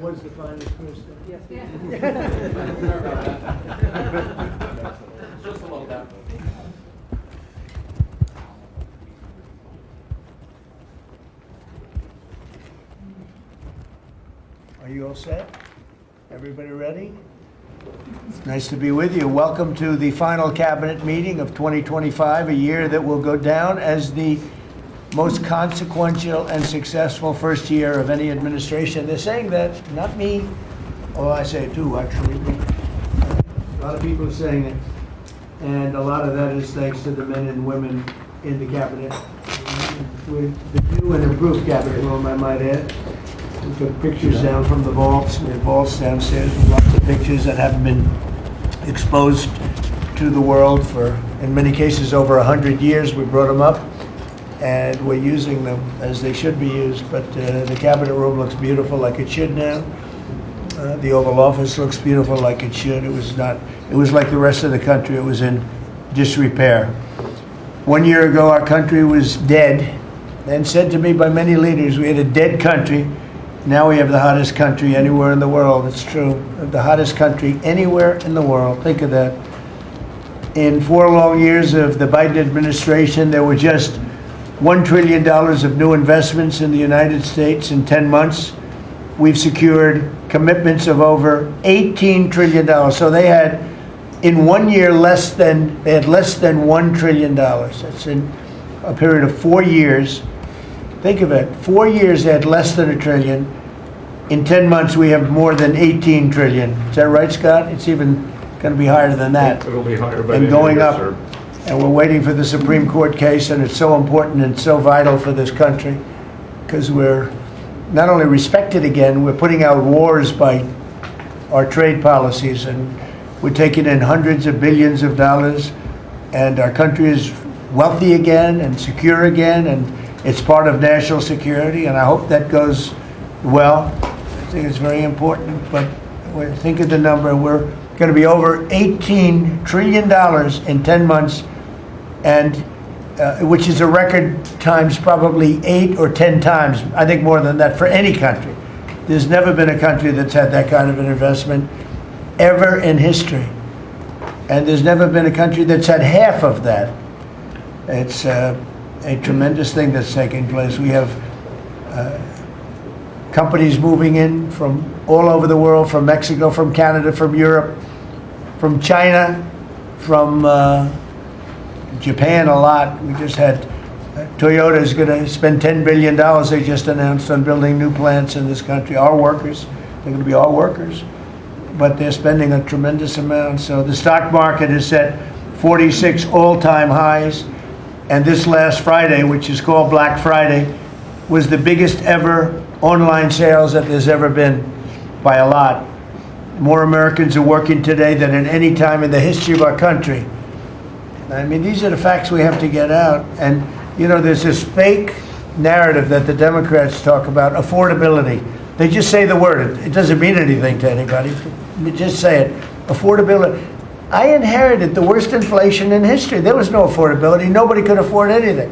was the finest person. Yes. Just a little bit. Are you all set? Everybody ready? It's nice to be with you. Welcome to the final cabinet meeting of 2025, a year that will go down as the most consequential and successful first year of any administration. They're saying that, not me. Oh, I say it too, actually. A lot of people are saying it. And a lot of that is thanks to the men and women in the cabinet. With the new and improved cabinet room, I might add. We took pictures down from the vaults. We have vaults downstairs with lots of pictures that haven't been exposed to the world for, in many cases, over 100 years. We brought them up, and we're using them as they should be used. But the cabinet room looks beautiful, like it should now. The Oval Office looks beautiful, like it should. It was not. It was like the rest of the country. It was in disrepair. 1 year ago, our country was dead, and said to me by many leaders, we had a dead country. Now we have the hottest country anywhere in the world. It's true. The hottest country anywhere in the world. Think of that. In 4 long years of the Biden administration, there were just $1 trillion of new investments in the United States in 10 months. We've secured commitments of over $18 trillion. So they had, in 1 year, less than $1 trillion. That's in a period of 4 years. Think of it, 4 years they had less than $1 trillion. In 10 months we have more than 18 trillion. Is that right, Scott? It's even going to be higher than that. It'll be higher by and the going end of up. the year, sir. And we're waiting for the Supreme Court case, and it's so important and so vital for this country because we're not only respected again, we're putting out wars by our trade policies, and we're taking in hundreds of billions of dollars, and our country is wealthy again and secure again, and it's part of national security, and I hope that goes well. I think it's very important, but think of the number. We're going to be over $18 trillion in 10 months, and which is a record times probably 8 or 10 times, I think more than that, for any country. There's never been a country that's had that kind of an investment ever in history. And there's never been a country that's had half of that. It's a tremendous thing that's taking place. We have companies moving in from all over the world, from Mexico, from Canada, from Europe, from China, from Japan a lot. We just had Toyota is going to spend $10 billion, they just announced, on building new plants in this country. Our workers, they're going to be our workers, but they're spending a tremendous amount. So the stock market has set 46 all-time highs. And this last Friday, which is called Black Friday, was the biggest ever online sales that there's ever been by a lot. More Americans are working today than at any time in the history of our country. I mean, these are the facts we have to get out. And, you know, there's this fake narrative that the Democrats talk about, affordability. They just say the word. It doesn't mean anything to anybody. They just say it. Affordability. I inherited the worst inflation in history. There was no affordability. Nobody could afford anything.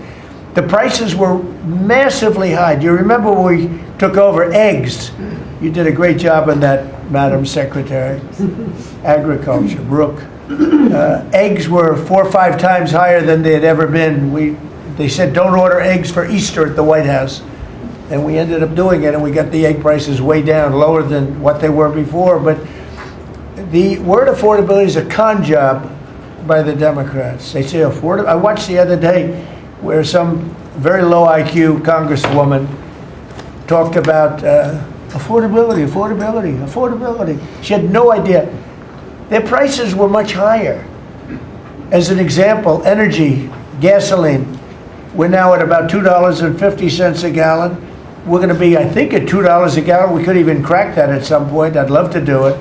The prices were massively high. Do you remember when we took over eggs? You did a great job on that, Madam Secretary. Agriculture, Brooke. Eggs were 4 or 5 times higher than they had ever been. They said don't order eggs for Easter at the White House. And we ended up doing it, and we got the egg prices way down, lower than what they were before. But the word affordability is a con job by the Democrats. They say affordable. I watched the other day where some very low IQ congresswoman talked about affordability. She had no idea. Their prices were much higher. As an example, energy, gasoline, we're now at about $2.50 a gallon. We're going to be, I think, at $2 a gallon. We could even crack that at some point. I'd love to do it.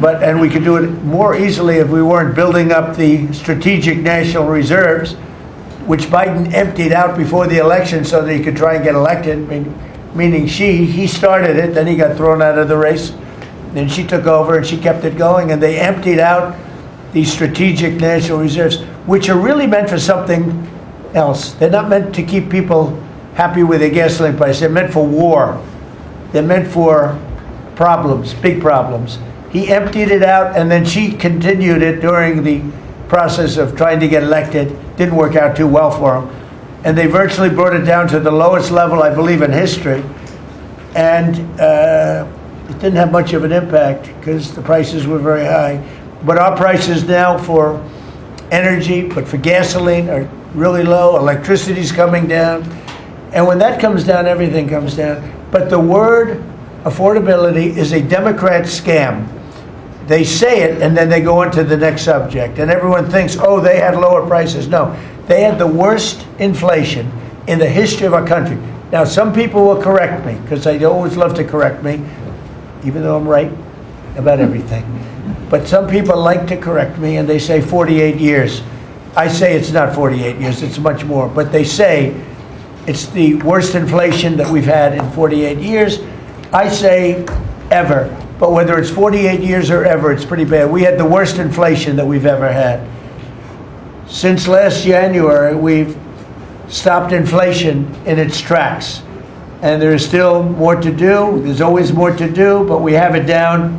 And we could do it more easily if we weren't building up the strategic national reserves, which Biden emptied out before the election so that he could try and get elected, meaning he started it, then he got thrown out of the race, then she took over and she kept it going, and they emptied out these strategic national reserves, which are really meant for something else. They're not meant to keep people happy with their gasoline price. They're meant for war. They're meant for problems, big problems. He emptied it out, and then she continued it during the process of trying to get elected. Didn't work out too well for him. And they virtually brought it down to the lowest level, I believe, in history. And it didn't have much of an impact because the prices were very high. But our prices now for energy, but for gasoline, are really low. Electricity's coming down. And when that comes down, everything comes down. But the word affordability is a Democrat scam. They say it, and then they go on to the next subject. And everyone thinks, oh, they had lower prices. No, they had the worst inflation in the history of our country. Now, some people will correct me, because they always love to correct me, even though I'm right about everything. But some people like to correct me, and they say 48 years. I say it's not 48 years, it's much more. But they say it's the worst inflation that we've had in 48 years. I say ever. But whether it's 48 years or ever, it's pretty bad. We had the worst inflation that we've ever had. Since last January, we've stopped inflation in its tracks. And there is still more to do. There's always more to do, but we have it down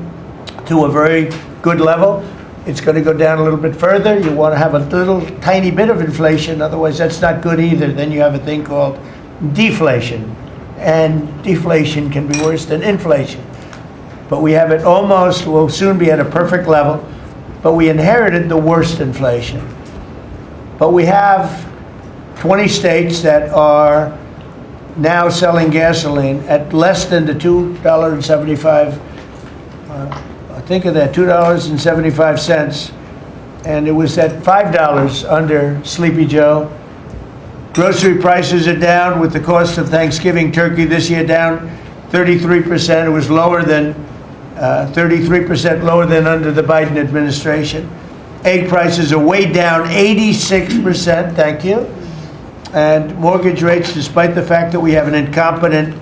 to a very good level. It's going to go down a little bit further. You want to have a little tiny bit of inflation, otherwise that's not good either. Then you have a thing called deflation. And deflation can be worse than inflation. But we have it almost, we'll soon be at a perfect level, but we inherited the worst inflation. But we have 20 states that are now selling gasoline at less than the $2.75, think of that, $2.75, and it was at $5 under Sleepy Joe. Grocery prices are down with the cost of Thanksgiving turkey this year down 33%. It was lower than 33% lower than under the Biden administration. Egg prices are way down 86%, thank you. And mortgage rates, despite the fact that we have an incompetent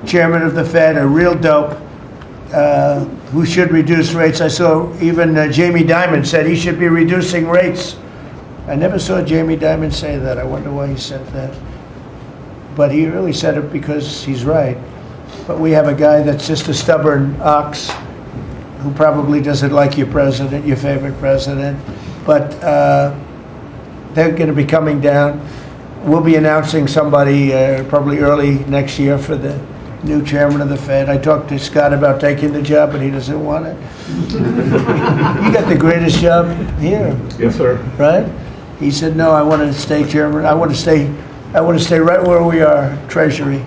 chairman of the Fed, a real dope, who should reduce rates. I saw even Jamie Dimon said he should be reducing rates. I never saw Jamie Dimon say that. I wonder why he said that. But he really said it because he's right. But we have a guy that's just a stubborn ox who probably doesn't like your president, your favorite president. But they're going to be coming down. We'll be announcing somebody probably early next year for the new chairman of the Fed. I talked to Scott about taking the job, but he doesn't want it. You got the greatest job here. Yes, sir. Right? He said, no, I want to stay chairman. I want to stay right where we are, Treasury.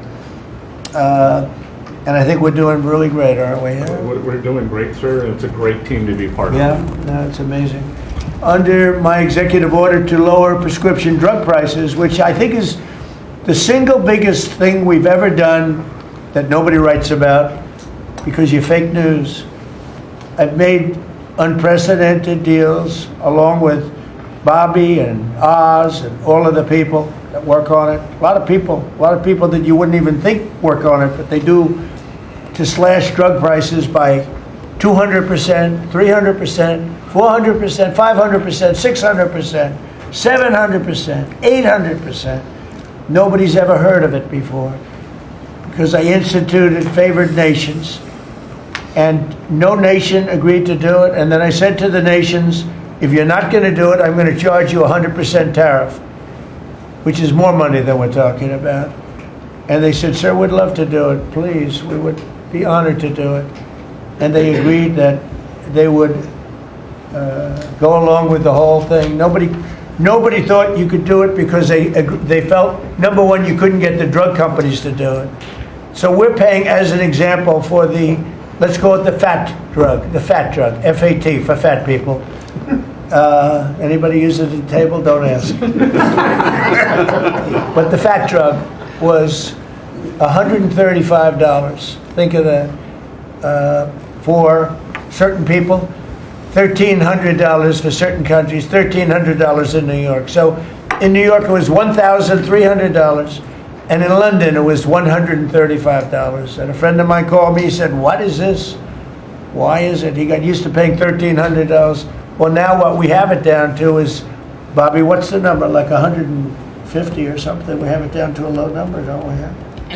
And I think we're doing really great, aren't we? Yeah? We're doing great, sir. It's a great team to be part of. Yeah, no, it's amazing. Under my executive order to lower prescription drug prices, which I think is the single biggest thing we've ever done that nobody writes about because you're fake news. I've made unprecedented deals along with Bobby and Oz and all of the people that work on it. A lot of people that you wouldn't even think work on it, but they do, to slash drug prices by 200%, 300%, 400%, 500%, 600%, 700%, 800%. Nobody's ever heard of it before because I instituted favored nations and no nation agreed to do it. And then I said to the nations, if you're not going to do it, I'm going to charge you 100% tariff, which is more money than we're talking about. And they said, sir, we'd love to do it. Please, we would be honored to do it. And they agreed that they would go along with the whole thing. Nobody thought you could do it because they felt, number one, you couldn't get the drug companies to do it. So we're paying, as an example, for the, let's call it the fat drug, F-A-T, for fat people. Anybody use it at the table? Don't ask. But the fat drug was $135. Think of that. For certain people, $1,300 for certain countries, $1,300 in New York. So in New York it was $1,300, and in London it was $135. And a friend of mine called me, he said, what is this? Why is it? He got used to paying $1,300. Well, now what we have it down to is, Bobby, what's the number? Like 150 or something? We have it down to a low number, don't we?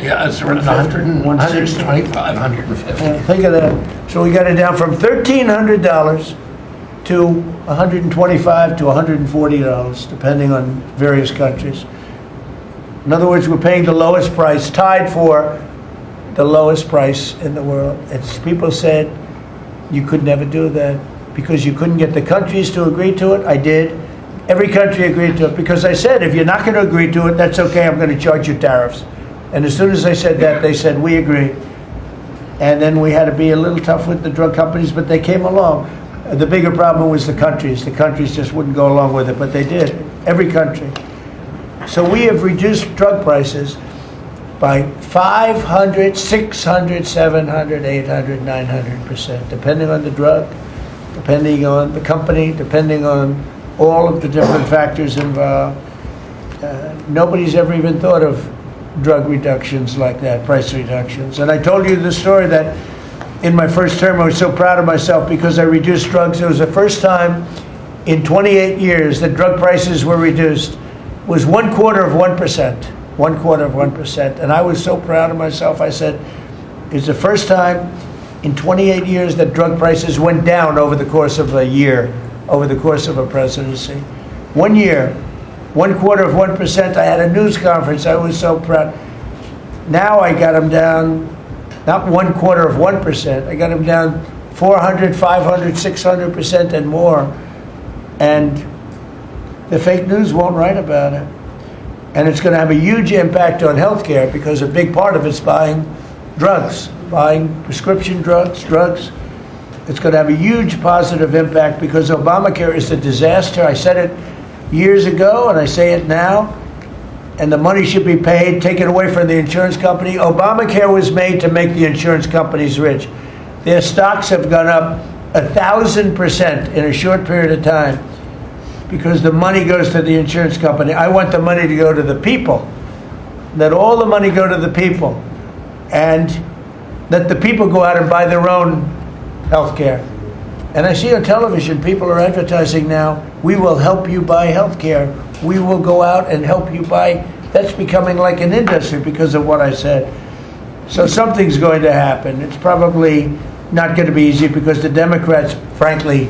Yeah, it's around 125, 150. Think of that. So we got it down from $1,300 to $125 to $140, depending on various countries. In other words, we're paying the lowest price, tied for the lowest price in the world. It's, people said you could never do that because you couldn't get the countries to agree to it. I did. Every country agreed to it because I said, if you're not going to agree to it, that's okay, I'm going to charge you tariffs. And as soon as I said that, they said, we agree. And then we had to be a little tough with the drug companies, but they came along. The bigger problem was the countries. The countries just wouldn't go along with it, but they did. Every country. So we have reduced drug prices by 500, 600, 700, 800, 900%, depending on the drug, depending on the company, depending on all of the different factors involved. Nobody's ever even thought of drug reductions like that, price reductions. And I told you the story that in my first term I was so proud of myself because I reduced drugs. It was the first time in 28 years that drug prices were reduced. It was 1/4%. 1/4%. And I was so proud of myself. I said, it's the first time in 28 years that drug prices went down over the course of a year, over the course of a presidency. 1 year, 1/4%. I had a news conference. I was so proud. Now I got them down, not 1/4%. I got them down 400, 500, 600% and more. And the fake news won't write about it. And it's going to have a huge impact on healthcare because a big part of it's buying drugs, buying prescription drugs. It's going to have a huge positive impact because Obamacare is a disaster. I said it years ago and I say it now. And the money should be paid, taken away from the insurance company. Obamacare was made to make the insurance companies rich. Their stocks have gone up 1,000% in a short period of time because the money goes to the insurance company. I want the money to go to the people. Let all the money go to the people. And let the people go out and buy their own health care. And I see on television, people are advertising now, we will help you buy health care. We will go out and help you buy. That's becoming like an industry because of what I said. So something's going to happen. It's probably not going to be easy because the Democrats, frankly,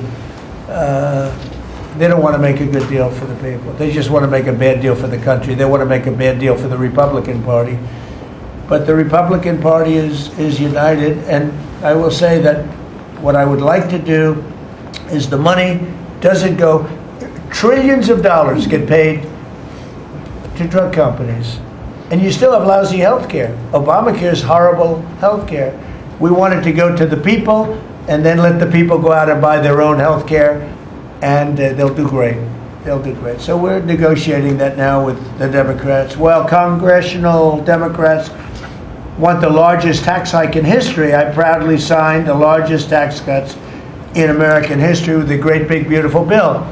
they don't want to make a good deal for the people. They just want to make a bad deal for the country. They want to make a bad deal for the Republican Party. But the Republican Party is united, and I will say that what I would like to do is the money doesn't go, trillions of dollars get paid to drug companies. And you still have lousy health care. Obamacare is horrible health care. We want it to go to the people and then let the people go out and buy their own health care and they'll do great. They'll do great. So we're negotiating that now with the Democrats. Well, congressional Democrats want the largest tax hike in history. I proudly signed the largest tax cuts in American history with the Great Big Beautiful Bill.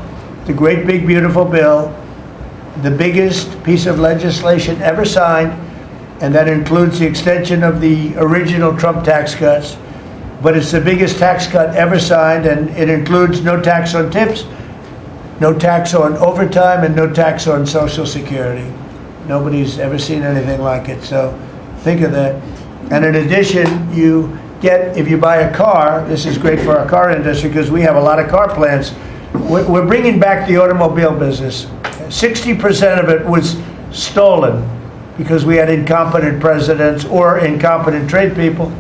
The Great Big Beautiful Bill, the biggest piece of legislation ever signed, and that includes the extension of the original Trump tax cuts. But it's the biggest tax cut ever signed, and it includes no tax on tips, no tax on overtime, and no tax on Social Security. Nobody's ever seen anything like it, so think of that. And in addition, you get, if you buy a car, this is great for our car industry because we have a lot of car plants. We're bringing back the automobile business. 60% of it was stolen because we had incompetent presidents or incompetent trade people.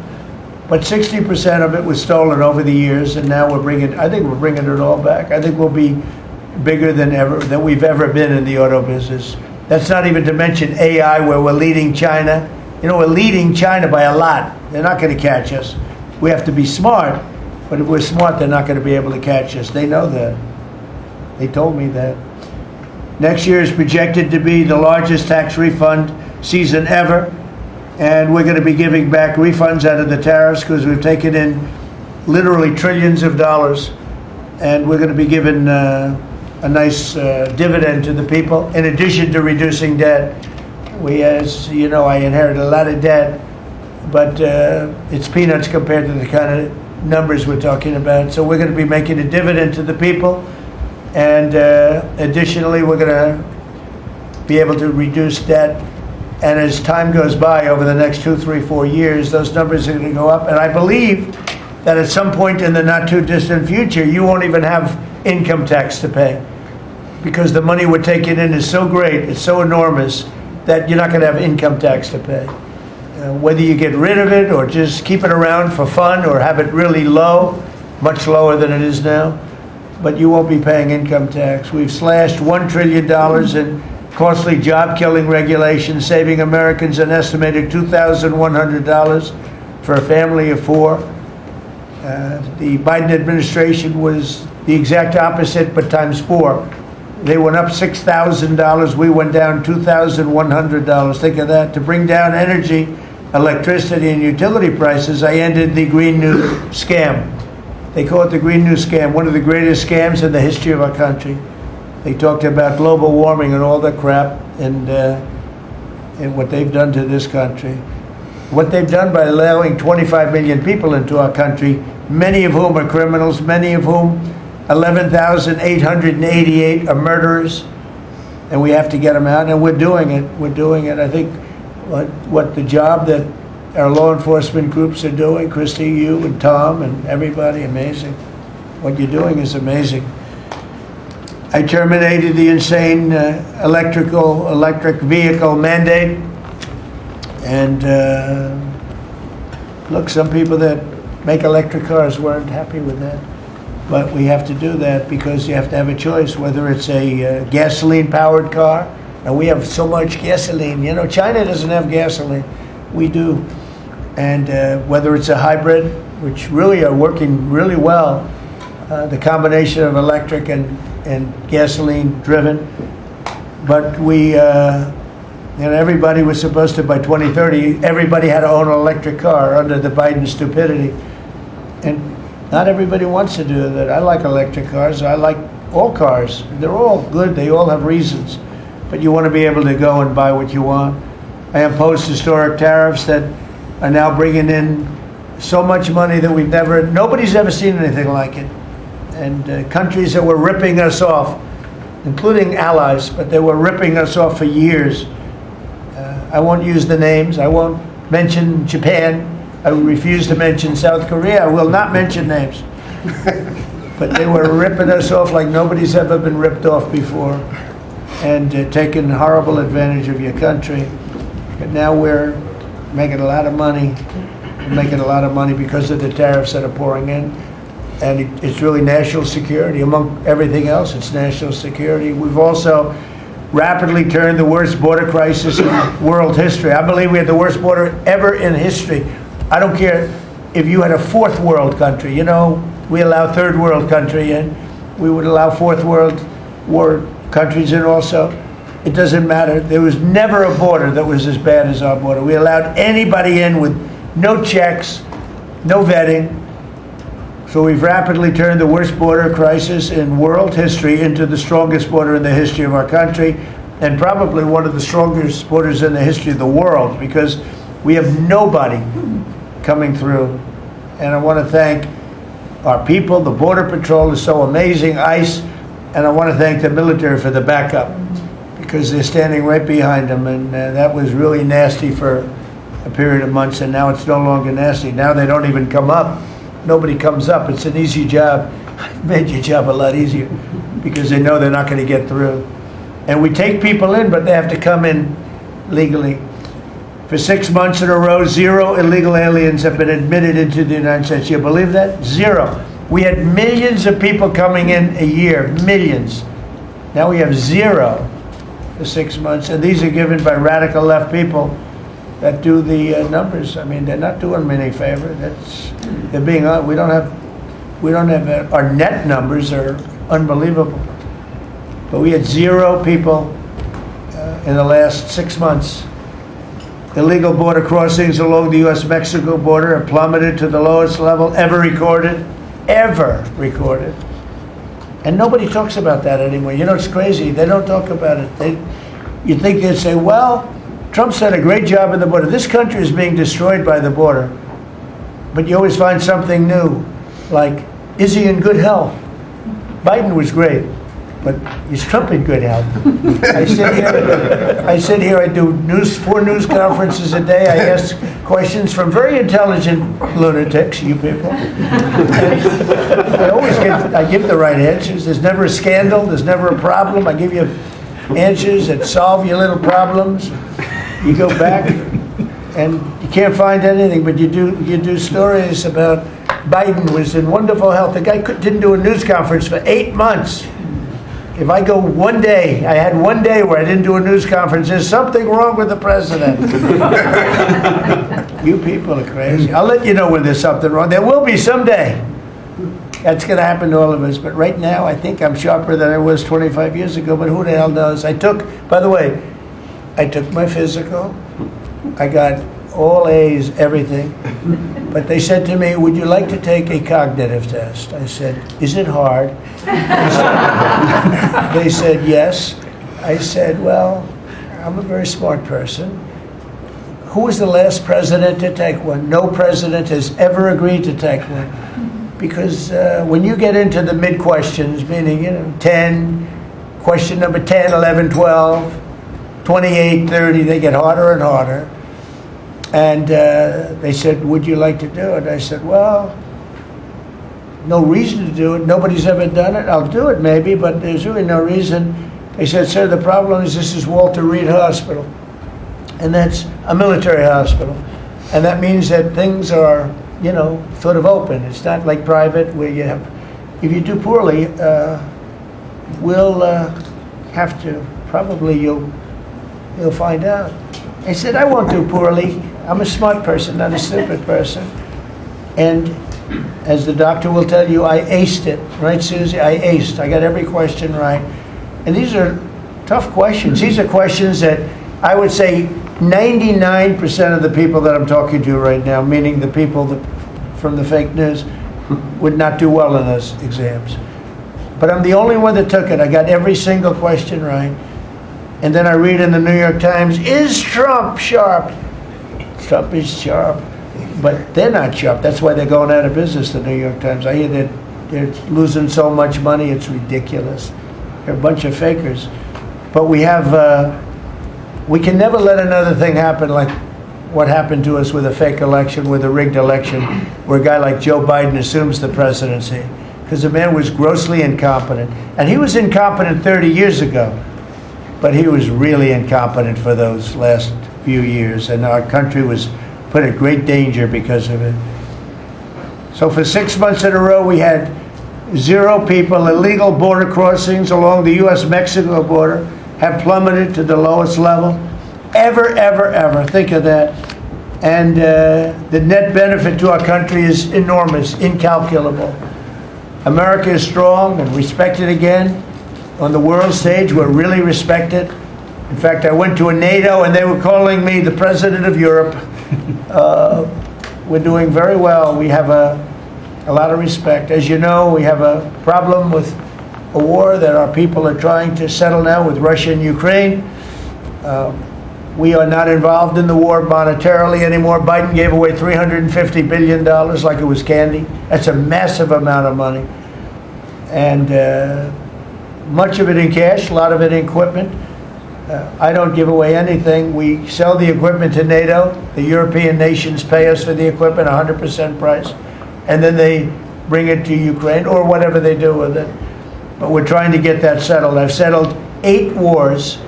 But 60% of it was stolen over the years, and now I think we're bringing it all back. I think we'll be bigger than we've ever been in the auto business. That's not even to mention AI, where we're leading China. You know, we're leading China by a lot. They're not going to catch us. We have to be smart, but if we're smart, they're not going to be able to catch us. They know that. They told me that. Next year is projected to be the largest tax refund season ever, and we're going to be giving back refunds out of the tariffs because we've taken in literally trillions of dollars, and we're going to be giving a nice dividend to the people in addition to reducing debt. We, as you know, I inherited a lot of debt, but it's peanuts compared to the kind of numbers we're talking about. So we're going to be making a dividend to the people, and additionally, we're going to be able to reduce debt And as time goes by over the next 2, 3, 4 years, those numbers are going to go up. And I believe that at some point in the not too distant future, you won't even have income tax to pay, because the money we're taking in is so great, it's so enormous, that you're not going to have income tax to pay. Whether you get rid of it or just keep it around for fun or have it really low, much lower than it is now, but you won't be paying income tax. We've slashed $1 trillion in costly job-killing regulations, saving Americans an estimated $2,100 for a family of 4. The Biden administration was the exact opposite, but times 4. They went up $6,000. We went down $2,100. Think of that. To bring down energy, electricity, and utility prices, I ended the Green New Scam. They call it the Green New Scam, one of the greatest scams in the history of our country. They talked about global warming and all that crap, and what they've done to this country. What they've done by allowing 25 million people into our country, many of whom are criminals, many of whom 11,888 are murderers, and we have to get them out, and we're doing it. We're doing it. I think what the job that our law enforcement groups are doing, Christy, you and Tom and everybody, amazing. What you're doing is amazing. I terminated the insane electric vehicle mandate, and look, some people that make electric cars weren't happy with that. But we have to do that because you have to have a choice, whether it's a gasoline-powered car, and we have so much gasoline. You know, China doesn't have gasoline. We do. And whether it's a hybrid, which really are working really well, the combination of electric and gasoline-driven. But we, everybody was supposed to, by 2030, everybody had to own an electric car under the Biden stupidity. And not everybody wants to do that. I like electric cars. I like all cars. They're all good. They all have reasons. But you want to be able to go and buy what you want. I opposed historic tariffs that are now bringing in so much money that nobody's ever seen anything like it. And countries that were ripping us off, including allies, but they were ripping us off for years. I won't use the names. I won't mention Japan. I refuse to mention South Korea. I will not mention names. But they were ripping us off like nobody's ever been ripped off before, and taking horrible advantage of your country. But now we're making a lot of money. We're making a lot of money because of the tariffs that are pouring in. And it's really national security. Among everything else, it's national security. We've also rapidly turned the worst border crisis in world history. I believe we had the worst border ever in history. I don't care if you had a 4th world country. You know, we allow 3rd world country in. We would allow 4th world war countries in also. It doesn't matter. There was never a border that was as bad as our border. We allowed anybody in with no checks, no vetting. So we've rapidly turned the worst border crisis in world history into the strongest border in the history of our country, and probably one of the strongest borders in the history of the world, because we have nobody coming through. And I want to thank our people. The Border Patrol is so amazing, ICE, and I want to thank the military for the backup, because they're standing right behind them, and that was really nasty for a period of months, and now it's no longer nasty. Now they don't even come up. Nobody comes up. It's an easy job. It made your job a lot easier, because they know they're not going to get through. And we take people in, but they have to come in legally. For 6 months in a row, 0 illegal aliens have been admitted into the United States. You believe that? 0. We had millions of people coming in a year, millions. Now we have 0 for 6 months, and these are given by radical left people that do the numbers. I mean, they're not doing me any favor. They're being. We don't have our net numbers are unbelievable, but we had 0 people in the last 6 months. Illegal border crossings along the U.S.-Mexico border have plummeted to the lowest level ever recorded, and nobody talks about that anymore. You know, it's crazy. They don't talk about it. You think they'd say, well, Trump's done a great job at the border. This country is being destroyed by the border. But you always find something new, like, is he in good health? Biden was great. But is Trump in good health? I sit here, I do 4 news conferences a day. I ask questions from very intelligent lunatics, you people. I give the right answers. There's never a scandal. There's never a problem. I give you answers that solve your little problems. You go back and you can't find anything, but you do stories about Biden was in wonderful health. The guy didn't do a news conference for 8 months. If I go one day, I had one day where I didn't do a news conference, there's something wrong with the president. You people are crazy. I'll let you know when there's something wrong. There will be someday. That's going to happen to all of us. But right now, I think I'm sharper than I was 25 years ago, but who the hell knows? By the way, I took my physical. I got all A's, everything. But they said to me, would you like to take a cognitive test? I said, is it hard? They said, yes. I said, well, I'm a very smart person. Who was the last president to take one? No president has ever agreed to take one. Because when you get into the mid-questions, meaning, 10, question number 10, 11, 12, 28, 30, they get harder and harder. And they said, would you like to do it? I said, well, no reason to do it. Nobody's ever done it. I'll do it maybe, but there's really no reason. They said, sir, the problem is this is Walter Reed Hospital. And that's a military hospital. And that means that things are, sort of open. It's not like private where you have, if you do poorly, we'll have to, probably you'll find out. I said, I won't do poorly. I'm a smart person, not a stupid person. And as the doctor will tell you, I aced it. Right, Susie? I aced. I got every question right. And these are tough questions. These are questions that I would say 99% of the people that I'm talking to right now, meaning the people from the fake news, would not do well in those exams. But I'm the only one that took it. I got every single question right. And then I read in the New York Times, is Trump sharp? Trump is sharp. But they're not sharp. That's why they're going out of business, the New York Times. I hear that they're losing so much money, it's ridiculous. They're a bunch of fakers. But we can never let another thing happen like what happened to us with a fake election, with a rigged election, where a guy like Joe Biden assumes the presidency. Because the man was grossly incompetent. And he was incompetent 30 years ago. But he was really incompetent for those last few years. And our country was put at great danger because of it. So for 6 months in a row, we had 0 people. Illegal border crossings along the U.S.-Mexico border have plummeted to the lowest level ever, ever, ever. Think of that. And the net benefit to our country is enormous, incalculable. America is strong and respected again. On the world stage, we're really respected. In fact, I went to a NATO and they were calling me the president of Europe. We're doing very well. We have a lot of respect. As you know, we have a problem with a war that our people are trying to settle now with Russia and Ukraine. We are not involved in the war monetarily anymore. Biden gave away $350 billion like it was candy. That's a massive amount of money. And much of it in cash, a lot of it in equipment. I don't give away anything. We sell the equipment to NATO. The European nations pay us for the equipment, 100% price. And then they bring it to Ukraine or whatever they do with it. But we're trying to get that settled. I've settled 8 wars.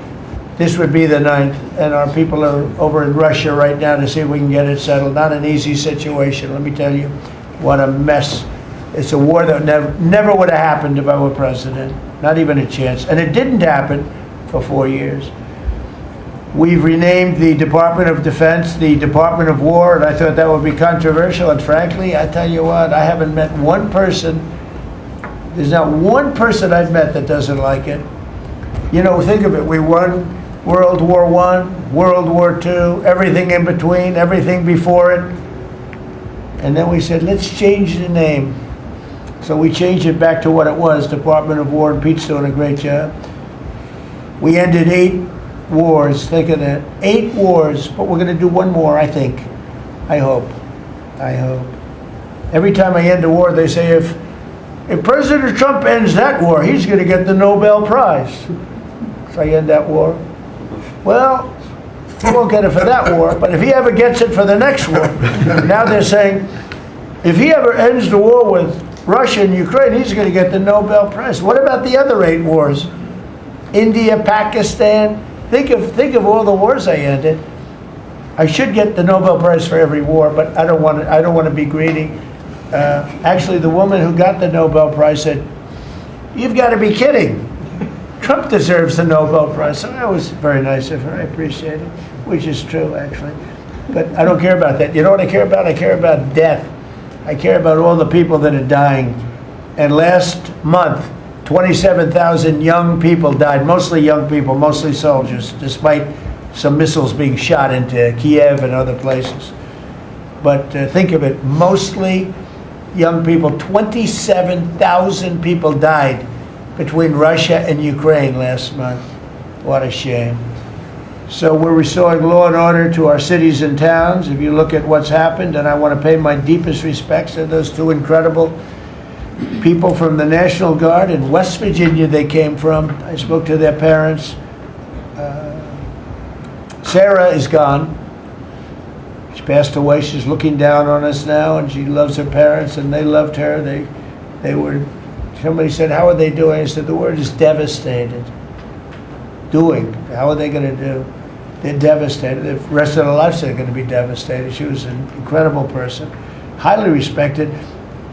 This would be the 9th. And our people are over in Russia right now to see if we can get it settled. Not an easy situation, let me tell you. What a mess. It's a war that never would have happened if I were president. Not even a chance. And it didn't happen for 4 years. We've renamed the Department of Defense the Department of War, and I thought that would be controversial. And frankly, I tell you what, I haven't met one person, there's not one person I've met that doesn't like it. Think of it. We won World War I, World War II, everything in between, everything before it. And then we said, let's change the name. So we changed it back to what it was, Department of War, and Pete's doing a great job. We ended 8 wars, think of that. 8 wars, but we're going to do one more, I think. I hope. Every time I end a war, they say if if President Trump ends that war, he's going to get the Nobel Prize. If I end that war. Well, he won't get it for that war, but if he ever gets it for the next war, now they're saying, if he ever ends the war with Russia and Ukraine, he's going to get the Nobel Prize. What about the other 8 wars? India, Pakistan. Think of all the wars I ended. I should get the Nobel Prize for every war, but I don't want to be greedy. Actually, the woman who got the Nobel Prize said, "You've got to be kidding. Trump deserves the Nobel Prize." So that was very nice of her. I appreciate it, which is true, actually. But I don't care about that. You know what I care about? I care about death. I care about all the people that are dying. And last month, 27,000 young people died, mostly young people, mostly soldiers, despite some missiles being shot into Kiev and other places. But think of it, mostly young people. 27,000 people died between Russia and Ukraine last month. What a shame. So we're restoring law and order to our cities and towns. If you look at what's happened, and I want to pay my deepest respects to those 2 incredible people from the National Guard in West Virginia they came from. I spoke to their parents. Sarah is gone. She passed away. She's looking down on us now, and she loves her parents, and they loved her. They were, somebody said, "How are they doing?" I said, the word is devastated. Doing. How are they going to do? They're devastated. The rest of their lives they're going to be devastated. She was an incredible person, highly respected,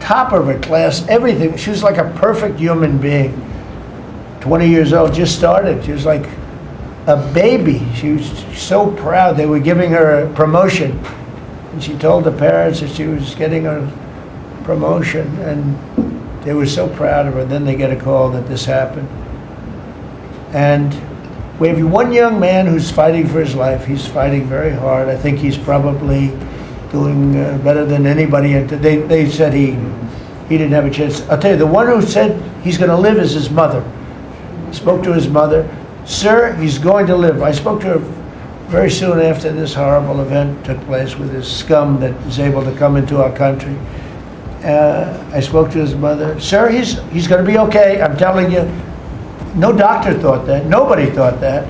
top of her class, everything. She was like a perfect human being. 20 years old, just started. She was like a baby. She was so proud. They were giving her a promotion, and she told the parents that she was getting a promotion, and they were so proud of her. Then they get a call that this happened. And we have one young man who's fighting for his life. He's fighting very hard. I think he's probably doing better than anybody. They said he didn't have a chance. I'll tell you, the one who said he's going to live is his mother. I spoke to his mother. "Sir, he's going to live." I spoke to her very soon after this horrible event took place with this scum that is able to come into our country. I spoke to his mother. "Sir, he's going to be okay. I'm telling you." No doctor thought that. Nobody thought that.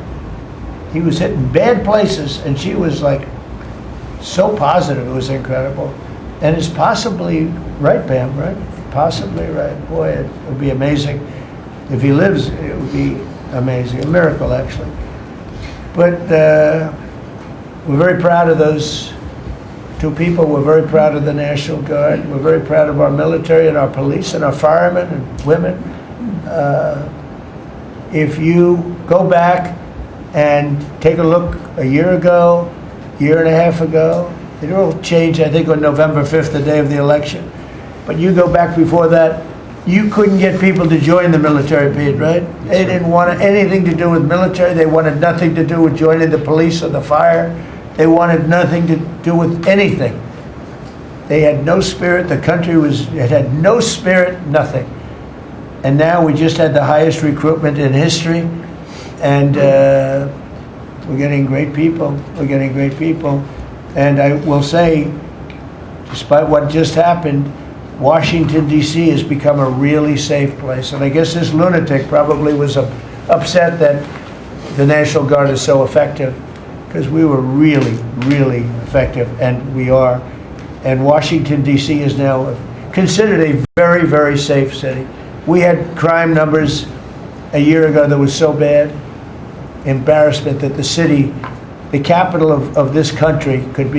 He was hit in bad places, and she was like so positive. It was incredible. And it's possibly right, Pam, right? Possibly right. Boy, it would be amazing. If he lives, it would be amazing. A miracle, actually. But we're very proud of those 2 people. We're very proud of the National Guard. We're very proud of our military and our police and our firemen and women. If you go back and take a look a year ago, year and a half ago, it all changed, I think, on November 5th, the day of the election. But you go back before that, you couldn't get people to join the military, Pete, right? They didn't want anything to do with military. They wanted nothing to do with joining the police or the fire. They wanted nothing to do with anything. They had no spirit. The country it had no spirit, nothing. And now we just had the highest recruitment in history, and we're getting great people. We're getting great people. And I will say, despite what just happened, Washington, D.C. has become a really safe place. And I guess this lunatic probably was upset that the National Guard is so effective, because we were really, really effective, and we are. And Washington, D.C. is now considered a very, very safe city. We had crime numbers a year ago that was so bad, embarrassment, that the city, the capital of this country, could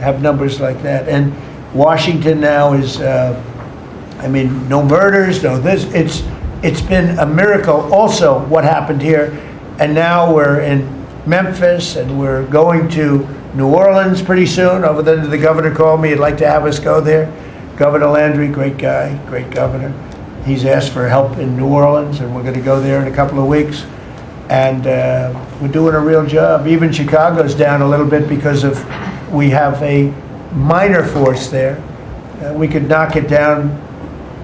have numbers like that. And Washington now is, no murders, no this. It's been a miracle also what happened here. And now we're in Memphis, and we're going to New Orleans pretty soon. Over there, the governor called me. He'd like to have us go there. Governor Landry, great guy, great governor. He's asked for help in New Orleans, and we're going to go there in a couple of weeks. And we're doing a real job. Even Chicago's down a little bit because we have a minor force there. We could knock it down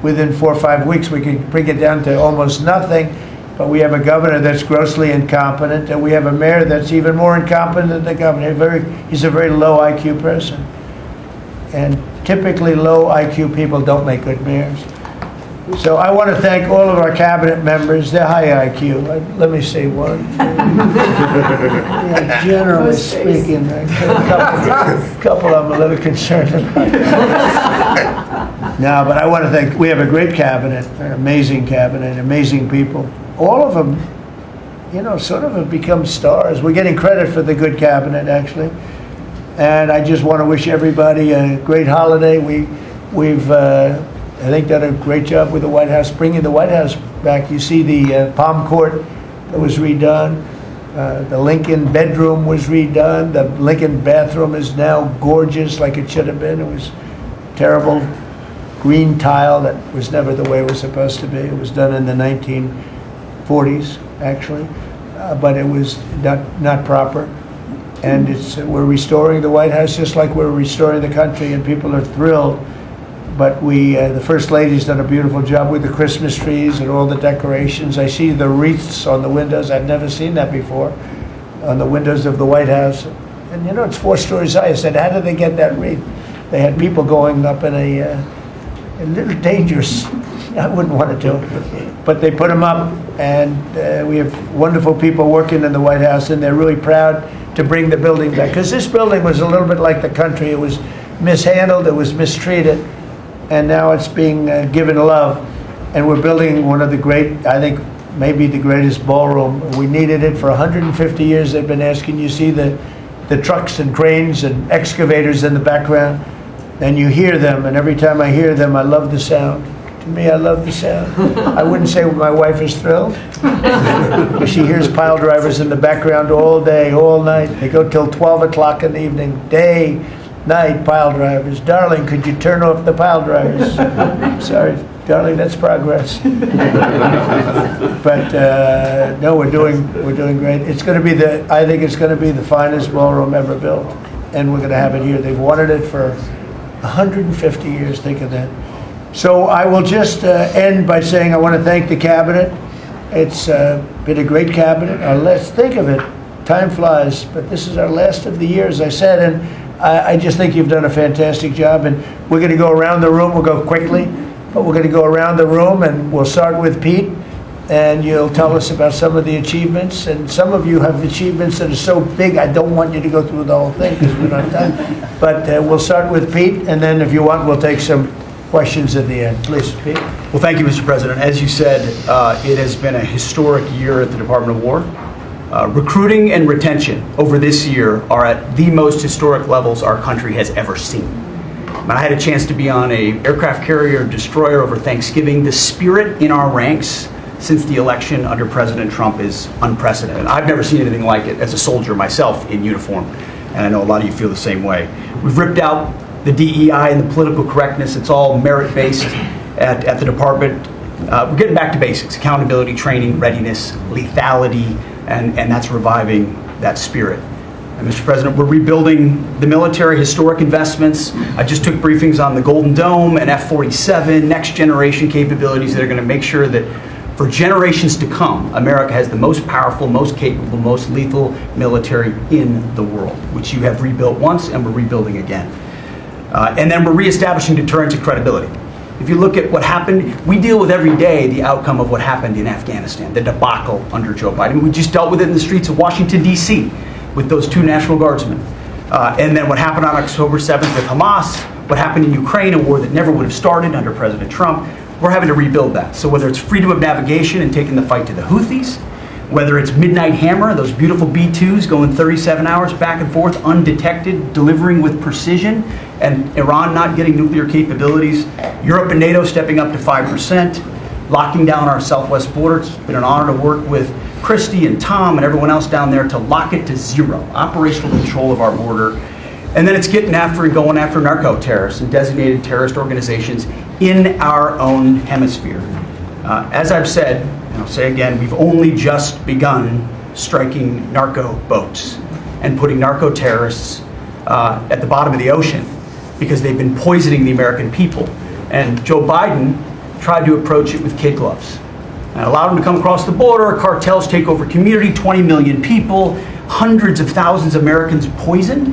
within 4 or 5 weeks. We could bring it down to almost nothing. But we have a governor that's grossly incompetent, and we have a mayor that's even more incompetent than the governor. He's a very low IQ person. And typically low IQ people don't make good mayors. So I want to thank all of our cabinet members. They're high IQ. Let me say one. Yeah, generally speaking, a couple of them a little concerned about. No, but I want to thank, we have a great cabinet, an amazing cabinet, amazing people. All of them, you know, sort of have become stars. We're getting credit for the good cabinet, actually. And I just want to wish everybody a great holiday. We've I think done a great job with the White House, bringing the White House back. You see the Palm Court that was redone. The Lincoln bedroom was redone. The Lincoln bathroom is now gorgeous, like it should have been. It was terrible green tile that was never the way it was supposed to be. It was done in the 1940s, actually, but it was not proper. And we're restoring the White House just like we're restoring the country, and people are thrilled. But the First Lady's done a beautiful job with the Christmas trees and all the decorations. I see the wreaths on the windows. I've never seen that before, on the windows of the White House. And you know, it's 4 stories high. I said, how did they get that wreath? They had people going up in a little dangerous, I wouldn't want to do it. But they put them up, and we have wonderful people working in the White House, and they're really proud to bring the building back. Because this building was a little bit like the country. It was mishandled, it was mistreated. And now it's being given love, and we're building one of the great, I think, maybe the greatest ballroom. We needed it for 150 years. They've been asking. You see the trucks and cranes and excavators in the background, and you hear them, and every time I hear them, I love the sound. To me, I love the sound. I wouldn't say my wife is thrilled. She hears pile drivers in the background all day, all night. They go till 12 o'clock in the evening, day, night, pile drivers. Darling, could you turn off the pile drivers? Sorry, darling, that's progress. But no, we're doing great. It's going to be I think it's going to be the finest ballroom ever built, and we're going to have it here. They've wanted it for 150 years. Think of that. So I will just end by saying I want to thank the cabinet. It's been a great cabinet. Let's think of it. Time flies, but this is our last of the year, as I said, and I just think you've done a fantastic job, and we're going to go around the room. We'll go quickly, but we're going to go around the room, and we'll start with Pete, and you'll tell us about some of the achievements. And some of you have achievements that are so big, I don't want you to go through the whole thing because we don't have time. But we'll start with Pete, and then if you want, we'll take some questions at the end. Please, Pete. Well, thank you, Mr. President. As you said, it has been a historic year at the Department of War. Recruiting and retention over this year are at the most historic levels our country has ever seen. And I had a chance to be on an aircraft carrier destroyer over Thanksgiving. The spirit in our ranks since the election under President Trump is unprecedented. I've never seen anything like it as a soldier myself in uniform, and I know a lot of you feel the same way. We've ripped out the DEI and the political correctness. It's all merit-based at the department. We're getting back to basics: accountability, training, readiness, lethality, and that's reviving that spirit. And Mr. President, we're rebuilding the military, historic investments. I just took briefings on the Golden Dome and F-47, next generation capabilities that are going to make sure that for generations to come, America has the most powerful, most capable, most lethal military in the world, which you have rebuilt once and we're rebuilding again. And then we're reestablishing deterrence and credibility. If you look at what happened, we deal with every day the outcome of what happened in Afghanistan, the debacle under Joe Biden. We just dealt with it in the streets of Washington, D.C. with those 2 National Guardsmen. And then what happened on October 7th with Hamas, what happened in Ukraine, a war that never would have started under President Trump. We're having to rebuild that. So whether it's freedom of navigation and taking the fight to the Houthis, whether it's Midnight Hammer, those beautiful B-2s going 37 hours back and forth, undetected, delivering with precision, and Iran not getting nuclear capabilities, Europe and NATO stepping up to 5%, locking down our southwest border. It's been an honor to work with Christy and Tom and everyone else down there to lock it to 0, operational control of our border. And then it's getting after and going after narco-terrorists and designated terrorist organizations in our own hemisphere. As I've said, and I'll say again, we've only just begun striking narco boats and putting narco terrorists at the bottom of the ocean because they've been poisoning the American people. And Joe Biden tried to approach it with kid gloves and allowed them to come across the border. Cartels take over community, 20 million people, hundreds of thousands of Americans poisoned.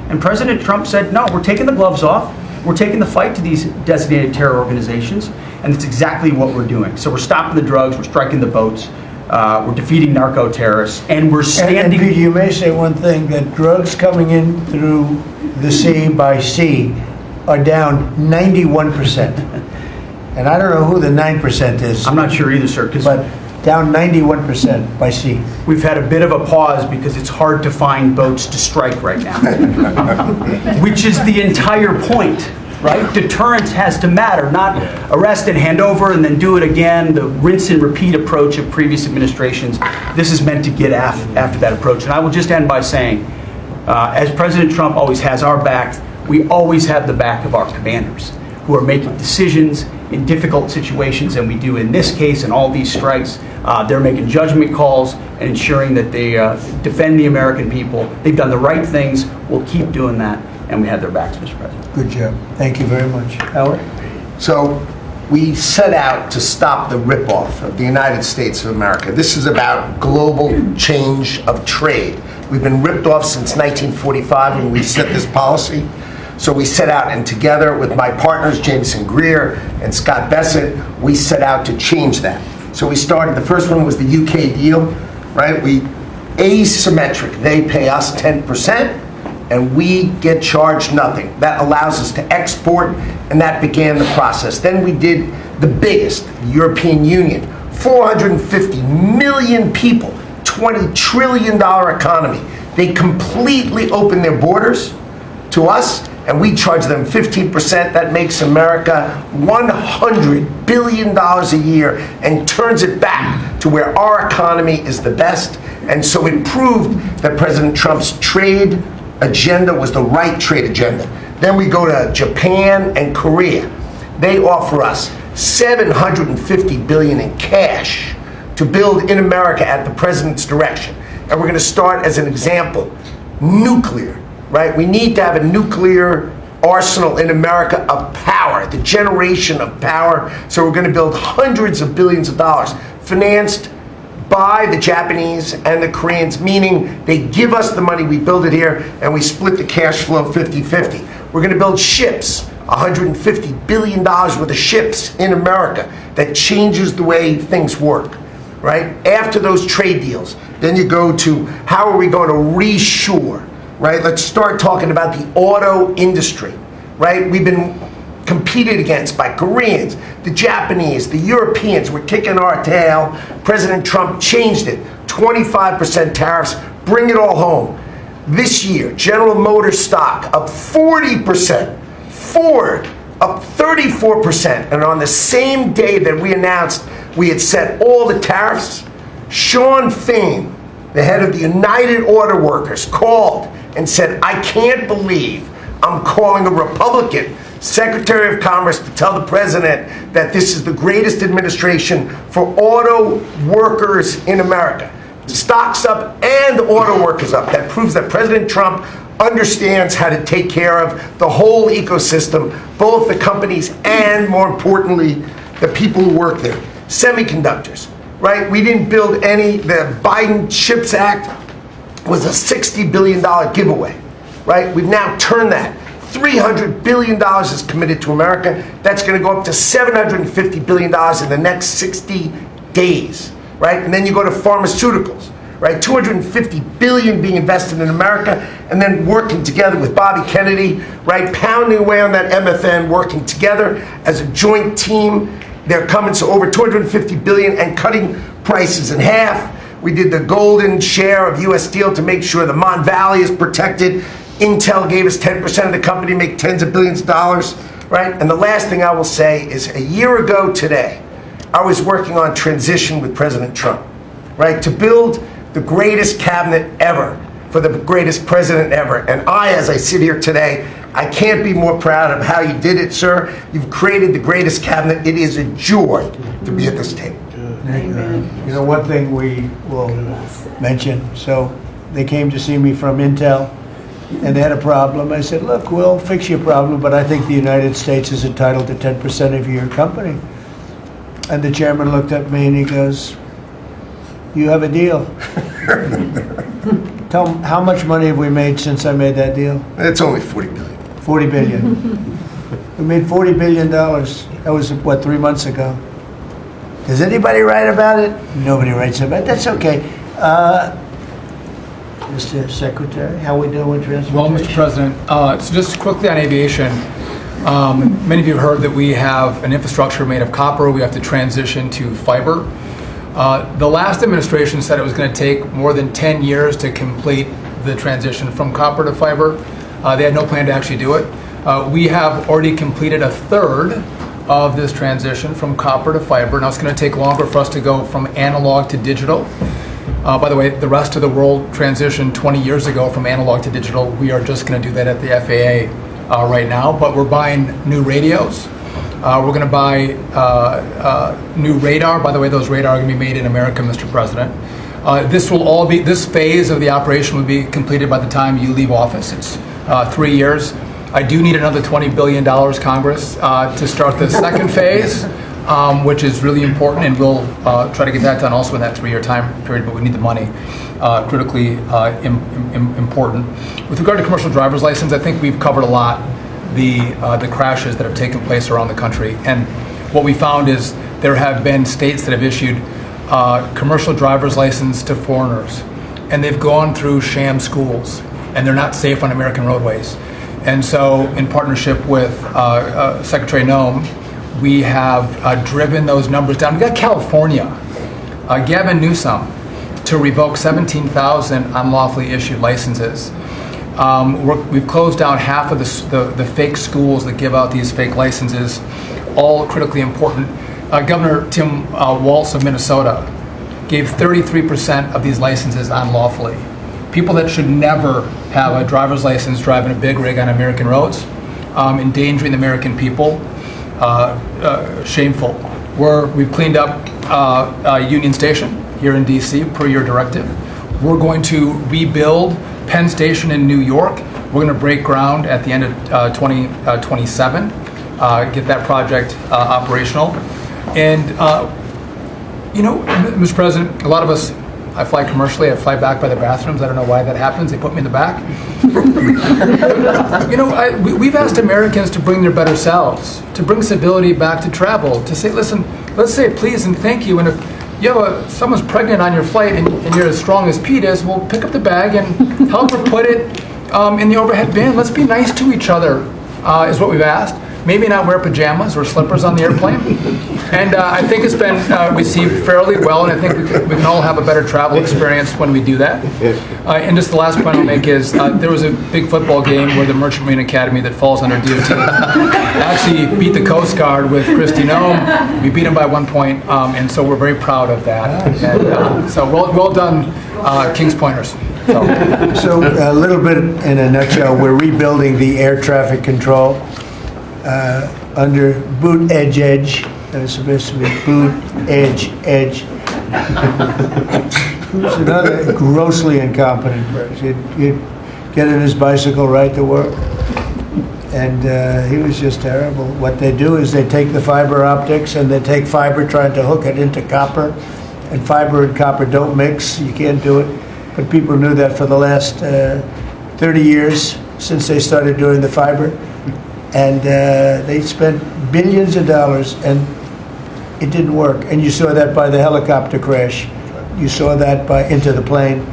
And President Trump said, no, we're taking the gloves off. We're taking the fight to these designated terror organizations, and it's exactly what we're doing. So we're stopping the drugs, we're striking the boats, we're defeating narco-terrorists, and we're standing... And Pete, you may say one thing, that drugs coming in through the sea by sea are down 91%. And I don't know who the 9% is. I'm not sure either, sir, because But down 91% by sea. we've had a bit of a pause because it's hard to find boats to strike right now. Which is the entire point, right? Deterrence has to matter, not arrest and hand over and then do it again, the rinse and repeat approach of previous administrations. This is meant to get after that approach. And I will just end by saying, as President Trump always has our back, we always have the back of our commanders who are making decisions in difficult situations, and we do in this case and all these strikes. They're making judgment calls and ensuring that they defend the American people. They've done the right things. We'll keep doing that, and we have their backs, Mr. President. Good job. Thank you very much. Howard? So we set out to stop the ripoff of the United States of America. This is about global change of trade. We've been ripped off since 1945 when we set this policy. So we set out, and together with my partners, Jameson Greer and Scott Bessent, we set out to change that. So we started, the first one was the UK deal, right? We asymmetric, they pay us 10%, and we get charged nothing. That allows us to export, and that began the process. Then we did the biggest, the European Union, 450 million people, $20 trillion economy. They completely opened their borders to us, and we charge them 15%. That makes America $100 billion a year and turns it back to where our economy is the best. And so it proved that President Trump's trade agenda was the right trade agenda. Then we go to Japan and Korea. They offer us $750 billion in cash to build in America at the president's direction. And we're going to start, as an example, nuclear. Right? We need to have a nuclear arsenal in America of power, the generation of power. So we're going to build hundreds of billions of dollars, financed by the Japanese and the Koreans, meaning they give us the money, we build it here, and we split the cash flow 50-50. We're going to build ships, $150 billion worth of ships in America. That changes the way things work. Right? After those trade deals, then you go to how are we going to reshore? Right? Let's start talking about the auto industry, right? We've been competed against by Koreans, the Japanese, the Europeans. We're kicking our tail. President Trump changed it. 25% tariffs, bring it all home. This year, General Motors stock up 40%, Ford up 34%, and on the same day that we announced we had set all the tariffs, Sean Fain, the head of the United Auto Workers, called and said, I can't believe I'm calling a Republican Secretary of Commerce to tell the president that this is the greatest administration for auto workers in America. Stocks up and auto workers up. That proves that President Trump understands how to take care of the whole ecosystem, both the companies and, more importantly, the people who work there. Semiconductors, right? We didn't build any. The Biden CHIPS Act was a $60 billion giveaway, right? We've now turned that. $300 billion is committed to America. That's going to go up to $750 billion in the next 60 days, right? And then you go to pharmaceuticals, right? $250 billion being invested in America, and then working together with Bobby Kennedy, right? Pounding away on that MFN, working together as a joint team. They're coming to over $250 billion and cutting prices in half. We did the golden share of U.S. Steel to make sure the Mon Valley is protected. Intel gave us 10% of the company, make tens of billions of dollars, right? And the last thing I will say is a year ago today, I was working on transition with President Trump, right? To build the greatest cabinet ever for the greatest president ever. And as I sit here today, I can't be more proud of how you did it, sir. You've created the greatest cabinet. It is a joy to be at this table. Amen. You know, one thing we will mention, so they came to see me from Intel, and they had a problem. I said, look, we'll fix your problem, but I think the United States is entitled to 10% of your company. And the chairman looked at me and he goes, you have a deal. Tell them, how much money have we made since I made that deal? It's only $40 billion. $40 billion. We made $40 billion. That was, what, 3 months ago? Does anybody write about it? Nobody writes about it. That's okay. Mr. Secretary, how we doing with transportation? Well, Mr. President, so just quickly on aviation, many of you have heard that we have an infrastructure made of copper. We have to transition to fiber. The last administration said it was going to take more than 10 years to complete the transition from copper to fiber. They had no plan to actually do it. We have already completed a third of this transition from copper to fiber. Now it's going to take longer for us to go from analog to digital. By the way, the rest of the world transitioned 20 years ago from analog to digital. We are just going to do that at the FAA right now, but we're buying new radios. We're going to buy new radar. By the way, those radar are going to be made in America, Mr. President. This phase of the operation will be completed by the time you leave office. It's 3 years. I do need another $20 billion, Congress, to start the second phase, which is really important, and we'll try to get that done also in that 3-year time period, but we need the money, critically important. With regard to commercial driver's license, I think we've covered a lot the crashes that have taken place around the country, and what we found is there have been states that have issued commercial driver's license to foreigners, and they've gone through sham schools, and they're not safe on American roadways. And so, in partnership with Secretary Noem, we have driven those numbers down. We got California, Gavin Newsom, to revoke 17,000 unlawfully issued licenses. We've closed down half of the fake schools that give out these fake licenses, all critically important. Governor Tim Walz of Minnesota gave 33% of these licenses unlawfully. People that should never have a driver's license driving a big rig on American roads, endangering the American people, shameful. We've cleaned up Union Station here in DC per your directive. We're going to rebuild Penn Station in New York. We're going to break ground at the end of 2027, get that project operational. And, Mr. President, a lot of us, I fly commercially, I fly back by the bathrooms. I don't know why that happens. They put me in the back. We've asked Americans to bring their better selves, to bring civility back to travel, to say, listen, let's say please and thank you. And if you have someone's pregnant on your flight and you're as strong as Pete is, well, pick up the bag and help her put it in the overhead bin. Let's be nice to each other, is what we've asked. Maybe not wear pajamas or slippers on the airplane. And I think it's been received fairly well, and I think we can all have a better travel experience when we do that. And just the last point I'll make is there was a big football game where the Merchant Marine Academy that falls under DOT actually beat the Coast Guard with Kristi Noem. We beat them by 1 point, and so we're very proud of that. And, so well done, Kings Pointers. So a little bit in a nutshell, we're rebuilding the air traffic control under boot edge. That was supposed to be boot edge. Who's another grossly incompetent person? He'd get in his bicycle, ride to work, and he was just terrible. What they do is they take the fiber optics and they take fiber trying to hook it into copper, and fiber and copper don't mix. You can't do it. But people knew that for the last 30 years since they started doing the fiber. And they spent billions of dollars, and it didn't work. And you saw that by the helicopter crash. You saw that by Into the Plane.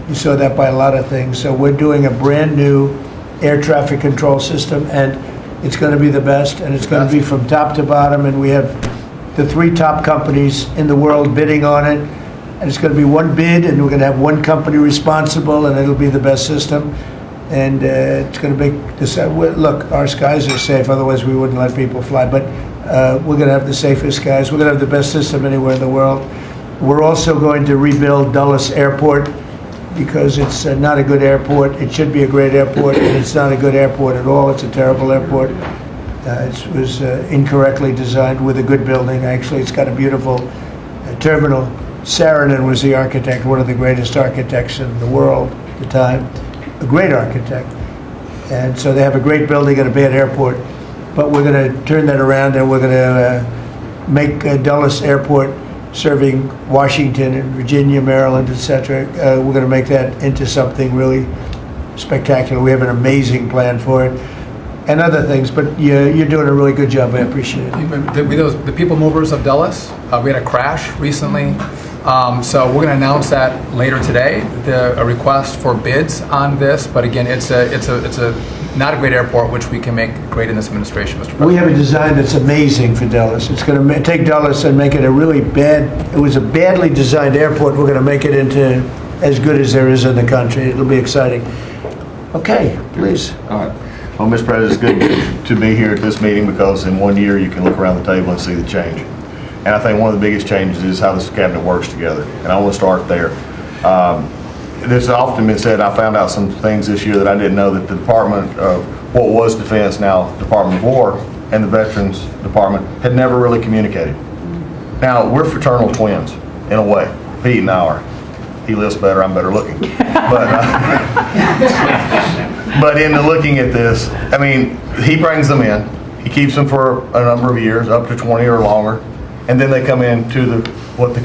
You saw that by a lot of things. So we're doing a brand new air traffic control system, and it's going to be the best, and it's going to be from top to bottom, and we have the 3 top companies in the world bidding on it, and it's going to be one bid, and we're going to have one company responsible, and it'll be the best system. And it's going to make this. Look, our skies are safe. Otherwise, we wouldn't let people fly. But we're going to have the safest skies. We're going to have the best system anywhere in the world. We're also going to rebuild Dulles Airport because it's not a good airport. It should be a great airport, and it's not a good airport at all. It's a terrible airport. It was incorrectly designed with a good building. Actually, it's got a beautiful terminal. Saarinen was the architect, one of the greatest architects in the world at the time. A great architect, and so they have a great building and a bad airport, but we're going to turn that around, and we're going to make Dulles Airport serving Washington and Virginia, Maryland, etc. We're going to make that into something really spectacular. We have an amazing plan for it. and other things, but you're doing a really good job. I appreciate it. The people movers of Dulles, we had a crash recently. So we're going to announce that later today, a request for bids on this. But again, it's not a great airport, which we can make great in this administration, Mr. President. We have a design that's amazing for Dulles. It's going to take Dulles and make it a really bad, it was a badly designed airport. We're going to make it into as good as there is in the country. It'll be exciting. Okay, please. All right. Well, Mr. President, it's good to be here at this meeting because in 1 year you can look around the table and see the change. And I think one of the biggest changes is how this cabinet works together. And I want to start there. This has often been said, I found out some things this year that I didn't know, that the Department of what was Defense, now Department of War, and the Veterans Department had never really communicated. Now, we're fraternal twins, in a way. Pete and I are. He lives better, I'm better looking. But in the looking at this, I mean, he brings them in. He keeps them for a number of years, up to 20 or longer. And then they come into what the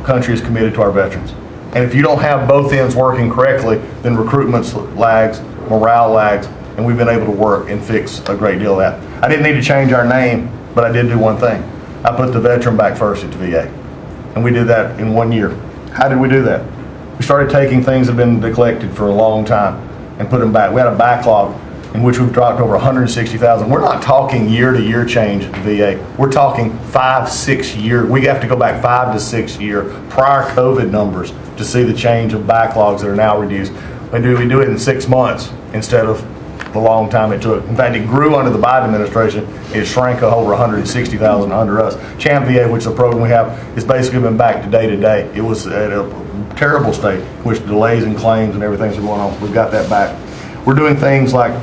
country is committed to our veterans. And if you don't have both ends working correctly, then recruitment lags, morale lags, and we've been able to work and fix a great deal of that. I didn't need to change our name, but I did do one thing. I put the veteran back first at the VA. And we did that in 1 year. How did we do that? We started taking things that have been neglected for a long time and put them back. We had a backlog in which we've dropped over 160,000. We're not talking year-to-year change at the VA. We're talking 5-6 year. We have to go back 5 to 6 year prior COVID numbers to see the change of backlogs that are now reduced. We do it in 6 months instead of the long time it took. In fact, it grew under the Biden administration. It shrank over 160,000 under us. Champ VA, which is a program we have, has basically been back to day. It was at a terrible state, which delays and claims and everything's going on. We've got that back. We're doing things like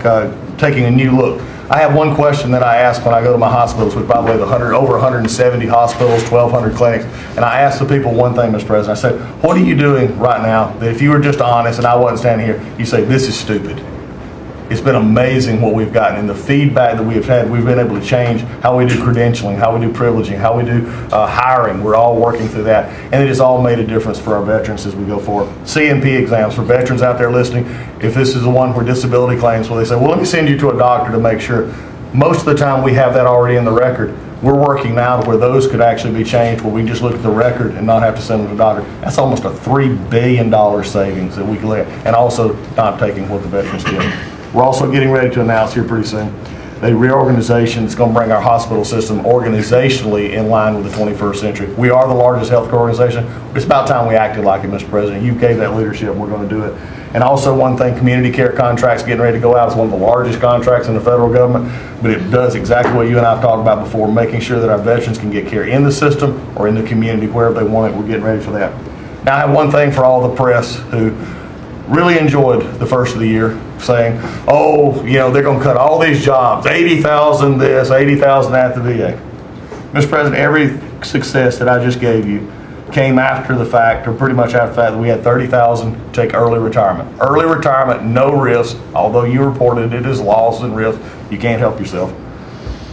taking a new look. I have one question that I ask when I go to my hospitals, with probably over 170 hospitals, 1,200 clinics, and I ask the people one thing, Mr. President. I say, what are you doing right now that if you were just honest and I wasn't standing here, you say, this is stupid? It's been amazing what we've gotten, and the feedback that we've had. We've been able to change how we do credentialing, how we do privileging, how we do hiring. We're all working through that, and it has all made a difference for our veterans as we go forward. CNP exams for veterans out there listening. If this is the one where disability claims, where they say, well, let me send you to a doctor to make sure. Most of the time we have that already in the record. We're working now to where those could actually be changed, where we just look at the record and not have to send them to a doctor. That's almost a $3 billion savings that we can let, and also not taking what the veterans get. We're also getting ready to announce here pretty soon a reorganization that's going to bring our hospital system organizationally in line with the 21st century. We are the largest healthcare organization. It's about time we acted like it, Mr. President. You gave that leadership, and we're going to do it. And also one thing, community care contracts getting ready to go out. It's one of the largest contracts in the federal government, but it does exactly what you and I have talked about before, making sure that our veterans can get care in the system or in the community, wherever they want it. We're getting ready for that. Now I have one thing for all the press who really enjoyed the first of the year, saying, oh, you know, they're going to cut all these jobs, 80,000 this, 80,000 at the VA. Mr. President, every success that I just gave you came after the fact, or pretty much after the fact, that we had 30,000 take early retirement. Early retirement, no risk, although you reported it as loss and risk, you can't help yourself.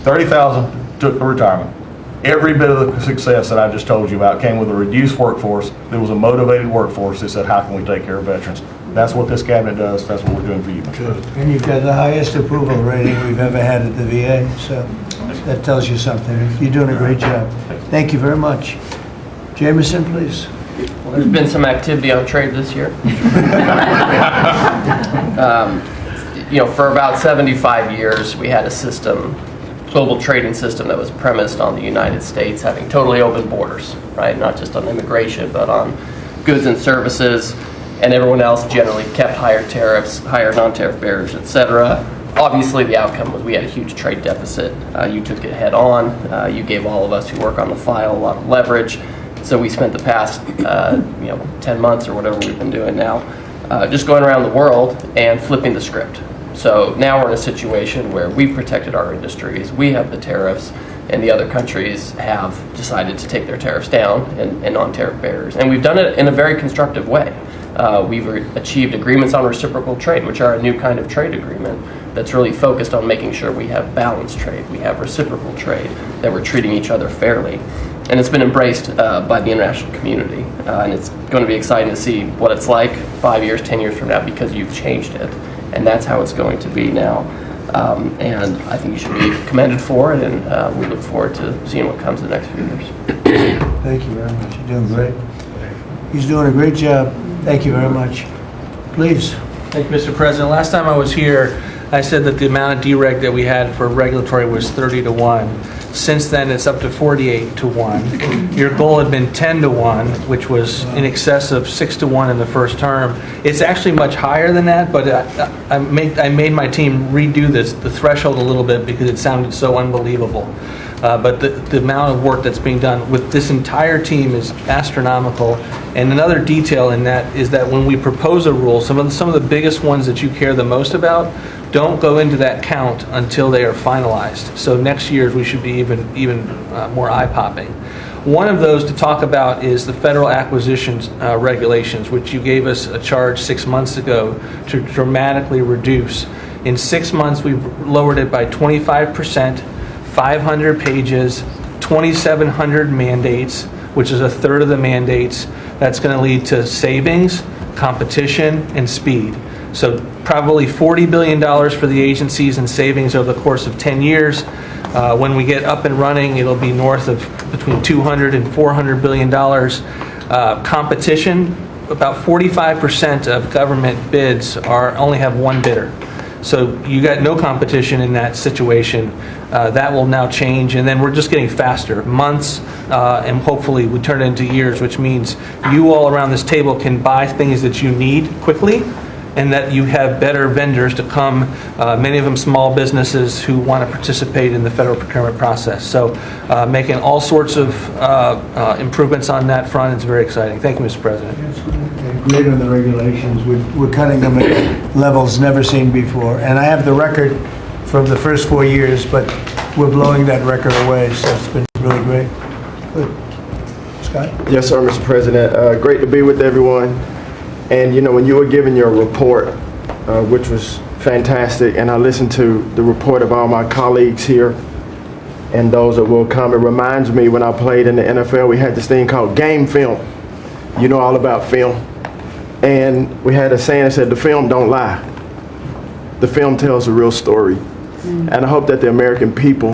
30,000 took the retirement. Every bit of the success that I just told you about came with a reduced workforce. There was a motivated workforce that said, how can we take care of veterans? That's what this cabinet does. That's what we're doing for you. Good. And you've got the highest approval rating we've ever had at the VA, so that tells you something. You're doing a great job. Thank you very much. Jameson, please. Well, there's been some activity on trade this year. You know, for about 75 years, we had a system, global trading system, that was premised on the United States having totally open borders, right? Not just on immigration, but on goods and services, and everyone else generally kept higher tariffs, higher non-tariff barriers, etc. Obviously, the outcome was we had a huge trade deficit. You took it head on. You gave all of us who work on the file a lot of leverage. So we spent the past 10 months or whatever we've been doing now just going around the world and flipping the script. So now we're in a situation where we've protected our industries, we have the tariffs, and the other countries have decided to take their tariffs down and non-tariff barriers. And we've done it in a very constructive way. We've achieved agreements on reciprocal trade, which are a new kind of trade agreement that's really focused on making sure we have balanced trade, we have reciprocal trade, that we're treating each other fairly. And it's been embraced by the international community. And it's going to be exciting to see what it's like 5 years, 10 years from now, because you've changed it. And that's how it's going to be now. And I think you should be commended for it, and we look forward to seeing what comes in the next few years. Thank you very much. You're doing great. He's doing a great job. Thank you very much. Please. Thank you, Mr. President. Last time I was here, I said that the amount of dereg that we had for regulatory was 30 to 1. Since then, it's up to 48 to 1. Your goal had been 10 to 1, which was in excess of 6 to 1 in the first term. It's actually much higher than that, but I made my team redo the threshold a little bit because it sounded so unbelievable. But the amount of work that's being done with this entire team is astronomical. And another detail in that is that when we propose a rule, some of the biggest ones that you care the most about don't go into that count until they are finalized. So next year's we should be even more eye-popping. One of those to talk about is the federal acquisitions regulations, which you gave us a charge 6 months ago to dramatically reduce. In 6 months, we've lowered it by 25%. 500 pages, 2,700 mandates, which is a third of the mandates. That's going to lead to savings, competition, and speed. So probably $40 billion for the agencies and savings over the course of 10 years. When we get up and running, it'll be north of between $200 and $400 billion. Competition, about 45% of government bids only have one bidder. So you got no competition in that situation. That will now change, and then we're just getting faster, months, and hopefully we turn it into years, which means you all around this table can buy things that you need quickly, and that you have better vendors to come, many of them small businesses who want to participate in the federal procurement process. So making all sorts of improvements on that front is very exciting. Thank you, Mr. President. Great on the regulations. We're cutting them at levels never seen before. And I have the record from the first 4 years, but we're blowing that record away, so it's been really great. Good. Scott? Yes, sir, Mr. President. Great to be with everyone. And, you know, when you were giving your report, which was fantastic, and I listened to the report of all my colleagues here and those that will come, it reminds me when I played in the NFL, we had this thing called game film. You know all about film. And we had a saying that said, the film don't lie. The film tells a real story. And I hope that the American people,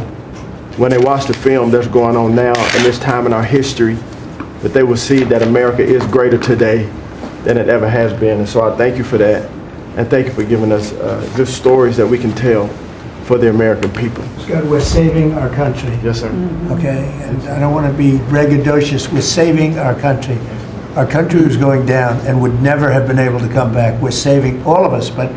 when they watch the film that's going on now in this time in our history, that they will see that America is greater today than it ever has been. And so I thank you for that. And thank you for giving us good stories that we can tell for the American people. Scott, we're saving our country. Yes, sir. Okay, and I don't want to be braggadocious. We're saving our country. Our country was going down and would never have been able to come back. We're saving all of us, but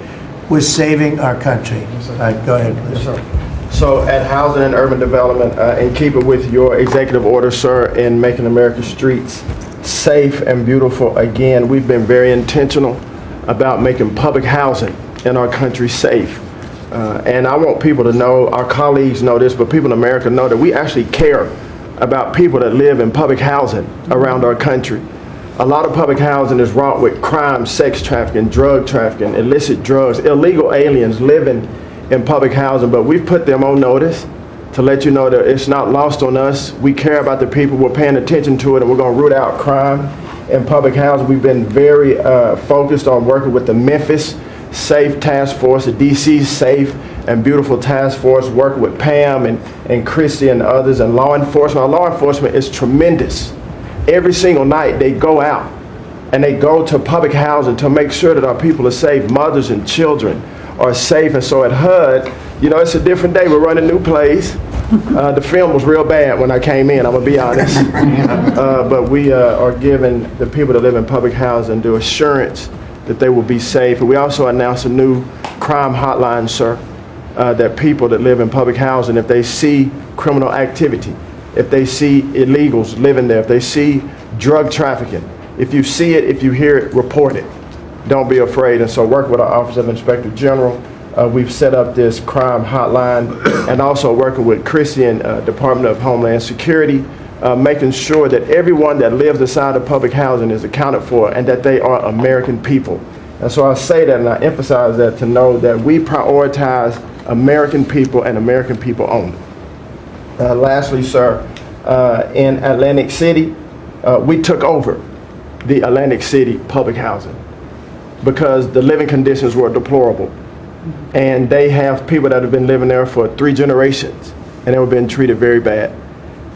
we're saving our country. All right, go ahead, please. Yes, sir. So at Housing and Urban Development, in keeping with your executive order, sir, in making America's streets safe and beautiful again, we've been very intentional about making public housing in our country safe. And I want people to know, our colleagues know this, but people in America know that we actually care about people that live in public housing around our country. A lot of public housing is wrought with crime, sex trafficking, drug trafficking, illicit drugs, illegal aliens living in public housing, but we've put them on notice to let you know that it's not lost on us. We care about the people, we're paying attention to it, and we're going to root out crime in public housing. We've been very focused on working with the Memphis Safe Task Force, the DC Safe and Beautiful Task Force, working with Pam and Christy and others, and law enforcement. Our law enforcement is tremendous. Every single night they go out and they go to public housing to make sure that our people are safe, mothers and children are safe. And so at HUD, you know, it's a different day. We're running new plays. The film was real bad when I came in, I'm gonna be honest. But we are giving the people that live in public housing the assurance that they will be safe. And we also announced a new crime hotline, sir, that people that live in public housing, if they see criminal activity, if they see illegals living there, if they see drug trafficking, if you see it, if you hear it, report it. Don't be afraid. And so work with our Office of Inspector General. We've set up this crime hotline, and also working with Christian Department of Homeland Security, making sure that everyone that lives inside of public housing is accounted for and that they are American people. And so I say that and I emphasize that to know that we prioritize American people and American people only. Lastly, sir, in Atlantic City, we took over the Atlantic City public housing because the living conditions were deplorable. And they have people that have been living there for 3 generations, and they were being treated very bad.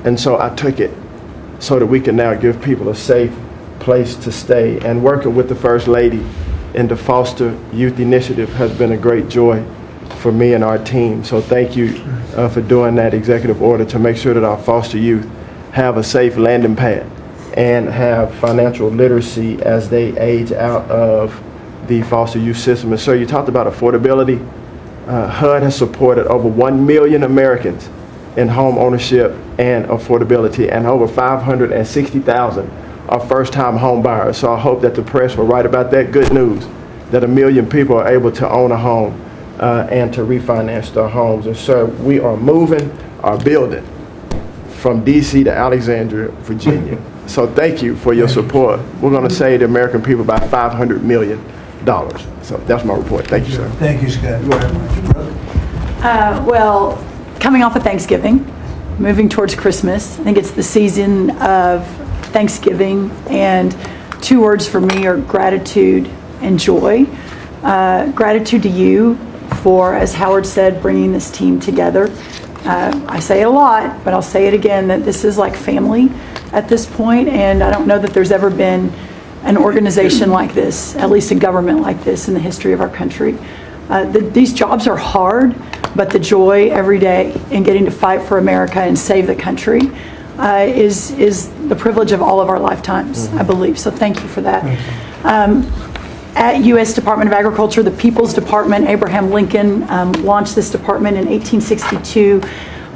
And so I took it so that we can now give people a safe place to stay. And working with the First Lady in the Foster Youth Initiative has been a great joy for me and our team. So thank you for doing that executive order to make sure that our foster youth have a safe landing pad and have financial literacy as they age out of the foster youth system. And sir, you talked about affordability. HUD has supported over 1 million Americans in home ownership and affordability, and over 560,000 are first-time home buyers. So I hope that the press will write about that good news, that 1 million people are able to own a home and to refinance their homes. And sir, we are moving our building from DC to Alexandria, Virginia. So thank you for your support. We're going to save the American people about $500 million. So that's my report. Thank you, sir. Thank you, Scott. Very much. Brooke? Well, coming off of Thanksgiving, moving towards Christmas, I think it's the season of Thanksgiving, and 2 words for me are gratitude and joy. Gratitude to you for, as Howard said, bringing this team together. I say it a lot, but I'll say it again, that this is like family at this point, and I don't know that there's ever been an organization like this, at least a government like this in the history of our country. These jobs are hard, but the joy every day in getting to fight for America and save the country is the privilege of all of our lifetimes, I believe. So thank you for that. At U.S. Department of Agriculture, the People's Department, Abraham Lincoln launched this department in 1862.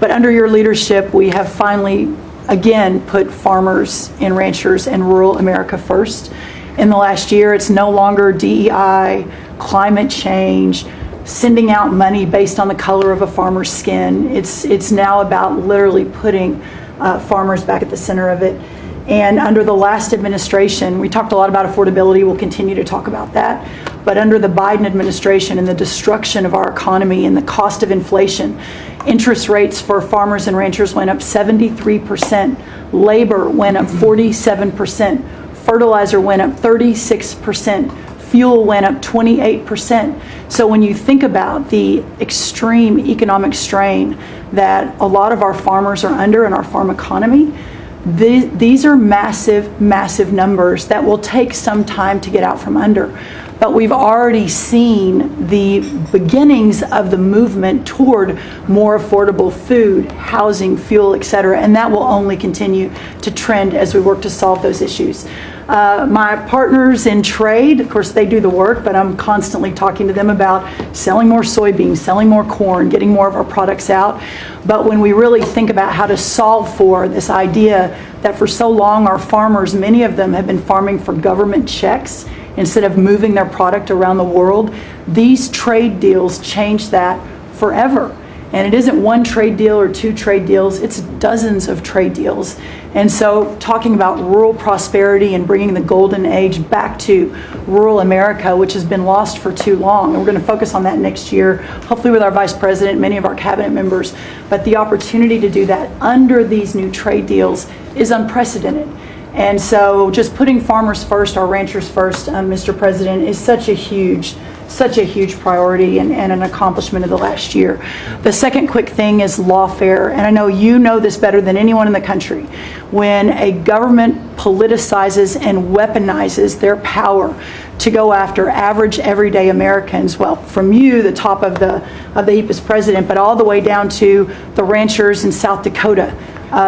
But under your leadership, we have finally, again, put farmers and ranchers and rural America first. In the last year, it's no longer DEI, climate change, sending out money based on the color of a farmer's skin. It's now about literally putting farmers back at the center of it. And under the last administration, we talked a lot about affordability. We'll continue to talk about that. But under the Biden administration and the destruction of our economy and the cost of inflation, interest rates for farmers and ranchers went up 73%. Labor went up 47%. Fertilizer went up 36%. Fuel went up 28%. So when you think about the extreme economic strain that a lot of our farmers are under in our farm economy, these are massive, massive numbers that will take some time to get out from under. But we've already seen the beginnings of the movement toward more affordable food, housing, fuel, et cetera, and that will only continue to trend as we work to solve those issues. My partners in trade, of course, they do the work, but I'm constantly talking to them about selling more soybeans, selling more corn, getting more of our products out. But when we really think about how to solve for this idea that for so long our farmers, many of them have been farming for government checks instead of moving their product around the world, these trade deals change that forever. And it isn't one trade deal or 2 trade deals, it's dozens of trade deals. And so talking about rural prosperity and bringing the golden age back to rural America, which has been lost for too long. And we're going to focus on that next year, hopefully with our Vice President, many of our cabinet members. But the opportunity to do that under these new trade deals is unprecedented. And so just putting farmers first, our ranchers first, Mr. President, is such a huge priority and an accomplishment of the last year. The second quick thing is lawfare, and I know you know this better than anyone in the country. When a government politicizes and weaponizes their power to go after average, everyday Americans, well, from you, the top of the heap as president, but all the way down to the ranchers in South Dakota,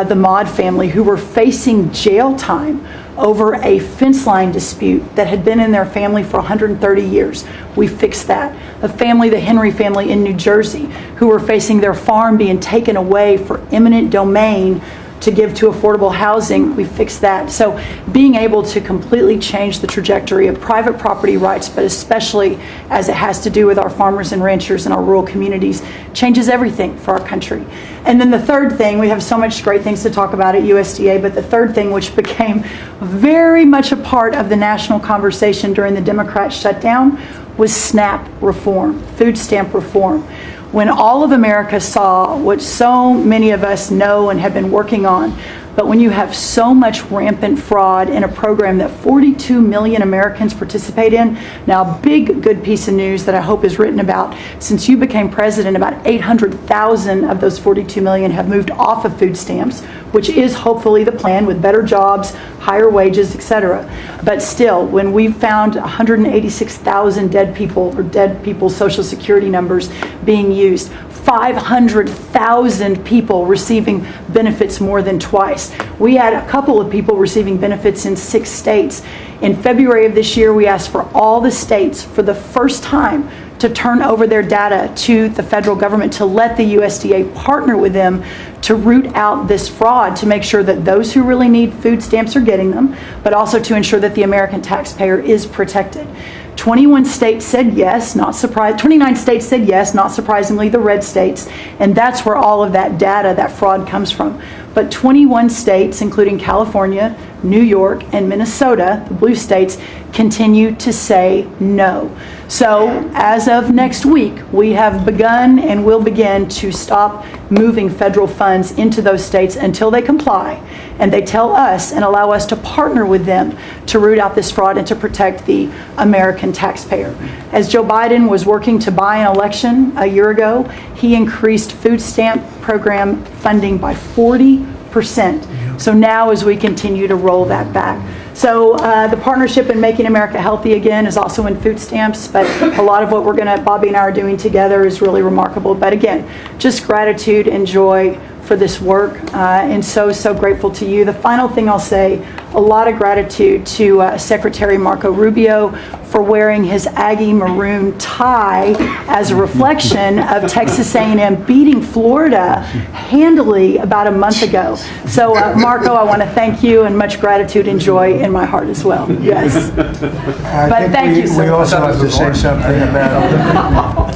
the Maud family, who were facing jail time over a fence line dispute that had been in their family for 130 years. We fixed that. The Henry family in New Jersey, who were facing their farm being taken away for eminent domain to give to affordable housing, we fixed that. So being able to completely change the trajectory of private property rights, but especially as it has to do with our farmers and ranchers and our rural communities, changes everything for our country. And then the third thing, we have so much great things to talk about at USDA, but the third thing, which became very much a part of the national conversation during the Democrat shutdown, was SNAP reform, food stamp reform. When all of America saw what so many of us know and have been working on, But when you have so much rampant fraud in a program that 42 million Americans participate in, now big good piece of news that I hope is written about, since you became president, about 800,000 of those 42 million have moved off of food stamps, which is hopefully the plan with better jobs, higher wages, etc. But still, when we found 186,000 dead people or dead people's Social Security numbers being used, 500,000 people receiving benefits more than twice. We had a couple of people receiving benefits in 6 states. In February of this year, we asked for all the states for the first time to turn over their data to the federal government to let the USDA partner with them to root out this fraud, to make sure that those who really need food stamps are getting them, but also to ensure that the American taxpayer is protected. 21 states said yes, not surprised. 29 states said yes, not surprisingly, the red states, and that's where all of that data, that fraud comes from. But 21 states, including California, New York, and Minnesota, the blue states, continue to say no. So as of next week, we have begun and will begin to stop moving federal funds into those states until they comply and they tell us and allow us to partner with them to root out this fraud and to protect the American taxpayer. As Joe Biden was working to buy an election a year ago, he increased food stamp program funding by 40%. So now as we continue to roll that back. So the partnership in Making America Healthy Again is also in food stamps, but a lot of what Bobby and I are doing together is really remarkable. But again, just gratitude and joy for this work, and so grateful to you. The final thing I'll say, a lot of gratitude to Secretary Marco Rubio for wearing his Aggie maroon tie as a reflection of Texas A&M beating Florida handily about a month ago. So Marco, I want to thank you, and much gratitude and joy in my heart as well. Yes. But thank you, sir. We also have to say something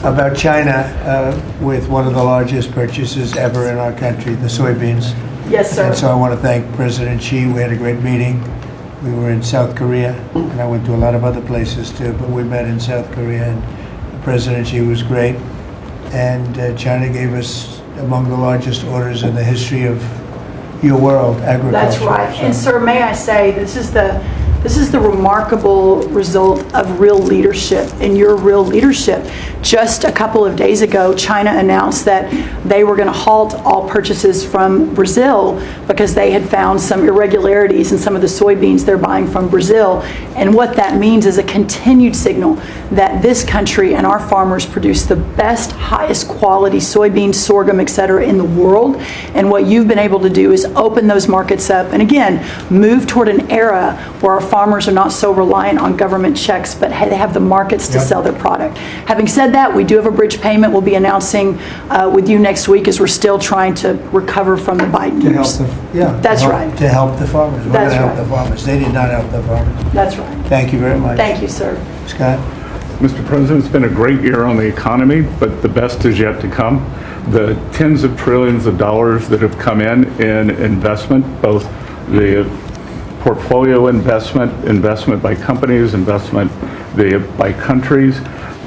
about China with one of the largest purchases ever in our country, the soybeans. Yes, sir. And so I want to thank President Xi. We had a great meeting. We were in South Korea, and I went to a lot of other places too, but we met in South Korea, and President Xi was great. And China gave us among the largest orders in the history of your world, agriculture. That's right. And sir, may I say, this is the remarkable result of real leadership, and your real leadership. Just a couple of days ago, China announced that they were going to halt all purchases from Brazil because they had found some irregularities in some of the soybeans they're buying from Brazil. And what that means is a continued signal that this country and our farmers produce the best, highest quality soybeans, sorghum, etc. in the world. And what you've been able to do is open those markets up and again, move toward an era where our farmers are not so reliant on government checks, but they have the markets to sell their product. Having said that, we do have a bridge payment we'll be announcing with you next week, as we're still trying to recover from the Biden years. That's right. To help the farmers. We're going to help the farmers. They did not help the farmers. That's right. Thank you very much. Thank you, sir. Scott? Mr. President, it's been a great year on the economy, but the best is yet to come. The tens of trillions of dollars that have come in investment, both the portfolio investment by companies, investment by countries,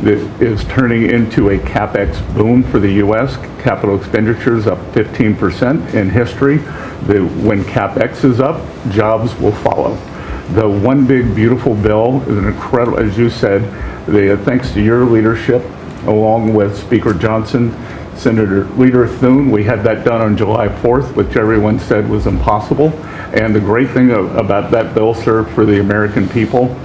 that is turning into a CapEx boom for the U.S. Capital expenditures up 15% in history. When CapEx is up, jobs will follow. The One Big Beautiful Bill is an incredible, as you said, thanks to your leadership, along with Speaker Johnson, Senator Leader Thune, we had that done on July 4th, which everyone said was impossible. And the great thing about that bill, sir, for the American people,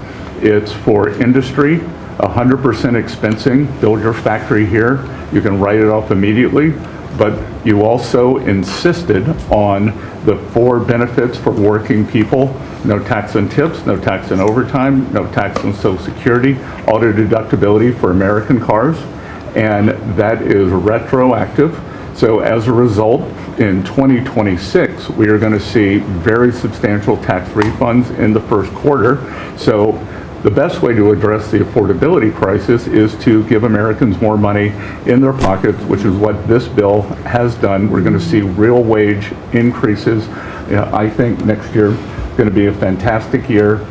it's for industry, 100% expensing, build your factory here, you can write it off immediately, but you also insisted on the 4 benefits for working people: no tax on tips, no tax on overtime, no tax on Social Security, auto deductibility for American cars, and that is retroactive. So as a result, in 2026, we are going to see very substantial tax refunds in the first quarter. So the best way to address the affordability crisis is to give Americans more money in their pockets, which is what this bill has done. We're going to see real wage increases. I think next year is going to be a fantastic year.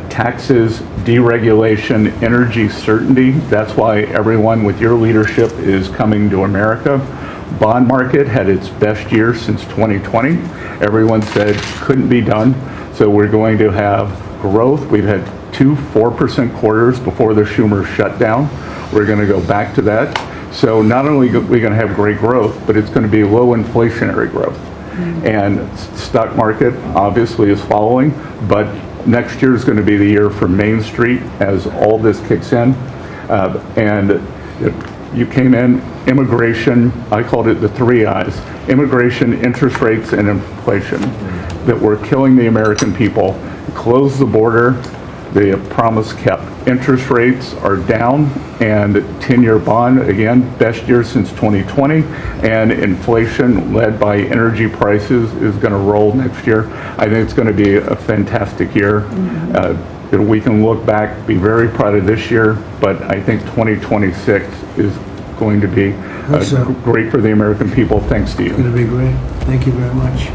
Taxes, deregulation, energy certainty. That's why everyone with your leadership is coming to America. bond market had its best year since 2020. Everyone said couldn't be done. So we're going to have growth. We've had 2 4% quarters before the Schumer shutdown. We're going to go back to that. So not only are we going to have great growth, but it's going to be low inflationary growth. And stock market obviously is following, but next year is going to be the year for Main Street as all this kicks in. And you came in, immigration, I called it the 3 I's, immigration, interest rates, and inflation, that we're killing the American people. Close the border, the promise kept. Interest rates are down, and 10-year bond, again, best year since 2020, and inflation led by energy prices is going to roll next year. I think it's going to be a fantastic year. We can look back, be very proud of this year, but I think 2026 is going to be great for the American people. Thanks to you. It's going to be great. Thank you very much.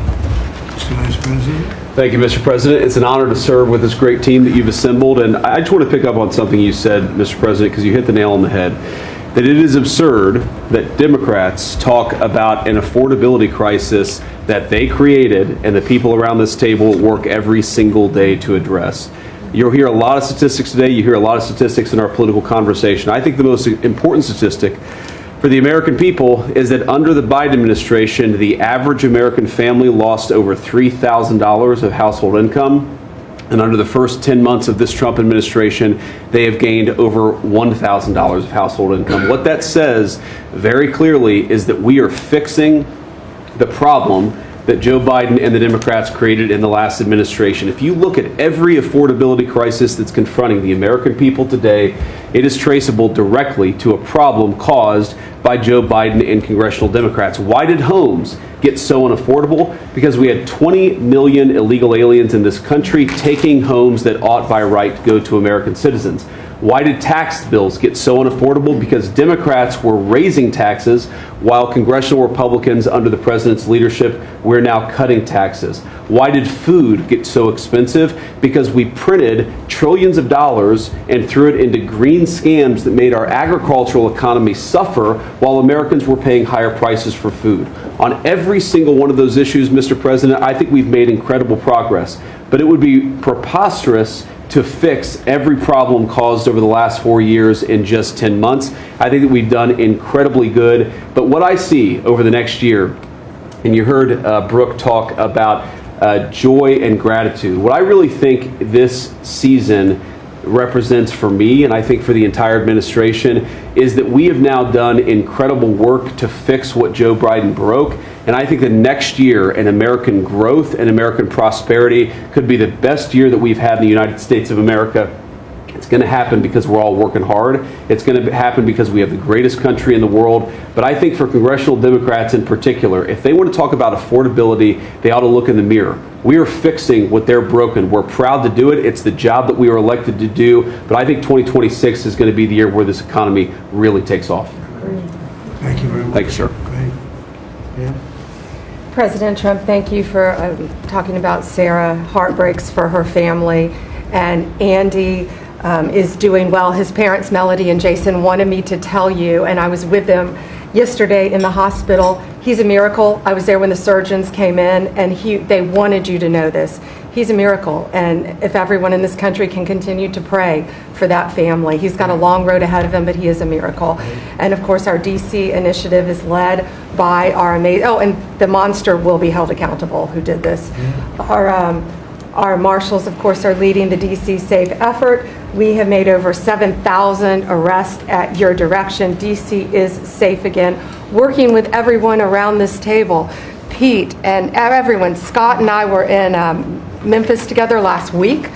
Mr. Vice President. Thank you, Mr. President. It's an honor to serve with this great team that you've assembled. And I just want to pick up on something you said, Mr. President, because you hit the nail on the head, that it is absurd that Democrats talk about an affordability crisis that they created and the people around this table work every single day to address. You'll hear a lot of statistics today. You hear a lot of statistics in our political conversation. I think the most important statistic for the American people is that under the Biden administration, the average American family lost over $3,000 of household income. And under the first 10 months of this Trump administration, they have gained over $1,000 of household income. What that says very clearly is that we are fixing the problem that Joe Biden and the Democrats created in the last administration. If you look at every affordability crisis that's confronting the American people today, it is traceable directly to a problem caused by Joe Biden and congressional Democrats. Why did homes get so unaffordable? Because we had 20 million illegal aliens in this country taking homes that ought by right to go to American citizens. Why did tax bills get so unaffordable? Because Democrats were raising taxes while congressional Republicans under the president's leadership, we're now cutting taxes. Why did food get so expensive? Because we printed trillions of dollars and threw it into green scams that made our agricultural economy suffer while Americans were paying higher prices for food. On every single one of those issues, Mr. President, I think we've made incredible progress. But it would be preposterous to fix every problem caused over the last 4 years in just 10 months. I think that we've done incredibly good. But what I see over the next year, and you heard Brooke talk about joy and gratitude, what I really think this season represents for me, and I think for the entire administration, is that we have now done incredible work to fix what Joe Biden broke. And I think that next year in American growth and American prosperity could be the best year that we've had in the United States of America. It's going to happen because we're all working hard. It's going to happen because we have the greatest country in the world. But I think for congressional Democrats in particular, if they want to talk about affordability, they ought to look in the mirror. We are fixing what they're broken. We're proud to do it. It's the job that we are elected to do. But I think 2026 is going to be the year where this economy really takes off. Thank you very much. Thanks, sir. Great. Yeah. President Trump, thank you for talking about Sarah. Heartbreaks for her family. And Andy is doing well. His parents, Melody and Jason, wanted me to tell you, and I was with them yesterday in the hospital. He's a miracle. I was there when the surgeons came in, and they wanted you to know this. He's a miracle, and if everyone in this country can continue to pray for that family. He's got a long road ahead of him, but he is a miracle. And of course, our DC initiative is led by our amazing, and the monster will be held accountable who did this. Our marshals, of course, are leading the DC Safe effort. We have made over 7,000 arrests at your direction. DC is safe again. Working with everyone around this table, Pete and everyone. Scott and I were in Memphis together last week.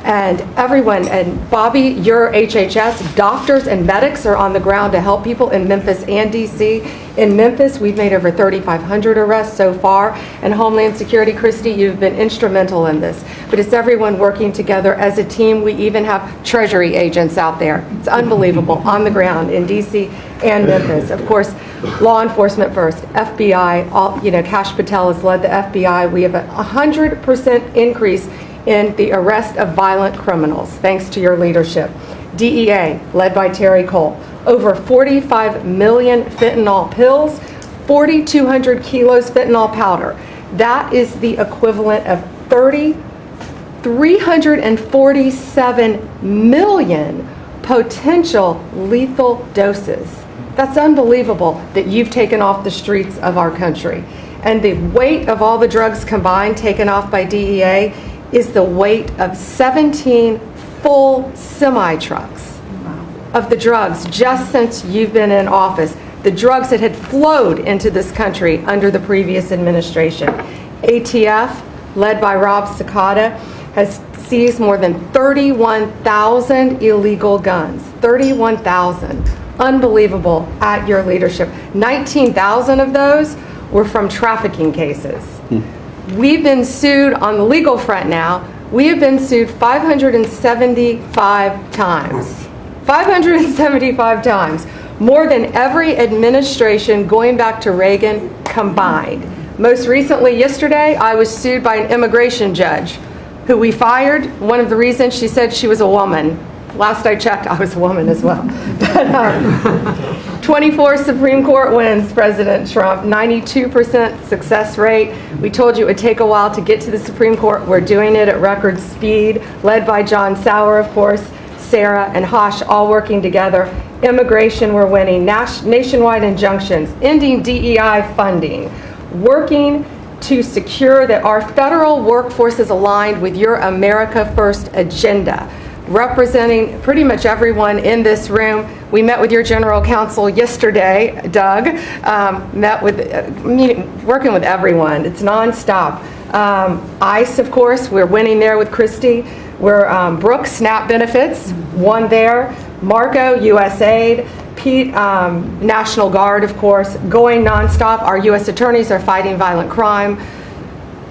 And everyone, and Bobby, your HHS, doctors and medics are on the ground to help people in Memphis and DC. In Memphis, we've made over 3,500 arrests so far. And Homeland Security, Christy, you've been instrumental in this. But it's everyone working together as a team. We even have Treasury agents out there. It's unbelievable, on the ground in DC and Memphis. Of course, law enforcement first, FBI, Kash Patel has led the FBI. We have a 100% increase in the arrest of violent criminals, thanks to your leadership. DEA, led by Terry Cole, over 45 million fentanyl pills, 4,200 kilos fentanyl powder. That is the equivalent of 347 million potential lethal doses. That's unbelievable that you've taken off the streets of our country. And the weight of all the drugs combined taken off by DEA is the weight of 17 full semi-trucks of the drugs just since you've been in office. The drugs that had flowed into this country under the previous administration. ATF, led by Rob Sakata, has seized more than 31,000 illegal guns. 31,000. Unbelievable at your leadership. 19,000 of those were from trafficking cases. We've been sued on the legal front now. We have been sued 575 times. 575 times. More than every administration going back to Reagan combined. Most recently, yesterday, I was sued by an immigration judge who we fired. One of the reasons, she said she was a woman. Last I checked, I was a woman as well. But 24 Supreme Court wins, President Trump, 92% success rate. We told you it would take a while to get to the Supreme Court. We're doing it at record speed, led by John Sauer, of course, Sarah and Hosh, all working together. Immigration, we're winning. Nationwide injunctions, ending DEI funding, working to secure that our federal workforce is aligned with your America First agenda, representing pretty much everyone in this room. We met with your general counsel yesterday, Doug, working with everyone. It's nonstop. ICE, of course, we're winning there with Christie. We're Brooks, SNAP benefits, won there. Marco, USAID. Pete, National Guard, of course, going nonstop. Our U.S. attorneys are fighting violent crime,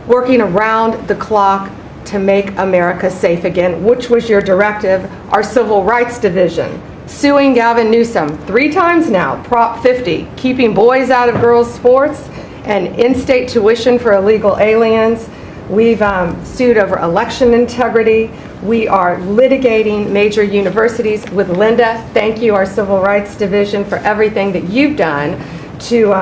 working around the clock to make America safe again, which was your directive. Our Civil Rights Division, suing Gavin Newsom 3 times now, Prop 50, keeping boys out of girls' sports, and in-state tuition for illegal aliens. We've sued over election integrity. We are litigating major universities with Linda. Thank you, our Civil Rights Division, for everything that you've done to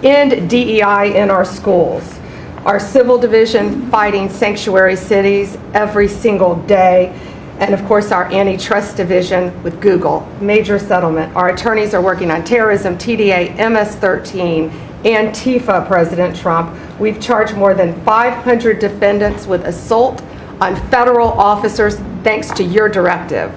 end DEI in our schools. Our Civil Division fighting sanctuary cities every single day. And of course, our Antitrust Division with Google, major settlement. Our attorneys are working on terrorism, TDA, MS-13, Antifa, President Trump. We've charged more than 500 defendants with assault on federal officers thanks to your directive.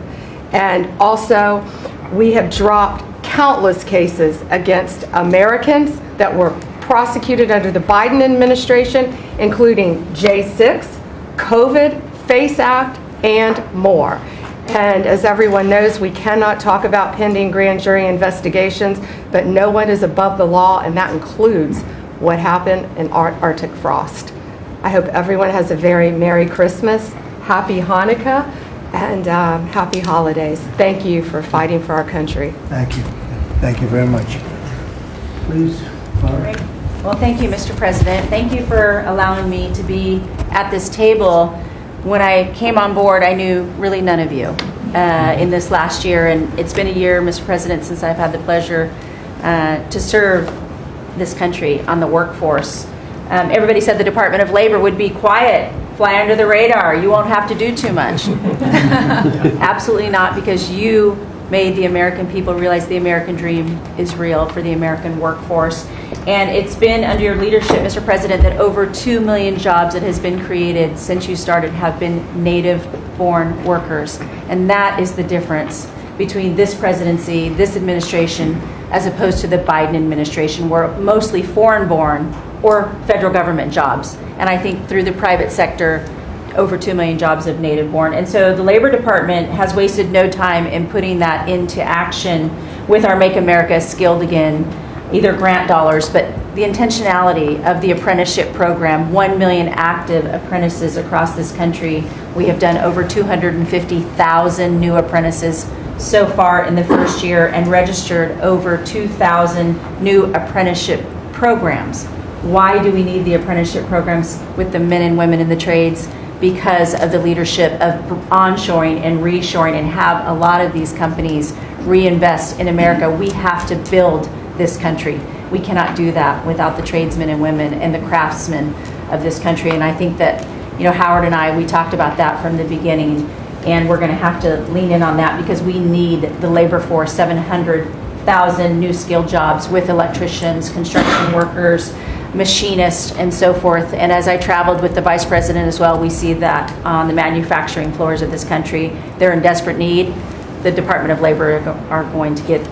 And also, we have dropped countless cases against Americans that were prosecuted under the Biden administration, including J6, COVID, FACE Act, and more. And as everyone knows, we cannot talk about pending grand jury investigations, but no one is above the law, and that includes what happened in Arctic frost. I hope everyone has a very Merry Christmas, Happy Hanukkah, and Happy Holidays. Thank you for fighting for our country. Thank you. Thank you very much. Please. Great. Well, thank you, Mr. President. Thank you for allowing me to be at this table. When I came on board, I knew really none of you in this last year, and it's been a year, Mr. President, since I've had the pleasure to serve this country on the workforce. Everybody said the Department of Labor would be quiet, fly under the radar, you won't have to do too much. Absolutely not, because you made the American people realize the American dream is real for the American workforce. And it's been under your leadership, Mr. President, that over 2 million jobs that has been created since you started have been native-born workers. And that is the difference between this presidency, this administration, as opposed to the Biden administration, where mostly foreign-born or federal government jobs. And I think through the private sector, over 2 million jobs of native-born. And so the Labor Department has wasted no time in putting that into action with our Make America Skilled Again, either grant dollars, but the intentionality of the apprenticeship program, 1 million active apprentices across this country. We have done over 250,000 new apprentices so far in the first year and registered over 2,000 new apprenticeship programs. Why do we need the apprenticeship programs with the men and women in the trades? Because of the leadership of onshoring and reshoring, and have a lot of these companies reinvest in America. We have to build this country. We cannot do that without the tradesmen and women and the craftsmen of this country. And I think that, Howard and I, we talked about that from the beginning, and we're going to have to lean in on that because we need the labor force, 700,000 new skilled jobs with electricians, construction workers, machinists, and so forth. And as I traveled with the vice president as well, we see that on the manufacturing floors of this country, they're in desperate need. The Department of Labor are going to get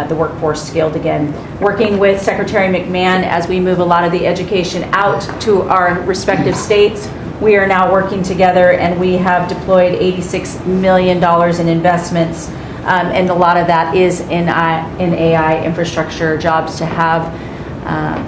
the workforce skilled again. Working with Secretary McMahon as we move a lot of the education out to our respective states, we are now working together, and we have deployed $86 million in investments, and a lot of that is in AI infrastructure jobs to have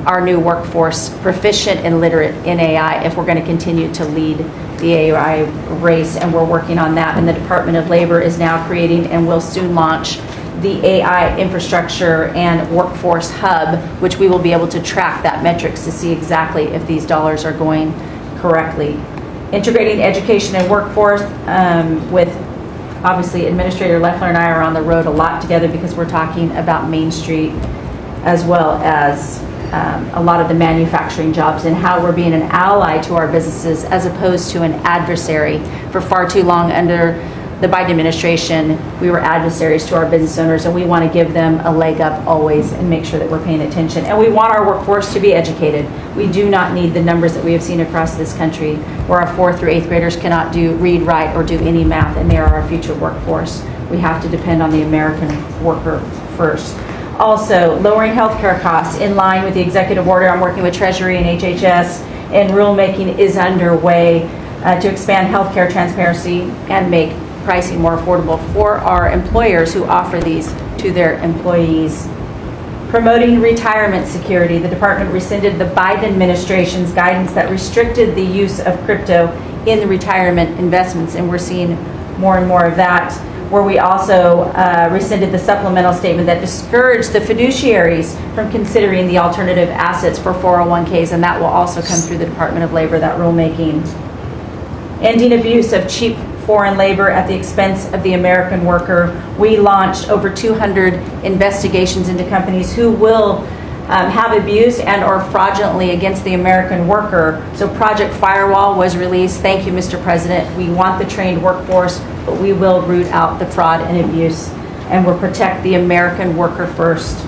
our new workforce proficient and literate in AI if we're going to continue to lead the AI race, and we're working on that. And the Department of Labor is now creating and will soon launch the AI infrastructure and workforce hub, which we will be able to track that metrics to see exactly if these dollars are going correctly. Integrating education and workforce with, obviously, Administrator Leffler and I are on the road a lot together because we're talking about Main Street as well as a lot of the manufacturing jobs and how we're being an ally to our businesses as opposed to an adversary. For far too long under the Biden administration, we were adversaries to our business owners, and we want to give them a leg up always and make sure that we're paying attention. And we want our workforce to be educated. We do not need the numbers that we have seen across this country where our 4th through 8th graders cannot read, write, or do any math, and they are our future workforce. We have to depend on the American worker first. Also, lowering healthcare costs in line with the executive order. I'm working with Treasury and HHS, and rulemaking is underway to expand healthcare transparency and make pricing more affordable for our employers who offer these to their employees. Promoting retirement security. The department rescinded the Biden administration's guidance that restricted the use of crypto in the retirement investments, and we're seeing more and more of that, where we also rescinded the supplemental statement that discouraged the fiduciaries from considering the alternative assets for 401ks, and that will also come through the Department of Labor, that rulemaking. Ending abuse of cheap foreign labor at the expense of the American worker. We launched over 200 investigations into companies who will have abused and or fraudulently against the American worker. So Project Firewall was released. Thank you, Mr. President. We want the trained workforce, but we will root out the fraud and abuse, and we'll protect the American worker first.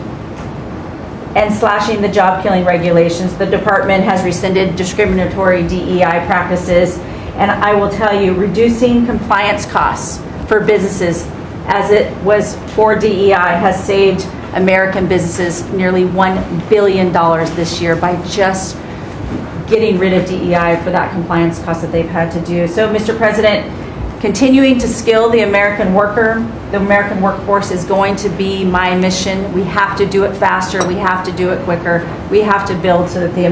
And slashing the job-killing regulations. The department has rescinded discriminatory DEI practices, and I will tell you, reducing compliance costs for businesses as it was for DEI has saved American businesses nearly $1 billion this year by just getting rid of DEI for that compliance cost that they've had to do. So, Mr. President, continuing to skill the American worker, the American workforce is going to be my mission. We have to do it faster. We have to do it quicker. We have to build so that the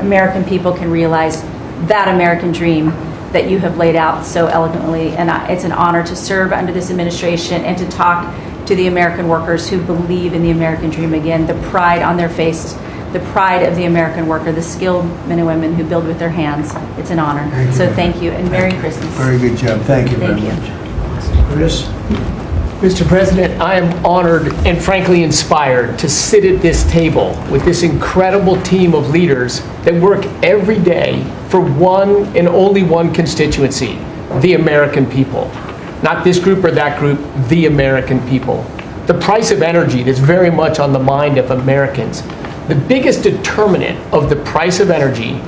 American people can realize that American dream that you have laid out so eloquently. And it's an honor to serve under this administration and to talk to the American workers who believe in the American dream again, the pride on their face, the pride of the American worker, the skilled men and women who build with their hands. It's an honor. Thank you, and Merry Christmas. Very good job. Thank you very much. Chris? Mr. President, I am honored and frankly inspired to sit at this table with this incredible team of leaders that work every day for one and only one constituency, the American people. Not this group or that group, the American people. The price of energy that's very much on the mind of Americans. The biggest determinant of the price of energy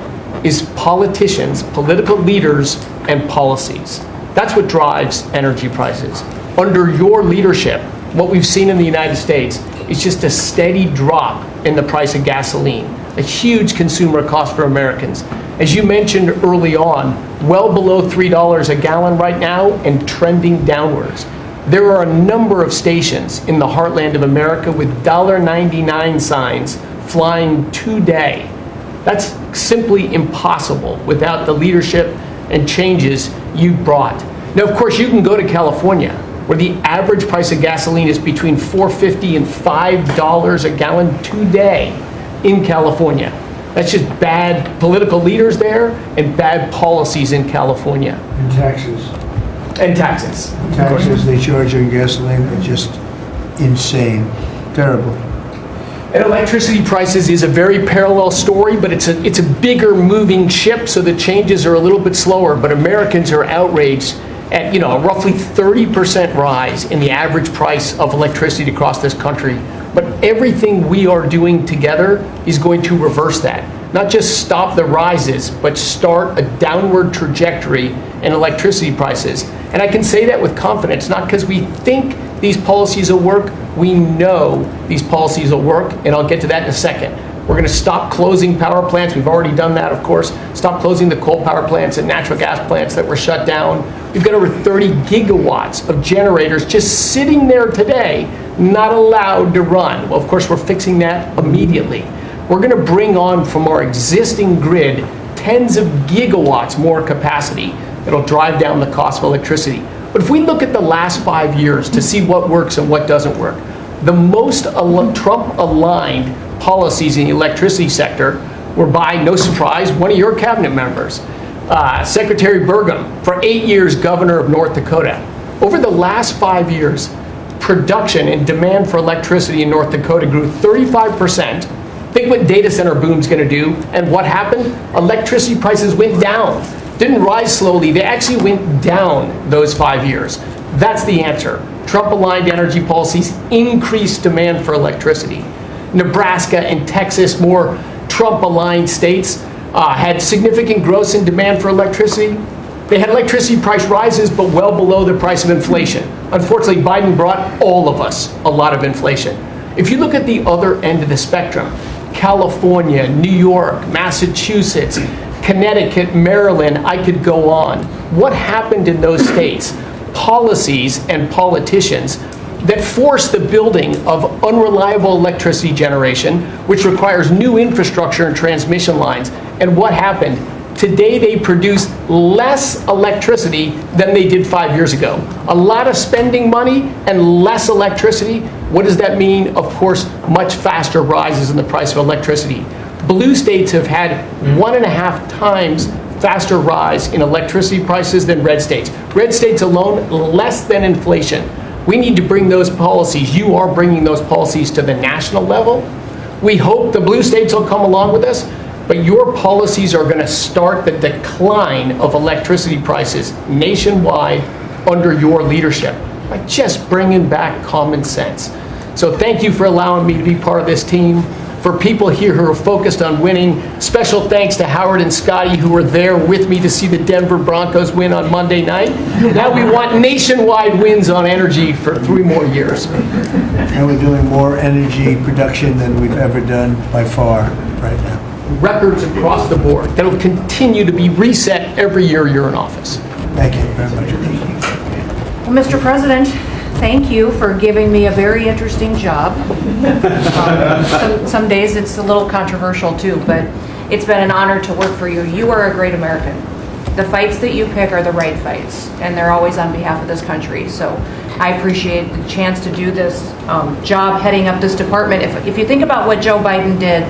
is politicians, political leaders, and policies. That's what drives energy prices. Under your leadership, what we've seen in the United States is just a steady drop in the price of gasoline, a huge consumer cost for Americans. As you mentioned early on, well below $3 a gallon right now and trending downwards. There are a number of stations in the heartland of America with $1.99 signs flying today. That's simply impossible without the leadership and changes you've brought. Now, of course, you can go to California, where the average price of gasoline is between $4.50 and $5 a gallon today in California. That's just bad political leaders there and bad policies in California. And taxes. And taxes. Taxes they charge on gasoline are just insane. Terrible. And electricity prices is a very parallel story, but it's a bigger moving ship, so the changes are a little bit slower. But Americans are outraged at a roughly 30% rise in the average price of electricity across this country. But everything we are doing together is going to reverse that. Not just stop the rises, but start a downward trajectory in electricity prices. And I can say that with confidence, not because we think these policies will work. We know these policies will work, and I'll get to that in a second. We're going to stop closing power plants. We've already done that, of course. Stop closing the coal power plants and natural gas plants that were shut down. We've got over 30 gigawatts of generators just sitting there today, not allowed to run. Well, of course, we're fixing that immediately. We're going to bring on from our existing grid tens of gigawatts more capacity that'll drive down the cost of electricity. But if we look at the last 5 years to see what works and what doesn't work, the most Trump-aligned policies in the electricity sector were by, no surprise, one of your cabinet members, Secretary Burgum, for 8 years governor of North Dakota. Over the last 5 years, production and demand for electricity in North Dakota grew 35%. Think what data center boom's going to do. And what happened? Electricity prices went down. Didn't rise slowly. They actually went down those 5 years. That's the answer. Trump-aligned energy policies increased demand for electricity. Nebraska and Texas, more Trump-aligned states, had significant growth in demand for electricity. They had electricity price rises, but well below the price of inflation. Unfortunately, Biden brought all of us a lot of inflation. If you look at the other end of the spectrum, California, New York, Massachusetts, Connecticut, Maryland, I could go on. What happened in those states? Policies and politicians that forced the building of unreliable electricity generation, which requires new infrastructure and transmission lines. And what happened? Today they produce less electricity than they did 5 years ago. A lot of spending money and less electricity. What does that mean? Of course, much faster rises in the price of electricity. Blue states have had 1.5 times faster rise in electricity prices than red states. Red states alone, less than inflation. We need to bring those policies. You are bringing those policies to the national level. We hope the blue states will come along with us, but your policies are going to start the decline of electricity prices nationwide under your leadership by just bringing back common sense. So thank you for allowing me to be part of this team. For people here who are focused on winning, special thanks to Howard and Scotty who were there with me to see the Denver Broncos win on Monday night. Now we want nationwide wins on energy for 3 more years. And we're doing more energy production than we've ever done by far right now. Records across the board that'll continue to be reset every year you're in office. Thank you very much. Well, Mr. President, thank you for giving me a very interesting job. Some days it's a little controversial too, but it's been an honor to work for you. You are a great American. The fights that you pick are the right fights, and they're always on behalf of this country. So I appreciate the chance to do this job heading up this department. If you think about what Joe Biden did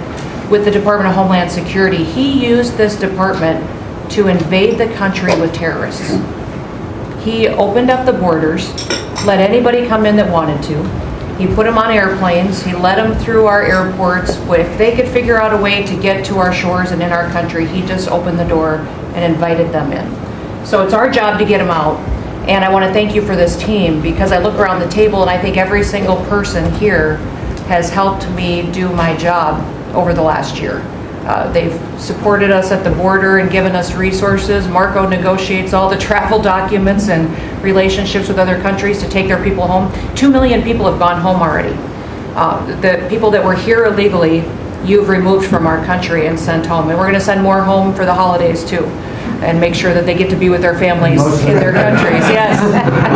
with the Department of Homeland Security, he used this department to invade the country with terrorists. He opened up the borders, let anybody come in that wanted to. He put them on airplanes. He let them through our airports. If they could figure out a way to get to our shores and in our country, he just opened the door and invited them in. So it's our job to get them out. And I want to thank you for this team, because I look around the table and I think every single person here has helped me do my job over the last year. They've supported us at the border and given us resources. Marco negotiates all the travel documents and relationships with other countries to take their people home. 2 million people have gone home already. The people that were here illegally, you've removed from our country and sent home. And we're going to send more home for the holidays too, and make sure that they get to be with their families in their countries. Yes.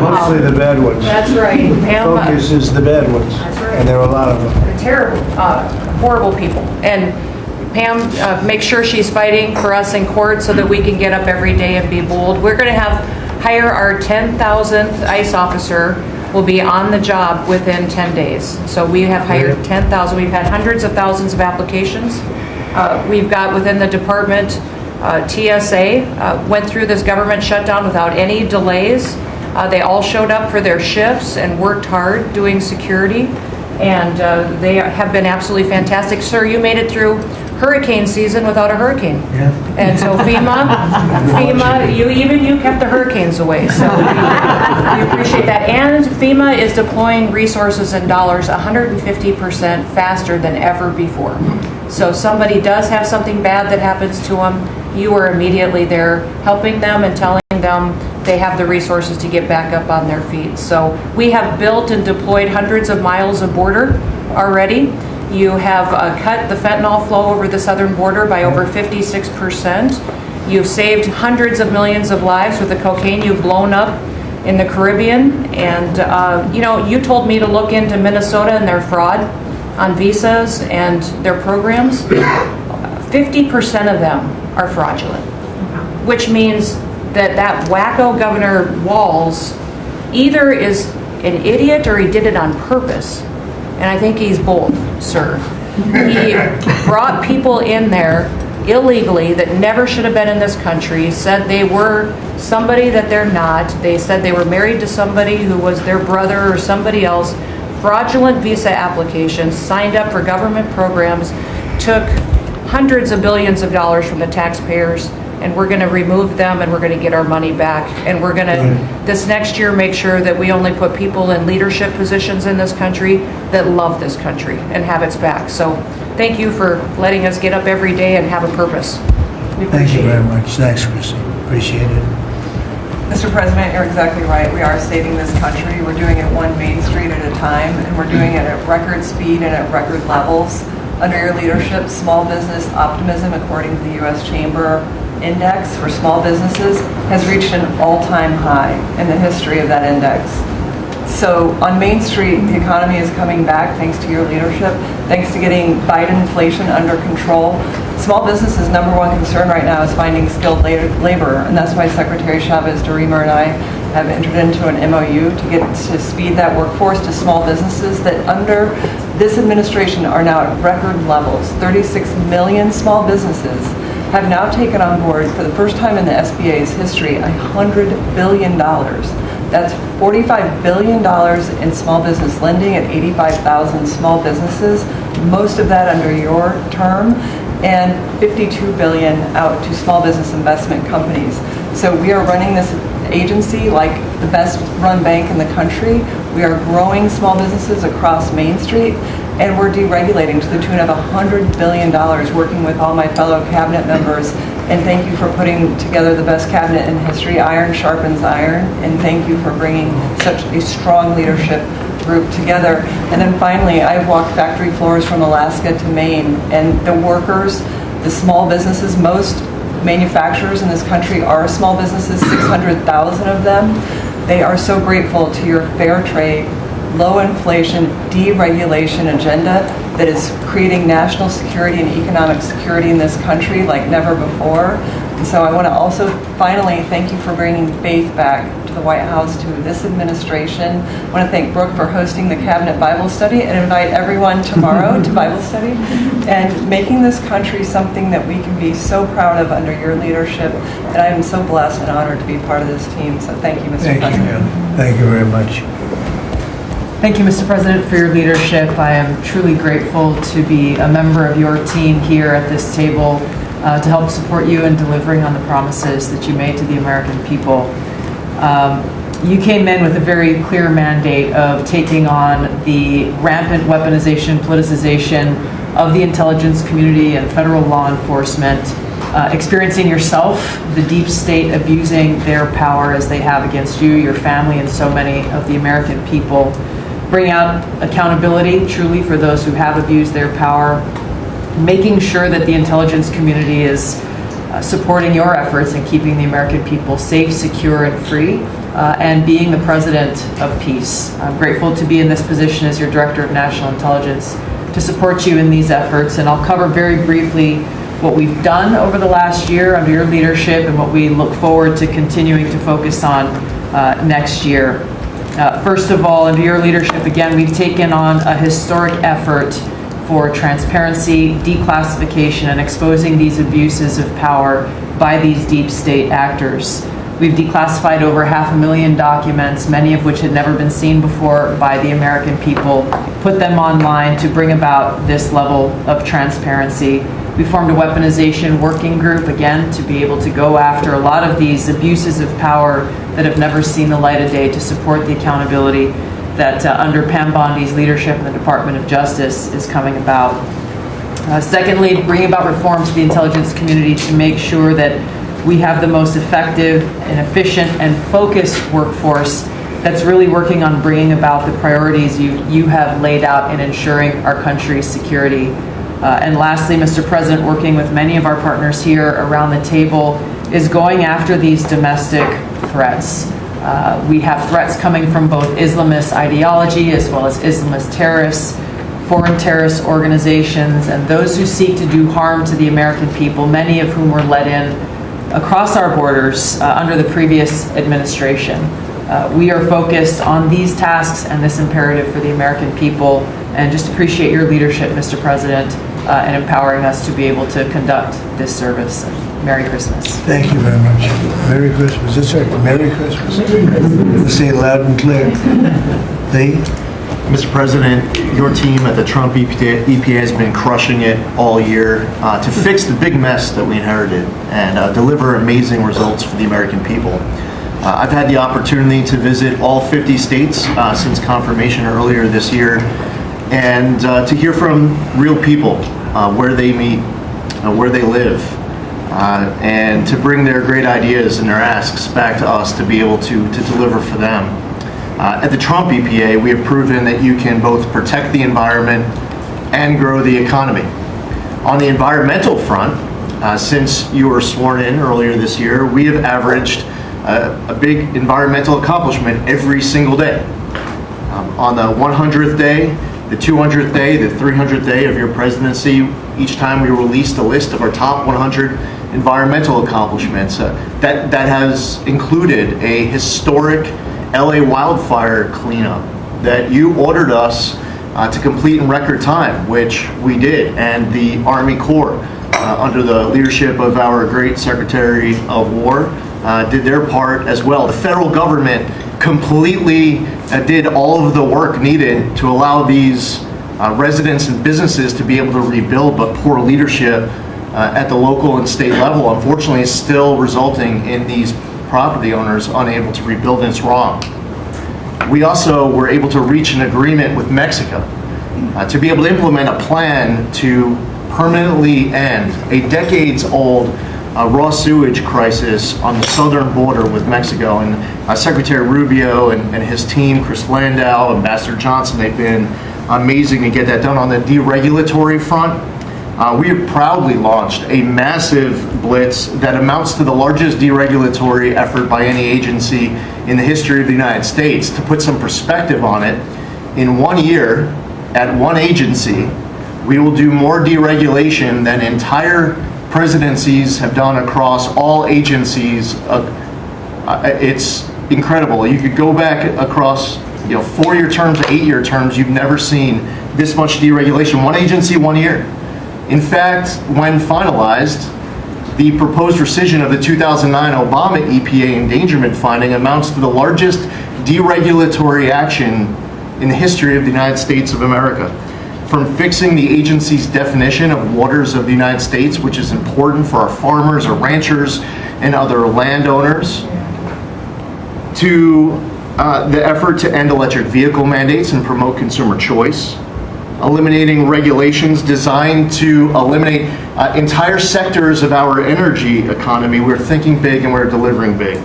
Mostly the bad ones. That's right. Focus is the bad ones. That's right. And there are a lot of them. They're terrible, horrible people. And Pam makes sure she's fighting for us in court so that we can get up every day and be bold. We're going to hire our 10,000th ICE officer. Will be on the job within 10 days. So we have hired 10,000. We've had hundreds of thousands of applications. We've got within the department, TSA went through this government shutdown without any delays. They all showed up for their shifts and worked hard doing security. And they have been absolutely fantastic. Sir, you made it through hurricane season without a hurricane. Yeah. And so FEMA, you kept the hurricanes away. So we appreciate that. And FEMA is deploying resources and dollars 150% faster than ever before. So somebody does have something bad that happens to them, you are immediately there helping them and telling them they have the resources to get back up on their feet. So we have built and deployed hundreds of miles of border already. You have cut the fentanyl flow over the southern border by over 56%. You've saved hundreds of millions of lives with the cocaine you've blown up in the Caribbean. And, you told me to look into Minnesota and their fraud on visas and their programs. 50% of them are fraudulent, which means that wacko Governor Walz either is an idiot or he did it on purpose. And I think he's both, sir. He brought people in there illegally that never should have been in this country, said they were somebody that they're not. They said they were married to somebody who was their brother or somebody else. Fraudulent visa applications, signed up for government programs, took hundreds of billions of dollars from the taxpayers, and we're going to remove them and we're going to get our money back. And we're going to, this next year, make sure that we only put people in leadership positions in this country that love this country and have its back. So thank you for letting us get up every day and have a purpose. We Thank appreciate you very it. much. Thanks, Chrissy. Appreciate it. Mr. President, you're exactly right. We are saving this country. We're doing it one Main Street at a time, and we're doing it at record speed and at record levels. Under your leadership, small business optimism, according to the U.S. Chamber Index for small businesses, has reached an all-time high in the history of that index. So on Main Street, the economy is coming back thanks to your leadership, thanks to getting Biden inflation under control. Small businesses' number one concern right now is finding skilled labor, and that's why Secretary Chavez DeRemer and I have entered into an MOU to speed that workforce to small businesses that under this administration are now at record levels. 36 million small businesses have now taken on board, for the first time in the SBA's history, $100 billion. That's $45 billion in small business lending at 85,000 small businesses, most of that under your term, and $52 billion out to small business investment companies. So we are running this agency like the best run bank in the country. We are growing small businesses across Main Street, and we're deregulating to the tune of $100 billion, working with all my fellow cabinet members. And thank you for putting together the best cabinet in history. Iron sharpens iron, and thank you for bringing such a strong leadership group together. And then finally, I've walked factory floors from Alaska to Maine, and the workers, the small businesses, most manufacturers in this country are small businesses, 600,000 of them. They are so grateful to your fair trade, low inflation, deregulation agenda that is creating national security and economic security in this country like never before. And so I want to also finally thank you for bringing faith back to the White House, to this administration. I want to thank Brooke for hosting the Cabinet Bible Study and invite everyone tomorrow to Bible study and making this country something that we can be so proud of under your leadership. And I am so blessed and honored to be part of this team. So thank you, Mr. President. Thank you very much. Thank you, Mr. President, for your leadership. I am truly grateful to be a member of your team here at this table to help support you in delivering on the promises that you made to the American people. You came in with a very clear mandate of taking on the rampant weaponization, politicization of the intelligence community and federal law enforcement, experiencing yourself, the deep state abusing their power as they have against you, your family, and so many of the American people. Bring out accountability truly for those who have abused their power, making sure that the intelligence community is supporting your efforts in keeping the American people safe, secure, and free, and being the president of peace. I'm grateful to be in this position as your Director of National Intelligence to support you in these efforts, and I'll cover very briefly what we've done over the last year under your leadership and what we look forward to continuing to focus on next year. First of all, under your leadership, again, we've taken on a historic effort for transparency, declassification, and exposing these abuses of power by these deep state actors. We've declassified over 500,000 documents, many of which had never been seen before by the American people, put them online to bring about this level of transparency. We formed a weaponization working group, again, to be able to go after a lot of these abuses of power that have never seen the light of day, to support the accountability that under Pam Bondi's leadership in the Department of Justice is coming about. Secondly, bring about reforms to the intelligence community to make sure that we have the most effective and efficient and focused workforce that's really working on bringing about the priorities you have laid out in ensuring our country's security. And lastly, Mr. President, working with many of our partners here around the table, is going after these domestic threats. We have threats coming from both Islamist ideology as well as Islamist terrorists, foreign terrorist organizations, and those who seek to do harm to the American people, many of whom were let in across our borders under the previous administration. We are focused on these tasks and this imperative for the American people, and just appreciate your leadership, Mr. President, in empowering us to be able to conduct this service. Merry Christmas. Thank you very much. Merry Christmas. That's right. Merry Christmas. Say it loud and clear. Lee? Mr. President, your team at the Trump EPA has been crushing it all year to fix the big mess that we inherited and deliver amazing results for the American people. I've had the opportunity to visit all 50 states since confirmation earlier this year, and to hear from real people where they meet, where they live, and to bring their great ideas and their asks back to us to be able to deliver for them. At the Trump EPA, we have proven that you can both protect the environment and grow the economy. On the environmental front, since you were sworn in earlier this year, we have averaged a big environmental accomplishment every single day. On the 100th day, the 200th day, the 300th day of your presidency, each time we released a list of our top 100 environmental accomplishments. That has included a historic LA wildfire cleanup that you ordered us to complete in record time, which we did, and the Army Corps, under the leadership of our great Secretary of War, did their part as well. The federal government completely did all of the work needed to allow these residents and businesses to be able to rebuild, but poor leadership at the local and state level, unfortunately, is still resulting in these property owners unable to rebuild, and it's wrong. We also were able to reach an agreement with Mexico to be able to implement a plan to permanently end a decades-old raw sewage crisis on the southern border with Mexico. And Secretary Rubio and his team, Chris Landau, Ambassador Johnson, they've been amazing to get that done. On the deregulatory front, we have proudly launched a massive blitz that amounts to the largest deregulatory effort by any agency in the history of the United States. To put some perspective on it, in 1 year, at one agency, we will do more deregulation than entire presidencies have done across all agencies. It's incredible. You could go back across 4-year terms to 8-year terms, you've never seen this much deregulation. One agency, 1 year. In fact, when finalized, the proposed rescission of the 2009 Obama EPA endangerment finding amounts to the largest deregulatory action in the history of the United States of America. From fixing the agency's definition of waters of the United States, which is important for our farmers, our ranchers, and other landowners, to the effort to end electric vehicle mandates and promote consumer choice, eliminating regulations designed to eliminate entire sectors of our energy economy. We're thinking big and we're delivering big.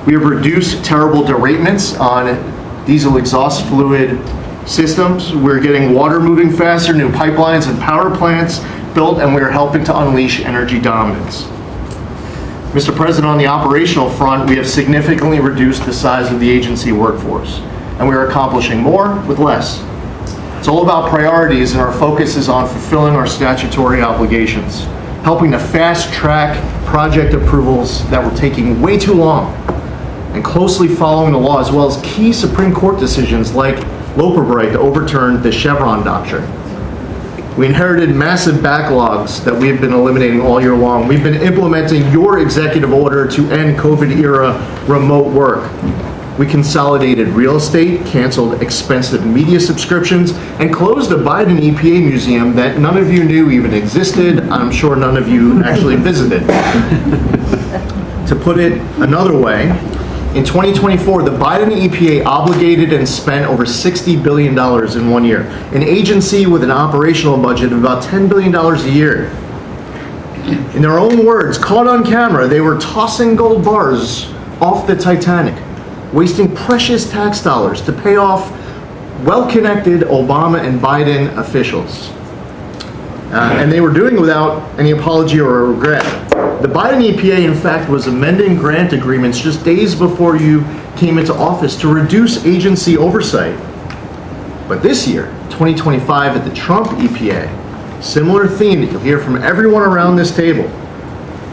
We have reduced terrible derailments on diesel exhaust fluid systems. We're getting water moving faster, new pipelines and power plants built, and we're helping to unleash energy dominance. Mr. President, on the operational front, we have significantly reduced the size of the agency workforce, and we are accomplishing more with less. It's all about priorities, and our focus is on fulfilling our statutory obligations, helping to fast-track project approvals that were taking way too long, and closely following the law, as well as key Supreme Court decisions like Loper-Bright to overturn the Chevron doctrine. We inherited massive backlogs that we've been eliminating all year long. We've been implementing your executive order to end COVID-era remote work. We consolidated real estate, canceled expensive media subscriptions, and closed a Biden EPA museum that none of you knew even existed. I'm sure none of you actually visited. To put it another way, in 2024, the Biden EPA obligated and spent over $60 billion in 1 year, an agency with an operational budget of about $10 billion a year. In their own words, caught on camera, they were tossing gold bars off the Titanic, wasting precious tax dollars to pay off well-connected Obama and Biden officials. And they were doing it without any apology or regret. The Biden EPA, in fact, was amending grant agreements just days before you came into office to reduce agency oversight. But this year, 2025, at the Trump EPA, similar theme that you'll hear from everyone around this table.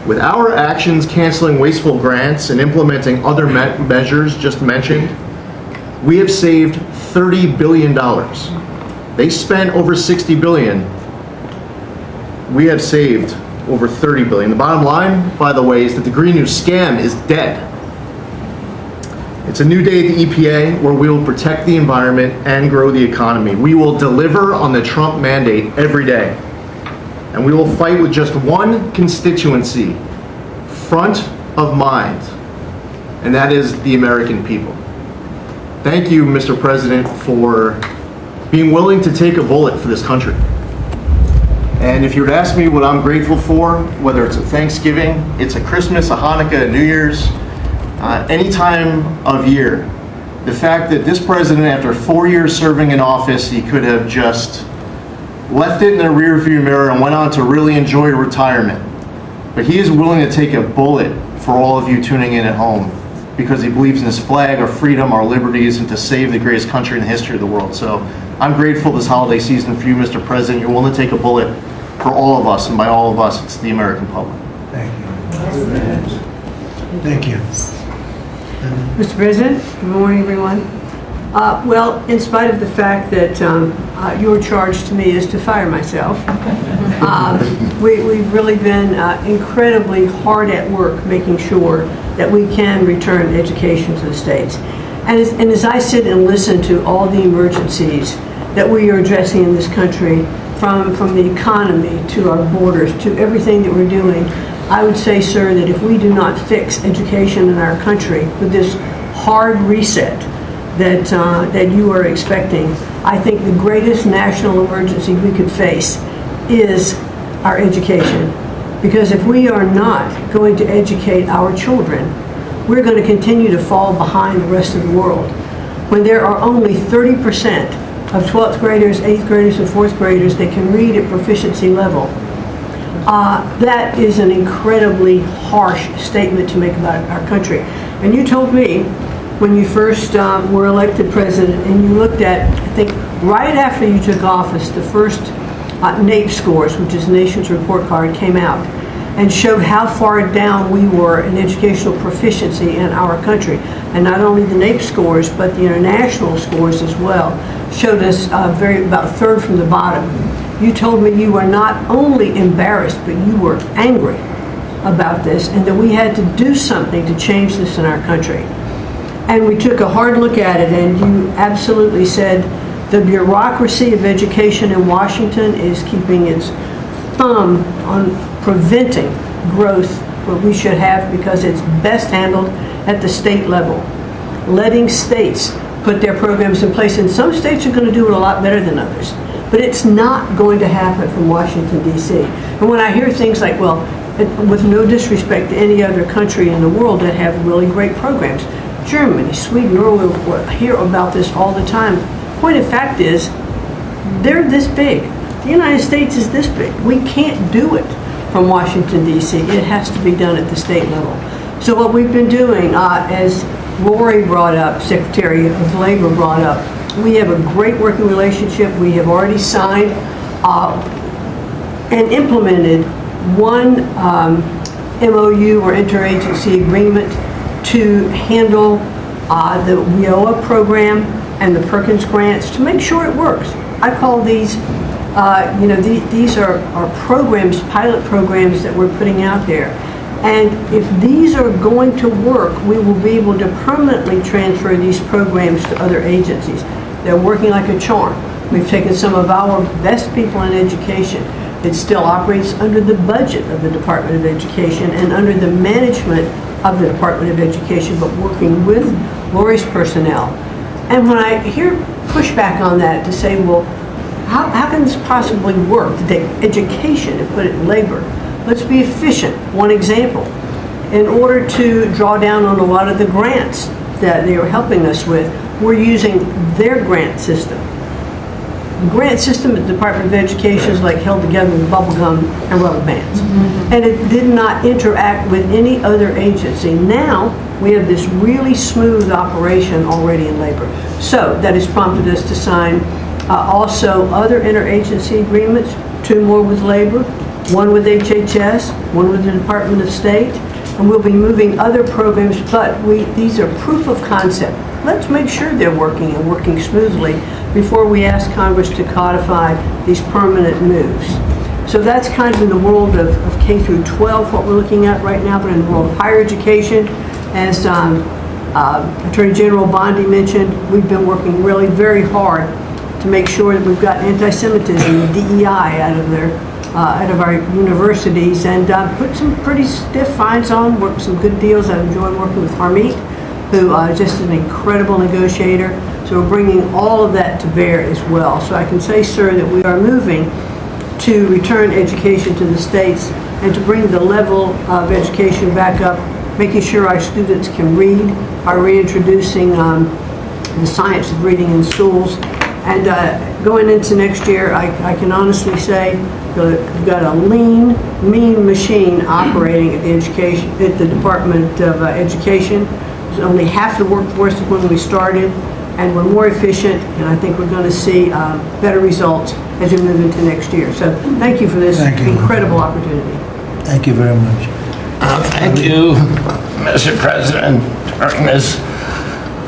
With our actions canceling wasteful grants and implementing other measures just mentioned, we have saved $30 billion. They spent over $60 billion. We have saved over $30 billion. The bottom line, by the way, is that the Green New scam is dead. It's a new day at the EPA where we will protect the environment and grow the economy. We will deliver on the Trump mandate every day. And we will fight with just one constituency front of mind, and that is the American people. Thank you, Mr. President, for being willing to take a bullet for this country. And if you were to ask me what I'm grateful for, whether it's a Thanksgiving, it's a Christmas, a Hanukkah, a New Year's, any time of year, the fact that this president, after 4 years serving in office, he could have just left it in the rearview mirror and went on to really enjoy retirement. But he is willing to take a bullet for all of you tuning in at home because he believes in his flag, our freedom, our liberties, and to save the greatest country in the history of the world. So I'm grateful this holiday season for you, Mr. President. You're willing to take a bullet for all of us, and by all of us, it's the American public. Thank you. Thank you. Mr. President, good morning, everyone. Well, in spite of the fact that your charge to me is to fire myself, we've really been incredibly hard at work making sure that we can return education to the states. And as I sit and listen to all the emergencies that we are addressing in this country, from the economy to our borders to everything that we're doing, I would say, sir, that if we do not fix education in our country with this hard reset that you are expecting, I think the greatest national emergency we could face is our education. Because if we are not going to educate our children, we're going to continue to fall behind the rest of the world. When there are only 30% of 12th graders, 8th graders, and 4th graders that can read at proficiency level, that is an incredibly harsh statement to make about our country. And you told me when you first were elected president, and you looked at, I think, right after you took office, the first NAEP scores, which is Nation's Report Card, came out and showed how far down we were in educational proficiency in our country. And not only the NAEP scores, but the international scores as well, showed us about a third from the bottom. You told me you were not only embarrassed, but you were angry about this, and that we had to do something to change this in our country. And we took a hard look at it, and you absolutely said the bureaucracy of education in Washington is keeping its thumb on preventing growth what we should have, because it's best handled at the state level. Letting states put their programs in place, and some states are going to do it a lot better than others. But it's not going to happen from Washington, D.C. And when I hear things like, well, with no disrespect to any other country in the world that have really great programs, Germany, Sweden, Norway, we hear about this all the time. Point of fact is, they're this big. The United States is this big. We can't do it from Washington, D.C. It has to be done at the state level. So what we've been doing, as Lori brought up, Secretary of Labor brought up, we have a great working relationship. We have already signed and implemented one MOU or interagency agreement to handle the WIOA program and the Perkins grants to make sure it works. I call these These are programs, pilot programs that we're putting out there. And if these are going to work, we will be able to permanently transfer these programs to other agencies. They're working like a charm. We've taken some of our best people in education. It still operates under the budget of the Department of Education and under the management of the Department of Education, but working with Lori's personnel. And when I hear pushback on that to say, well, how can this possibly work? To take education and put it in labor. Let's be efficient. One example, in order to draw down on a lot of the grants that they are helping us with, we're using their grant system. The grant system at the Department of Education is like held together with bubble gum and rubber bands. And it did not interact with any other agency. Now, we have this really smooth operation already in labor. So that has prompted us to sign also other interagency agreements, 2 more with labor, 1 with HHS, 1 with the Department of State, and we'll be moving other programs, but these are proof of concept. Let's make sure they're working and working smoothly before we ask Congress to codify these permanent moves. So that's kind of in the world of K through 12, what we're looking at right now, but in the world of higher education, as Attorney General Bondi mentioned, we've been working really very hard to make sure that we've got anti-Semitism and DEI out of our universities, and put some pretty stiff fines on, worked some good deals. I've enjoyed working with Harmeet, who is just an incredible negotiator. So we're bringing all of that to bear as well. So I can say, sir, that we are moving to return education to the states and to bring the level of education back up, making sure our students can read, are reintroducing the science of reading in schools. And going into next year, I can honestly say we've got a lean, mean machine operating at the Department of Education. There's only half the workforce of when we started, and we're more efficient, and I think we're going to see better results as we move into next year. So thank you for this incredible opportunity. Thank you very much. Thank you, Mr. President, during this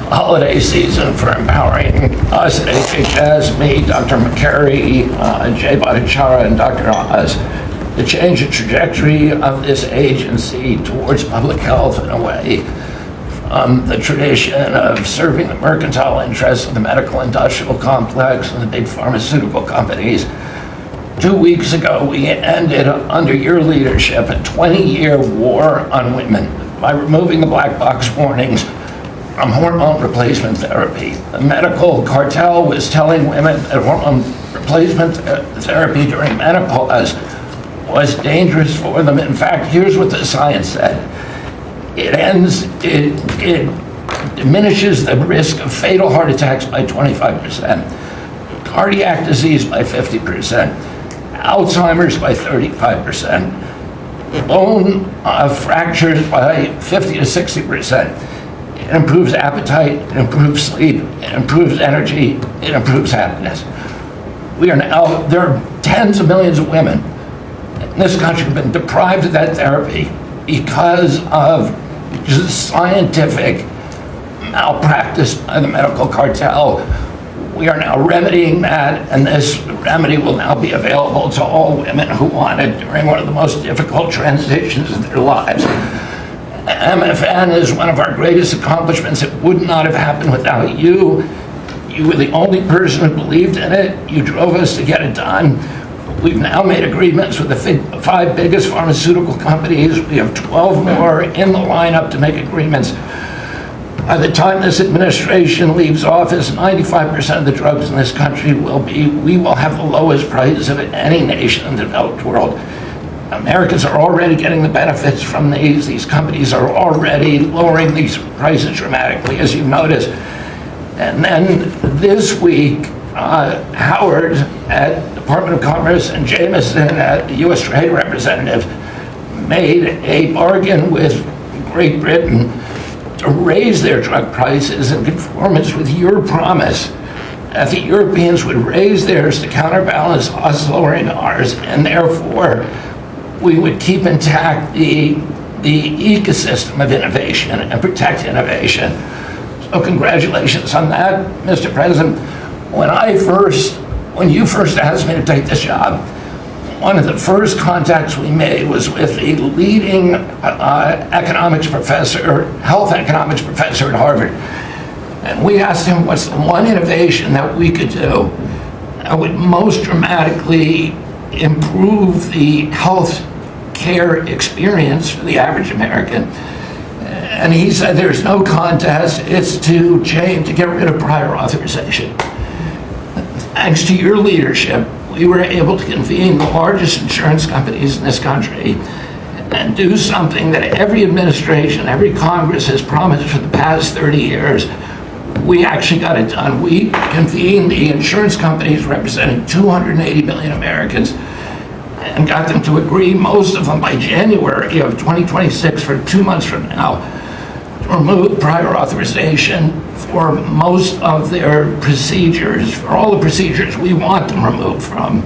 holiday season for empowering us at HHS, me, Dr. McCary, Jay Bhattacharya, and Dr. Oz, to change the trajectory of this agency towards public health in a way from the tradition of serving the mercantile interests of the medical industrial complex and the big pharmaceutical companies. 2 weeks ago, we ended, under your leadership, a 20-year war on women by removing the black box warnings from hormone replacement therapy. The medical cartel was telling women that hormone replacement therapy during menopause was dangerous for them. In fact, here's what the science said. It diminishes the risk of fatal heart attacks by 25%, cardiac disease by 50%, Alzheimer's by 35%, bone fractures by 50 to 60%. It improves appetite, it improves sleep, it improves energy, it improves happiness. There are tens of millions of women in this country who have been deprived of that therapy because of just scientific malpractice by the medical cartel. We are now remedying that, and this remedy will now be available to all women who want it during one of the most difficult transitions of their lives. MFN is one of our greatest accomplishments. It would not have happened without you. You were the only person who believed in it. You drove us to get it done. We've now made agreements with the 5 biggest pharmaceutical companies. We have 12 more in the lineup to make agreements. By the time this administration leaves office, 95% of the drugs in this country we will have the lowest prices of any nation in the developed world. Americans are already getting the benefits from these. These companies are already lowering these prices dramatically, as you noticed. And then this week, Howard at Department of Commerce and Jameson at the U.S. Trade Representative made a bargain with Great Britain to raise their drug prices in conformance with your promise that the Europeans would raise theirs to counterbalance us lowering ours, and therefore we would keep intact the ecosystem of innovation and protect innovation. So congratulations on that, Mr. President. When I first when you first asked me to take this job, one of the first contacts we made was with the leading economics professor, health economics professor at Harvard. And we asked him what's the one innovation that we could do that would most dramatically improve the health care experience for the average American. And he said there's no contest, it's to get rid of prior authorization. Thanks to your leadership, we were able to convene the largest insurance companies in this country and do something that every administration, every Congress has promised for the past 30 years. We actually got it done. We convened the insurance companies representing 280 million Americans and got them to agree, most of them by January of 2026, for 2 months from now, to remove prior authorization for most of their procedures, for all the procedures we want them removed from.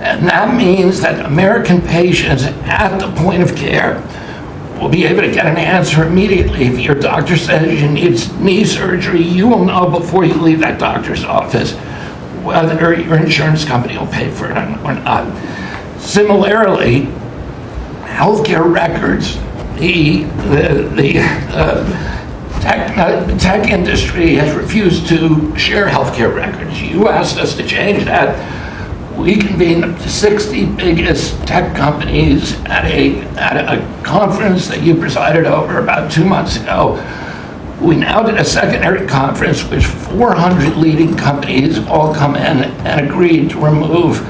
And that means that American patients at the point of care will be able to get an answer immediately. If your doctor says you need knee surgery, you will know before you leave that doctor's office whether your insurance company will pay for it or not. Similarly, healthcare records, the tech industry has refused to share healthcare records. You asked us to change that. We convened the 60 biggest tech companies at a conference that you presided over about 2 months ago. We now did a secondary conference which 400 leading companies all come in and agreed to remove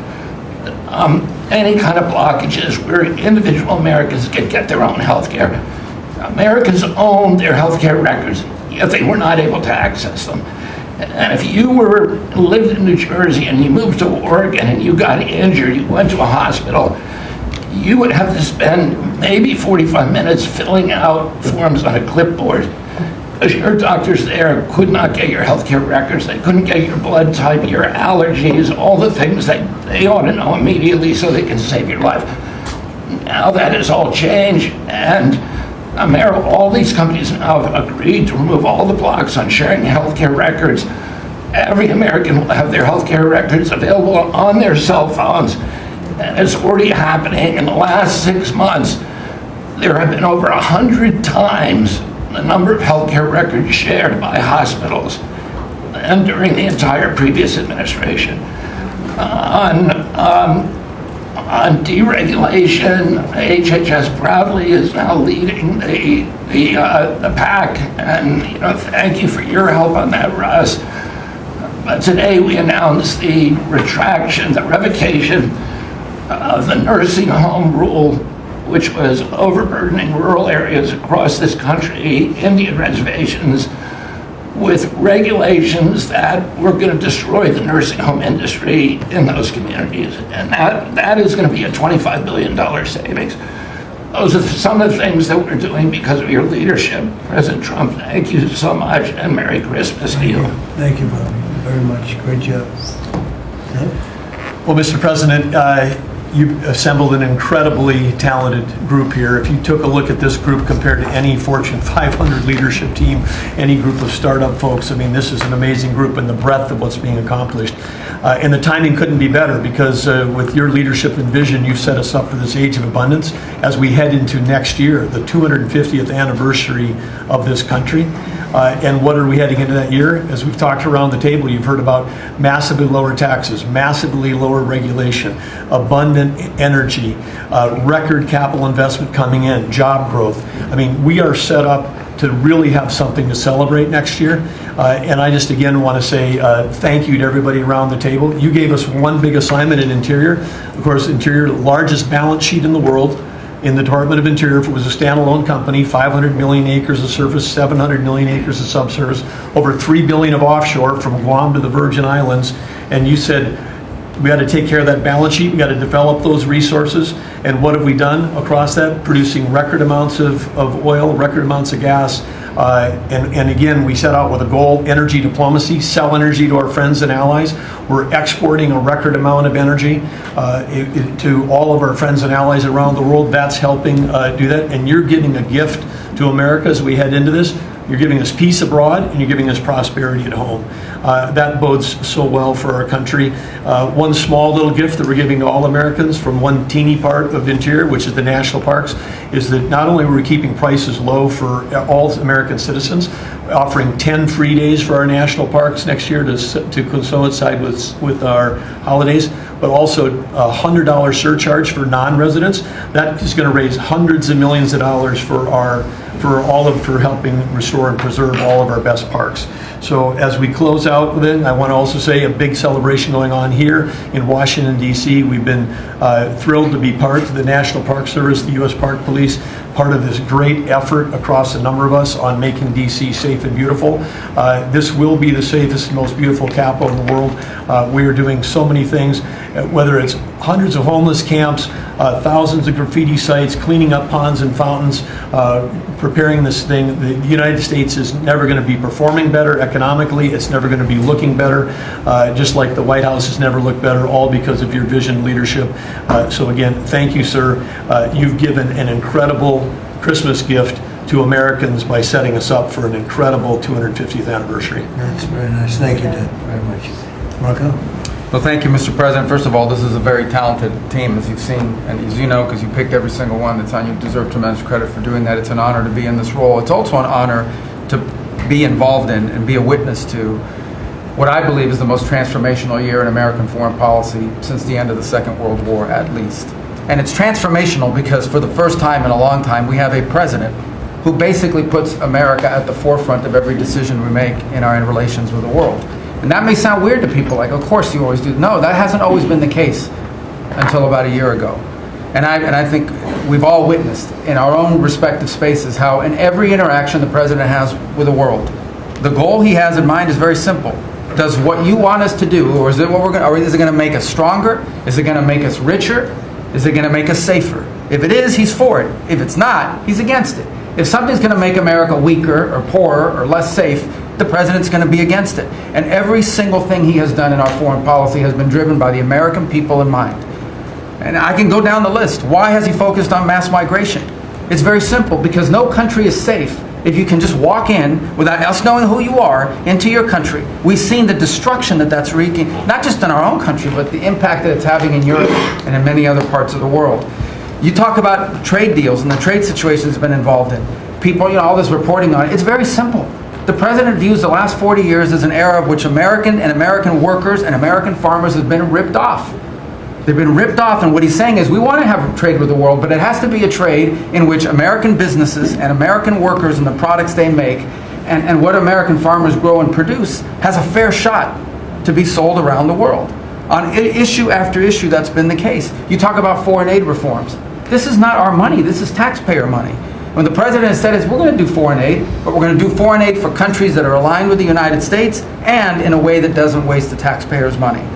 any kind of blockages where individual Americans can get their own health care. Americans own their health care records, yet they were not able to access them. And if you lived in New Jersey and you moved to Oregon and you got injured, you went to a hospital, you would have to spend maybe 45 minutes filling out forms on a clipboard because your doctors there could not get your healthcare records, they couldn't get your blood type, your allergies, all the things that they ought to know immediately so they can save your life. Now that has all changed, and all these companies now have agreed to remove all the blocks on sharing healthcare records. Every American will have their healthcare records available on their cell phones, and it's already happening. In the last 6 months, there have been over 100 times the number of healthcare records shared by hospitals and during the entire previous administration. On deregulation, HHS proudly is now leading the pack, and thank you for your help on that, Russ. But today we announced the revocation of the nursing home rule, which was overburdening rural areas across this country, Indian reservations, with regulations that were going to destroy the nursing home industry in those communities. And that is going to be a $25 billion savings. Those are some of the things that we're doing because of your leadership. President Trump, thank you so much, and Merry Christmas to you. Thank you, Bobby, very much. Great job. Well, Mr. President, you've assembled an incredibly talented group here. If you took a look at this group compared to any Fortune 500 leadership team, any group of startup folks, I mean, this is an amazing group and the breadth of what's being accomplished. And the timing couldn't be better because with your leadership and vision, you've set us up for this age of abundance as we head into next year, the 250th anniversary of this country. And what are we heading into that year? As we've talked around the table, you've heard about massively lower taxes, massively lower regulation, abundant energy, record capital investment coming in, job growth. I mean, we are set up to really have something to celebrate next year. And I just again want to say thank you to everybody around the table. You gave us one big assignment in Interior. Of course, Interior, largest balance sheet in the world. In the Department of Interior, if it was a standalone company, 500 million acres of surface, 700 million acres of subsurface, over 3 billion of offshore from Guam to the Virgin Islands. And you said, we got to take care of that balance sheet, we got to develop those resources. And what have we done across that? Producing record amounts of oil, record amounts of gas. And again, we set out with a goal, energy diplomacy, sell energy to our friends and allies. We're exporting a record amount of energy to all of our friends and allies around the world. That's helping do that. And you're giving a gift to America as we head into this. You're giving us peace abroad and you're giving us prosperity at home. That bodes so well for our country. One small little gift that we're giving to all Americans from one teeny part of the interior, which is the national parks, is that not only are we keeping prices low for all American citizens, offering 10 free days for our national parks next year to coincide with our holidays, but also a $100 surcharge for non-residents. That is going to raise hundreds of millions of dollars for helping restore and preserve all of our best parks. So as we close out then, I want to also say a big celebration going on here in Washington, D.C. We've been thrilled to be part of the National Park Service, the U.S. Park Police, part of this great effort across a number of us on making D.C. safe and beautiful. This will be the safest and most beautiful capital in the world. We are doing so many things, whether it's hundreds of homeless camps, thousands of graffiti sites, cleaning up ponds and fountains, preparing this thing. The United States is never going to be performing better economically. It's never going to be looking better, just like the White House has never looked better, all because of your vision leadership. So again, thank you, sir. You've given an incredible Christmas gift to Americans by setting us up for an incredible 250th anniversary. That's very nice. Thank you, Ted, very much. Marco? Well, thank you, Mr. President. First of all, this is a very talented team, as you've seen, and as you know, because you picked every single one that's on. You deserve tremendous credit for doing that. It's an honor to be in this role. It's also an honor to be involved in and be a witness to what I believe is the most transformational year in American foreign policy since the end of the Second World War, at least. And it's transformational because for the first time in a long time, we have a president who basically puts America at the forefront of every decision we make in our relations with the world. And that may sound weird to people, like, of course you always do. No, that hasn't always been the case until about a year ago. And I think we've all witnessed in our own respective spaces how in every interaction the president has with the world, the goal he has in mind is very simple. Does what you want us to do, or is it what or is it going to make us stronger? Is it going to make us richer? Is it going to make us safer? If it is, he's for it. If it's not, he's against it. If something's going to make America weaker or poorer or less safe, the president's going to be against it. And every single thing he has done in our foreign policy has been driven by the American people in mind. And I can go down the list. Why has he focused on mass migration? It's very simple, because no country is safe if you can just walk in without us knowing who you are into your country. We've seen the destruction that that's wreaking, not just in our own country, but the impact that it's having in Europe and in many other parts of the world. You talk about trade deals and the trade situation has been involved in. People, all this reporting on it. It's very simple. The president views the last 40 years as an era of which American workers and American farmers have been ripped off. They've been ripped off, and what he's saying is we want to have trade with the world, but it has to be a trade in which American businesses and American workers and the products they make and what American farmers grow and produce has a fair shot to be sold around the world. On issue after issue, that's been the case. You talk about foreign aid reforms. This is not our money. This is taxpayer money. When the president has said is we're going to do foreign aid, but we're going to do foreign aid for countries that are aligned with the United States and in a way that doesn't waste the taxpayers' money.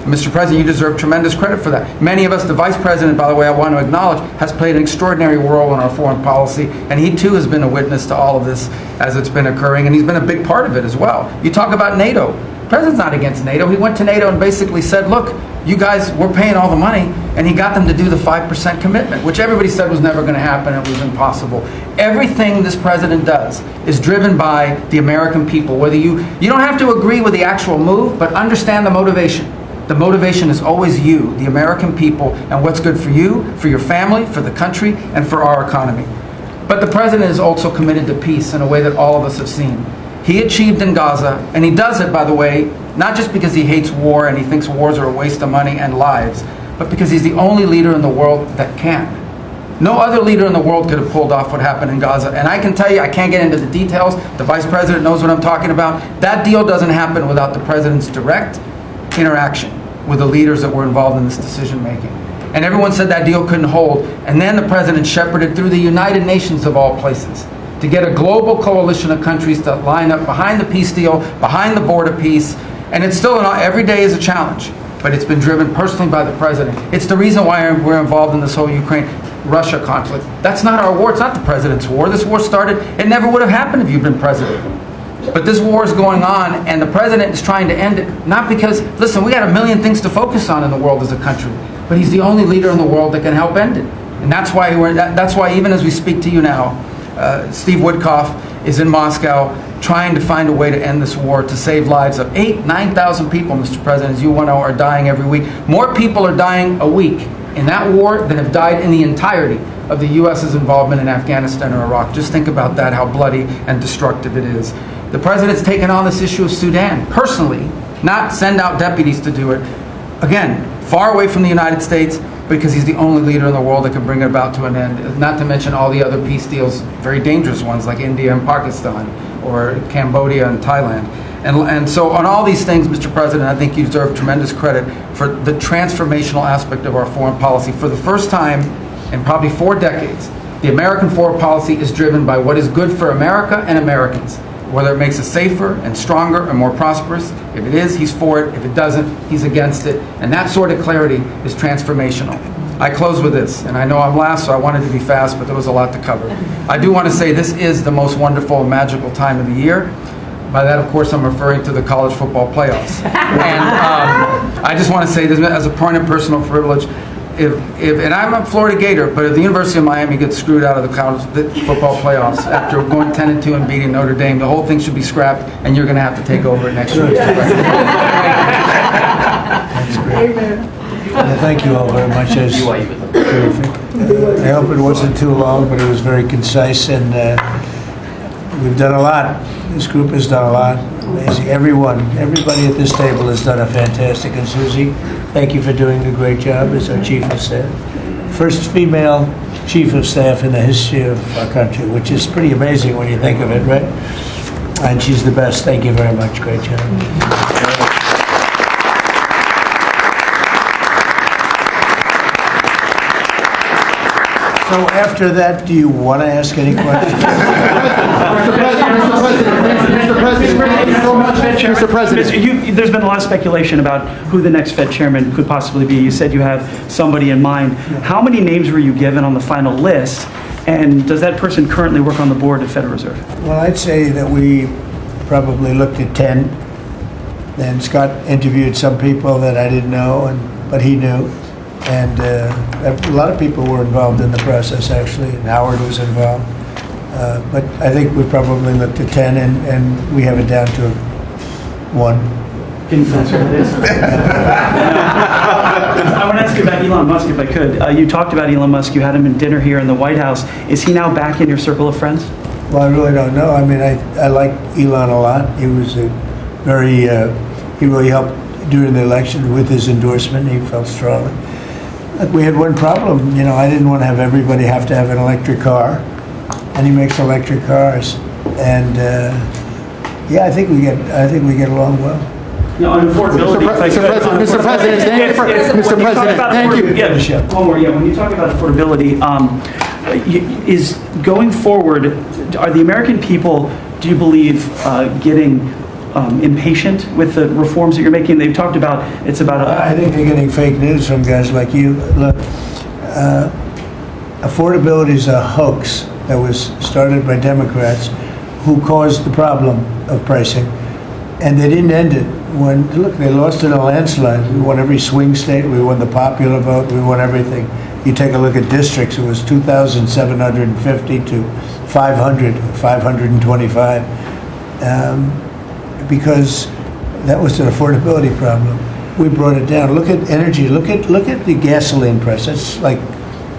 Mr. President, you deserve tremendous credit for that. Many of us, the Vice President, by the way, I want to acknowledge, has played an extraordinary role in our foreign policy, and he too has been a witness to all of this as it's been occurring, and he's been a big part of it as well. You talk about NATO. The President's not against NATO. He went to NATO and basically said, look, you guys, we're paying all the money, and he got them to do the 5% commitment, which everybody said was never going to happen, it was impossible. Everything this president does is driven by the American people. Whether you don't have to agree with the actual move, but understand the motivation. The motivation is always you, the American people, and what's good for you, for your family, for the country, and for our economy. But the president is also committed to peace in a way that all of us have seen. He achieved in Gaza, and he does it, by the way, not just because he hates war and he thinks wars are a waste of money and lives, but because he's the only leader in the world that can. No other leader in the world could have pulled off what happened in Gaza. And I can tell you, I can't get into the details. The Vice President knows what I'm talking about. That deal doesn't happen without the president's direct interaction with the leaders that were involved in this decision making. And everyone said that deal couldn't hold. And then the president shepherded through the United Nations of all places to get a global coalition of countries to line up behind the peace deal, behind the border peace. And it's still, every day is a challenge, but it's been driven personally by the president. It's the reason why we're involved in this whole Ukraine-Russia conflict. That's not our war. It's not the president's war. This war started, it never would have happened if you'd been president. But this war is going on, and the president is trying to end it, not because, listen, we got a million things to focus on in the world as a country, but he's the only leader in the world that can help end it. And that's why even as we speak to you now, Steve Woodcock is in Moscow trying to find a way to end this war, to save lives of 9,000 people, Mr. President, as you know, are dying every week. More people are dying a week in that war than have died in the entirety of the U.S.'s involvement in Afghanistan or Iraq. Just think about that, how bloody and destructive it is. The President's taken on this issue of Sudan personally, not send out deputies to do it. Again, far away from the United States, because he's the only leader in the world that can bring it about to an end, not to mention all the other peace deals, very dangerous ones like India and Pakistan, or Cambodia and Thailand. And so on all these things, Mr. President, I think you deserve tremendous credit for the transformational aspect of our foreign policy. For the first time in probably 4 decades, the American foreign policy is driven by what is good for America and Americans, whether it makes us safer and stronger and more prosperous. If it is, he's for it. If it doesn't, he's against it. And that sort of clarity is transformational. I close with this, and I know I'm last, so I wanted to be fast, but there was a lot to cover. I do want to say this is the most wonderful and magical time of the year. By that, of course, I'm referring to the college football playoffs. And I just want to say this as a point of personal privilege. And I'm a Florida Gator, but if the University of Miami gets screwed out of the college football playoffs after going 10-2 and beating Notre Dame, the whole thing should be scrapped, and you're going to have to take over it next year. That's great. Well, thank you all very much. Terrific. I hope it wasn't too long, but it was very concise, and we've done a lot. This group has done a lot. Amazing. Everybody at this table has done a fantastic. And Susie, thank you for doing a great job as our Chief of Staff. First female Chief of Staff in the history of our country, which is pretty amazing when you think of it, right? And she's the best. Thank you very much. Great job. So after that, do you want to ask any questions? Mr. President, there's been a lot of speculation about who the next Fed chairman could possibly be. You said you have somebody in mind. How many names were you given on the final list? And does that person currently work on the board of Federal Reserve? Well, I'd say that we probably looked at 10. Then Scott interviewed some people that I didn't know, but he knew. And a lot of people were involved in the process, actually, and Howard was involved. But I think we probably looked at 10, and we have it down to 1. Can you answer this? I want to ask you about Elon Musk, if I could. You talked about Elon Musk. You had him in dinner here in the White House. Is he now back in your circle of friends? Well, I really don't know. I mean, I like Elon a lot. He was he really helped during the election with his endorsement. He felt strongly. Look, we had one problem. I didn't want to have everybody have to have an electric car, and he makes electric cars. And I think we get along well. On affordability, Mr. President, thank you. Yeah, one more. Yeah, when you talk about affordability, is going forward, are the American people, do you believe, getting impatient with the reforms that you're making? They've talked about it's about. I think they're getting fake news from guys like you. Look, affordability is a hoax that was started by Democrats who caused the problem of pricing, and they didn't end it. They lost in a landslide. We won every swing state. We won the popular vote. We won everything. You take a look at districts. It was 2,750 to 525. Because that was an affordability problem. We brought it down. Look at energy. Look at the gasoline price. That's like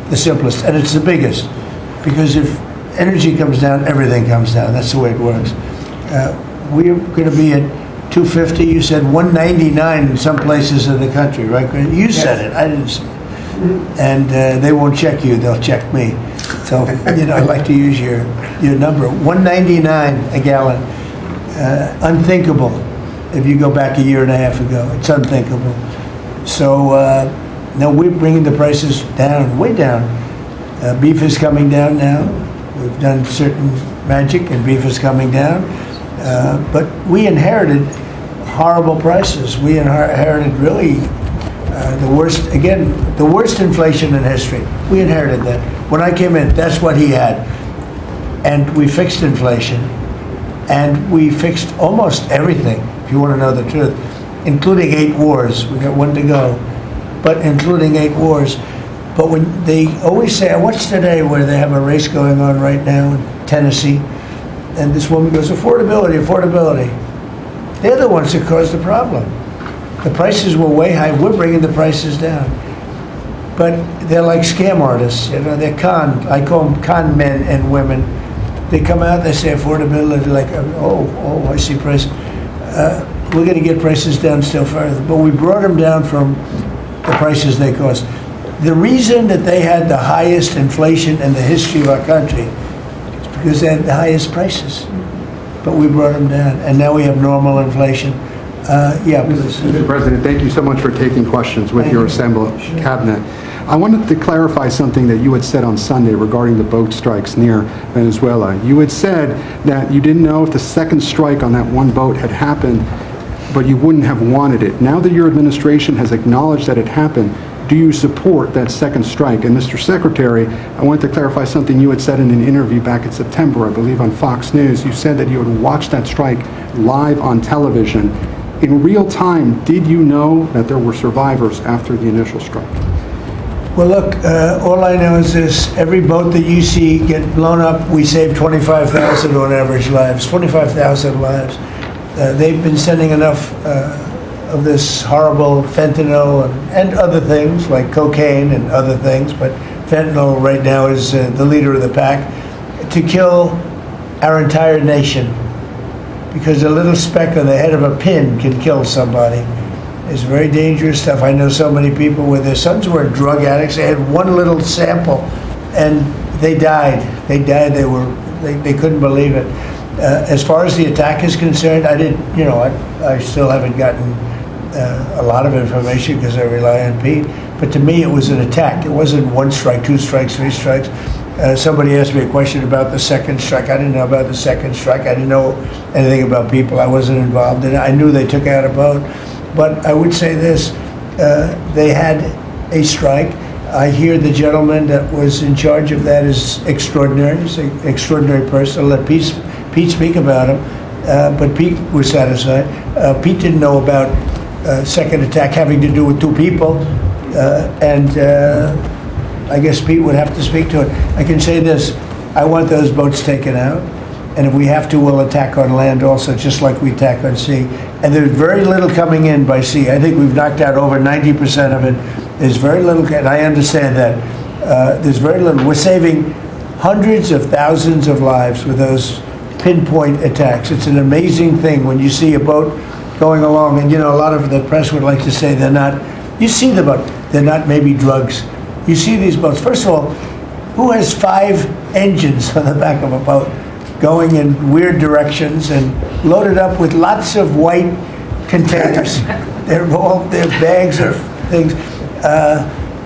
the simplest, and it's the biggest. Because if energy comes down, everything comes down. That's the way it works. We're going to be at 250. You said 199 in some places in the country, right? You said it. I didn't say it. And they won't check you. They'll check me. So I'd like to use your number. 199 a gallon. Unthinkable if you go back a year and a half ago. It's unthinkable. So now we're bringing the prices down, way down. Beef is coming down now. We've done certain magic and beef is coming down. But we inherited horrible prices. We inherited really the worst inflation in history. We inherited that. When I came in, that's what he had. And we fixed inflation. And we fixed almost everything, if you want to know the truth, including 8 wars. We got 1 to go, but including 8 wars. But when they always say, I watched today where they have a race going on right now in Tennessee, And this woman goes, affordability, affordability. They're the ones that caused the problem. The prices were way high. We're bringing the prices down. But they're like scam artists, you know, they're I call them con men and women. They come out, they say affordability, like, oh, I see price. We're going to get prices down still further. But we brought them down from the prices they cost. The reason that they had the highest inflation in the history of our country is because they had the highest prices. But we brought them down, and now we have normal inflation. Yeah, please. Mr. President, thank you so much for taking questions with your assembled cabinet. I wanted to clarify something that you had said on Sunday regarding the boat strikes near Venezuela. You had said that you didn't know if the second strike on that one boat had happened, but you wouldn't have wanted it. Now that your administration has acknowledged that it happened, do you support that second strike? And Mr. Secretary, I wanted to clarify something you had said in an interview back in September, I believe on Fox News. You said that you had watched that strike live on television. In real time, did you know that there were survivors after the initial strike? Well, look, all I know is this. Every boat that you see get blown up, we save 25,000 on average lives, 25,000 lives. They've been sending enough of this horrible fentanyl and other things like cocaine and other things, but fentanyl right now is the leader of the pack, to kill our entire nation. Because a little speck on the head of a pin can kill somebody. It's very dangerous stuff. I know so many people where their sons were drug addicts. They had one little sample and they died. They died. They couldn't believe it. As far as the attack is concerned, I still haven't gotten a lot of information because I rely on Pete. But to me, it was an attack. It wasn't one strike, two strikes, three strikes. Somebody asked me a question about the second strike. I didn't know about the second strike. I didn't know anything about people. I wasn't involved in it. I knew they took out a boat. But I would say this, they had a strike. I hear the gentleman that was in charge of that is extraordinary. He's an extraordinary person. I'll let Pete speak about him. But Pete was satisfied. Pete didn't know about second attack having to do with two people. I guess Pete would have to speak to it. I can say this, I want those boats taken out. And if we have to, we'll attack on land also, just like we attack on sea. And there's very little coming in by sea. I think we've knocked out over 90% of it. There's very little, and I understand that. There's very little. We're saving hundreds of thousands of lives with those pinpoint attacks. It's an amazing thing when you see a boat going along, and a lot of the press would like to say they're not, you see the boat, they're not maybe drugs. You see these boats. First of all, who has 5 engines on the back of a boat? Going in weird directions and loaded up with lots of white containers. They're bags of things.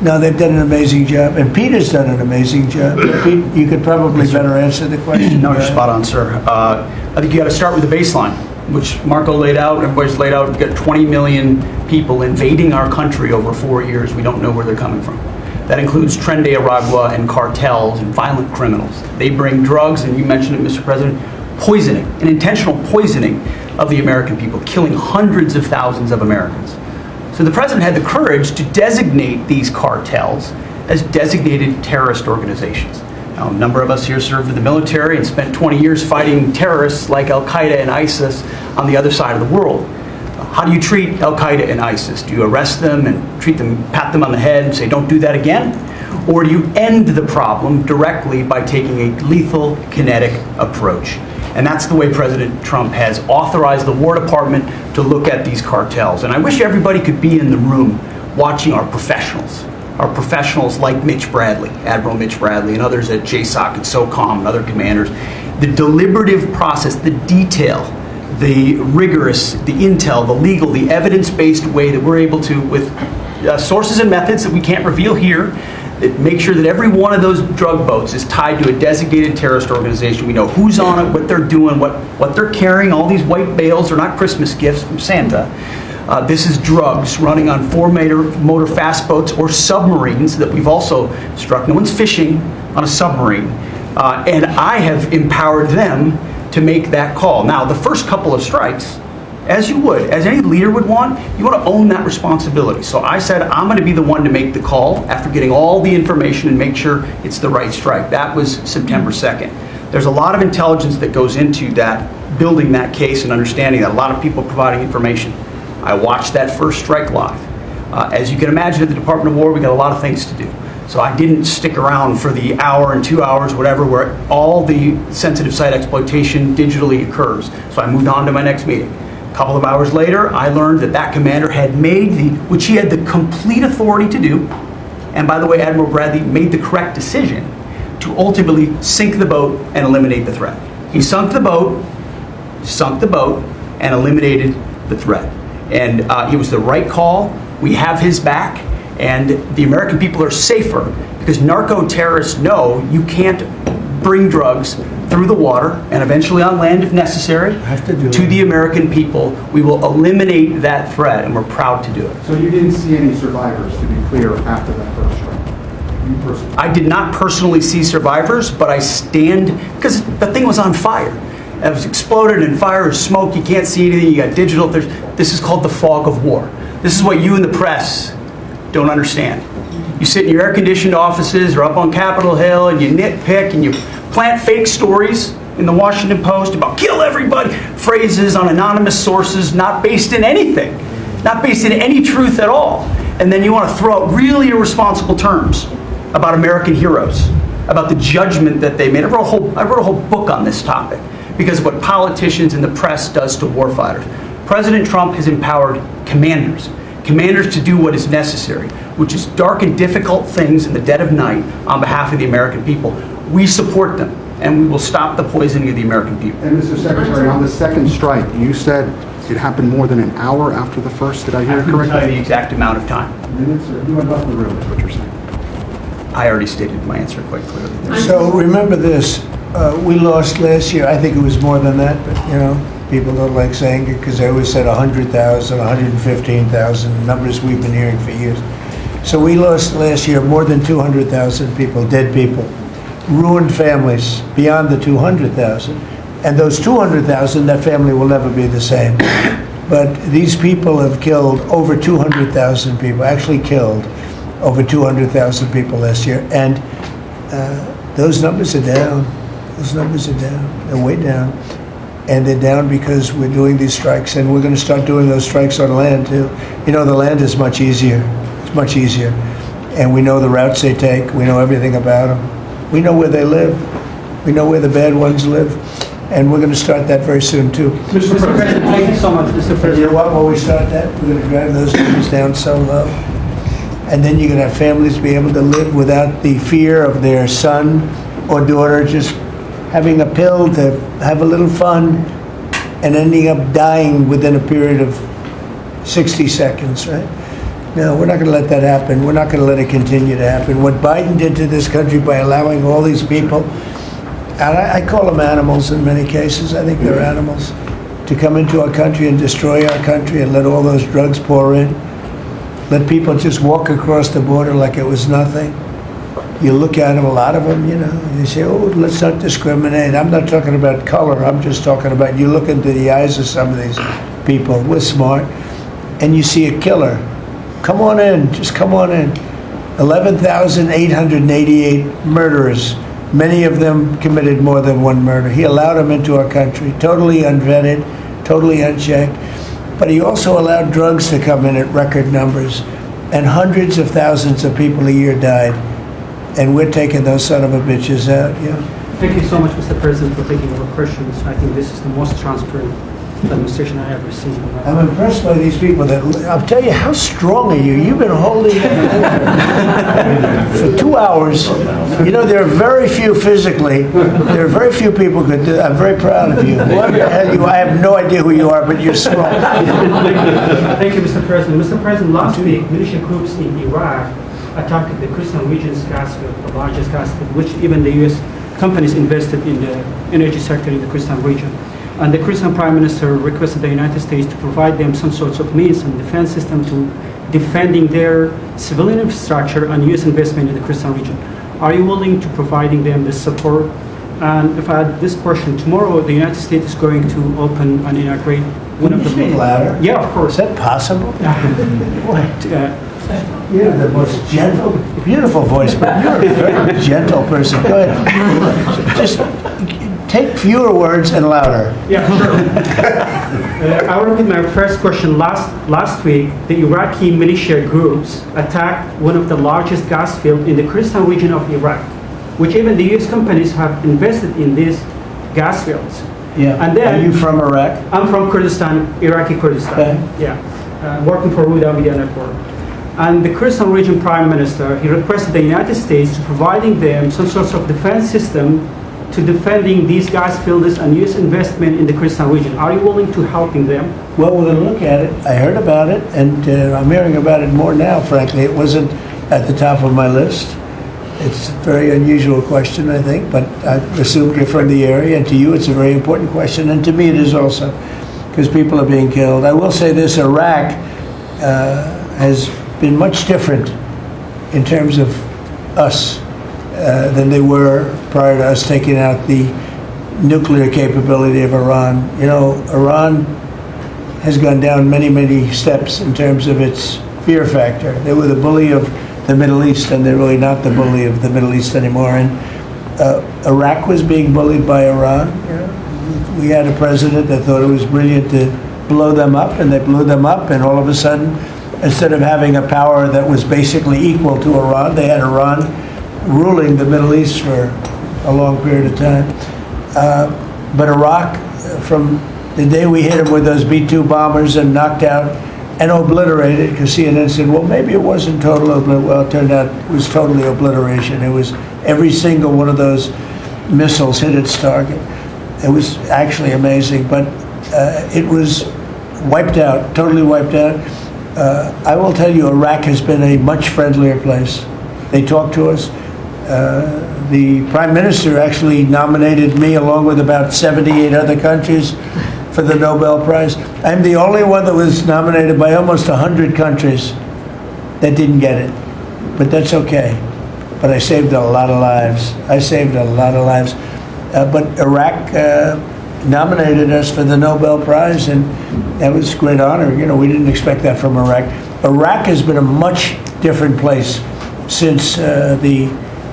No, they've done an amazing job. And Peter's done an amazing job. Pete, you could probably better answer the question. No, you're spot on, sir. I think you got to start with the baseline, which Marco laid out, everybody's laid out. We've got 20 million people invading our country over 4 years. We don't know where they're coming from. That includes Tren de Aragua and cartels and violent criminals. They bring drugs, and you mentioned it, Mr. President, poisoning, an intentional poisoning of the American people, killing hundreds of thousands of Americans. So the President had the courage to designate these cartels as designated terrorist organizations. Now, a number of us here served in the military and spent 20 years fighting terrorists like Al-Qaeda and ISIS on the other side of the world. How do you treat Al-Qaeda and ISIS? Do you arrest them and treat them, pat them on the head and say, don't do that again? Or do you end the problem directly by taking a lethal, kinetic approach? And that's the way President Trump has authorized the War Department to look at these cartels. And I wish everybody could be in the room watching our professionals like Mitch Bradley, Admiral Mitch Bradley, and others at JSOC and SOCOM and other commanders. The deliberative process, the detail, the rigorous, the intel, the legal, the evidence-based way that we're able to, with sources and methods that we can't reveal here, that make sure that every one of those drug boats is tied to a designated terrorist organization. We know who's on it, what they're doing, what they're carrying. All these white bales are not Christmas gifts from Santa. This is drugs running on 4-motor fast boats or submarines that we've also struck. No one's fishing on a submarine. And I have empowered them to make that call. Now, the first couple of strikes, as any leader would want, you want to own that responsibility. So I said, I'm going to be the one to make the call after getting all the information and make sure it's the right strike. That was September 2nd. There's a lot of intelligence that goes into that, building that case and understanding that, a lot of people providing information. I watched that first strike live. As you can imagine, at the Department of War, we got a lot of things to do. So I didn't stick around for the hour and 2 hours, whatever, where all the sensitive site exploitation digitally occurs. So I moved on to my next meeting. A couple of hours later, I learned that that commander had made which he had the complete authority to do, and by the way, Admiral Bradley made the correct decision to ultimately sink the boat and eliminate the threat. He sunk the boat, and eliminated the threat. And it was the right call. We have his back. And the American people are safer because narco-terrorists know you can't bring drugs through the water and eventually on land if necessary to the American people. We will eliminate that threat, and we're proud to do it. So you didn't see any survivors, to be clear, after that first strike? You personally? I did not personally see survivors, but I stand, because the thing was on fire. It was exploded and fire and smoke. You can't see anything. You got digital. This is called the fog of war. This is what you in the press don't understand. You sit in your air-conditioned offices or up on Capitol Hill and you nitpick and you plant fake stories in the Washington Post about kill everybody, phrases on anonymous sources not based in anything, not based in any truth at all. And then you want to throw out really irresponsible terms about American heroes, about the judgment that they made. I wrote a whole book on this topic because of what politicians and the press does to warfighters. President Trump has empowered commanders to do what is necessary, which is dark and difficult things in the dead of night on behalf of the American people. We support them, and we will stop the poisoning of the American people. And Mr. Secretary, on the second strike, you said it happened more than an hour after the first. Did I hear it correctly? I couldn't tell you the exact amount of time. Minutes, or you went off the room, is what you're saying. I already stated my answer quite clearly. So remember this, we lost last year, I think it was more than that, but people don't like saying it because they always said 100,000, 115,000, numbers we've been hearing for years. So we lost last year more than 200,000 people, dead people, ruined families beyond the 200,000. And those 200,000, that family will never be the same. But these people have killed over 200,000 people, actually killed over 200,000 people last year. And those numbers are down. Those numbers are down. They're way down. And they're down because we're doing these strikes, and we're going to start doing those strikes on land too. The land is much easier. It's much easier. And we know the routes they take. We know everything about them. We know where they live. We know where the bad ones live. And we're going to start that very soon too. Mr. President, thank you so much, Mr. President. You know what, when we start that, we're going to drive those numbers down so low. And then you're going to have families be able to live without the fear of their son or daughter just having a pill to have a little fun and ending up dying within a period of 60 seconds, right? No, we're not going to let that happen. We're not going to let it continue to happen. What Biden did to this country by allowing all these people, and I call them animals in many cases, I think they're animals, to come into our country and destroy our country and let all those drugs pour in. Let people just walk across the border like it was nothing. You look at them, a lot of them, you say, oh, let's not discriminate. I'm not talking about color. I'm just talking about you look into the eyes of some of these people. We're smart. And you see a killer. Come on in. Just come on in. 11,888 murderers. Many of them committed more than one murder. He allowed them into our country, totally unvetted, totally unchecked. But he also allowed drugs to come in at record numbers. And hundreds of thousands of people a year died. And we're taking those son of a bitches out, Thank you so much, Mr. President, for taking our questions. I think this is the most transparent administration I have received. I'm impressed by these people. I'll tell you, how strong are you? You've been holding it for 2 hours. There are very few physically. There are very few people who could do that. I'm very proud of you. Whoever the hell you are, I have no idea who you are, but you're strong. Thank you, Mr. President. Mr. President, last week, militia groups in Iraq attacked the Christian region's gas field, the largest gas field, which even the U.S. companies invested in the energy sector in the Christian region. And the Christian Prime Minister requested the United States to provide them some sorts of means and defense system to defending their civilian infrastructure and U.S. investment in the Christian region. Are you willing to providing them this support? And if I add this question, tomorrow the United States is going to open and inaugurate one of the main louder. Yeah, of course. Is that possible? What? You're the most gentle, beautiful voice, but you're a very gentle person. Go ahead. Just take fewer words and louder. Yeah, sure. I will repeat my first question. Last week, the Iraqi militia groups attacked one of the largest gas fields in the Kurdistan region of Iraq, which even the U.S. companies have invested in these gas fields. Yeah. And then, are you from Iraq? I'm from Kurdistan, Iraqi Kurdistan. Okay. Yeah, working for Huda Media Network. And the Kurdistan region prime minister, he requested the United States to providing them some sort of defense system to defending these gas fields and U.S. investment in the Kurdistan region. Are you willing to helping them? Well, we're going to look at it. I heard about it, and I'm hearing about it more now, frankly. It wasn't at the top of my list. It's a very unusual question, I think, but I assume you're from the area, and to you it's a very important question, and to me it is also, because people are being killed. I will say this, Iraq has been much different in terms of us than they were prior to us taking out the nuclear capability of Iran. You know, Iran has gone down many, many steps in terms of its fear factor. They were the bully of the Middle East, and they're really not the bully of the Middle East anymore. And Iraq was being bullied by Iran. You know, we had a president that thought it was brilliant to blow them up, and they blew them up, and all of a sudden, instead of having a power that was basically equal to Iran, they had Iran ruling the Middle East for a long period of time. But Iraq, from the day we hit them with those B-2 bombers and knocked out and obliterated, because CNN said, well, maybe it wasn't total obliteration. Well, it turned out it was totally obliteration. It was every single one of those missiles hit its target. It was actually amazing, but it was wiped out, totally wiped out. I will tell you, Iraq has been a much friendlier place. They talk to us. The Prime Minister actually nominated me along with about 78 other countries for the Nobel Prize. I'm the only one that was nominated by almost 100 countries that didn't get it. But that's okay. But I saved a lot of lives. I saved a lot of lives. But Iraq nominated us for the Nobel Prize, and that was a great honor. You know, we didn't expect that from Iraq. Iraq has been a much different place since the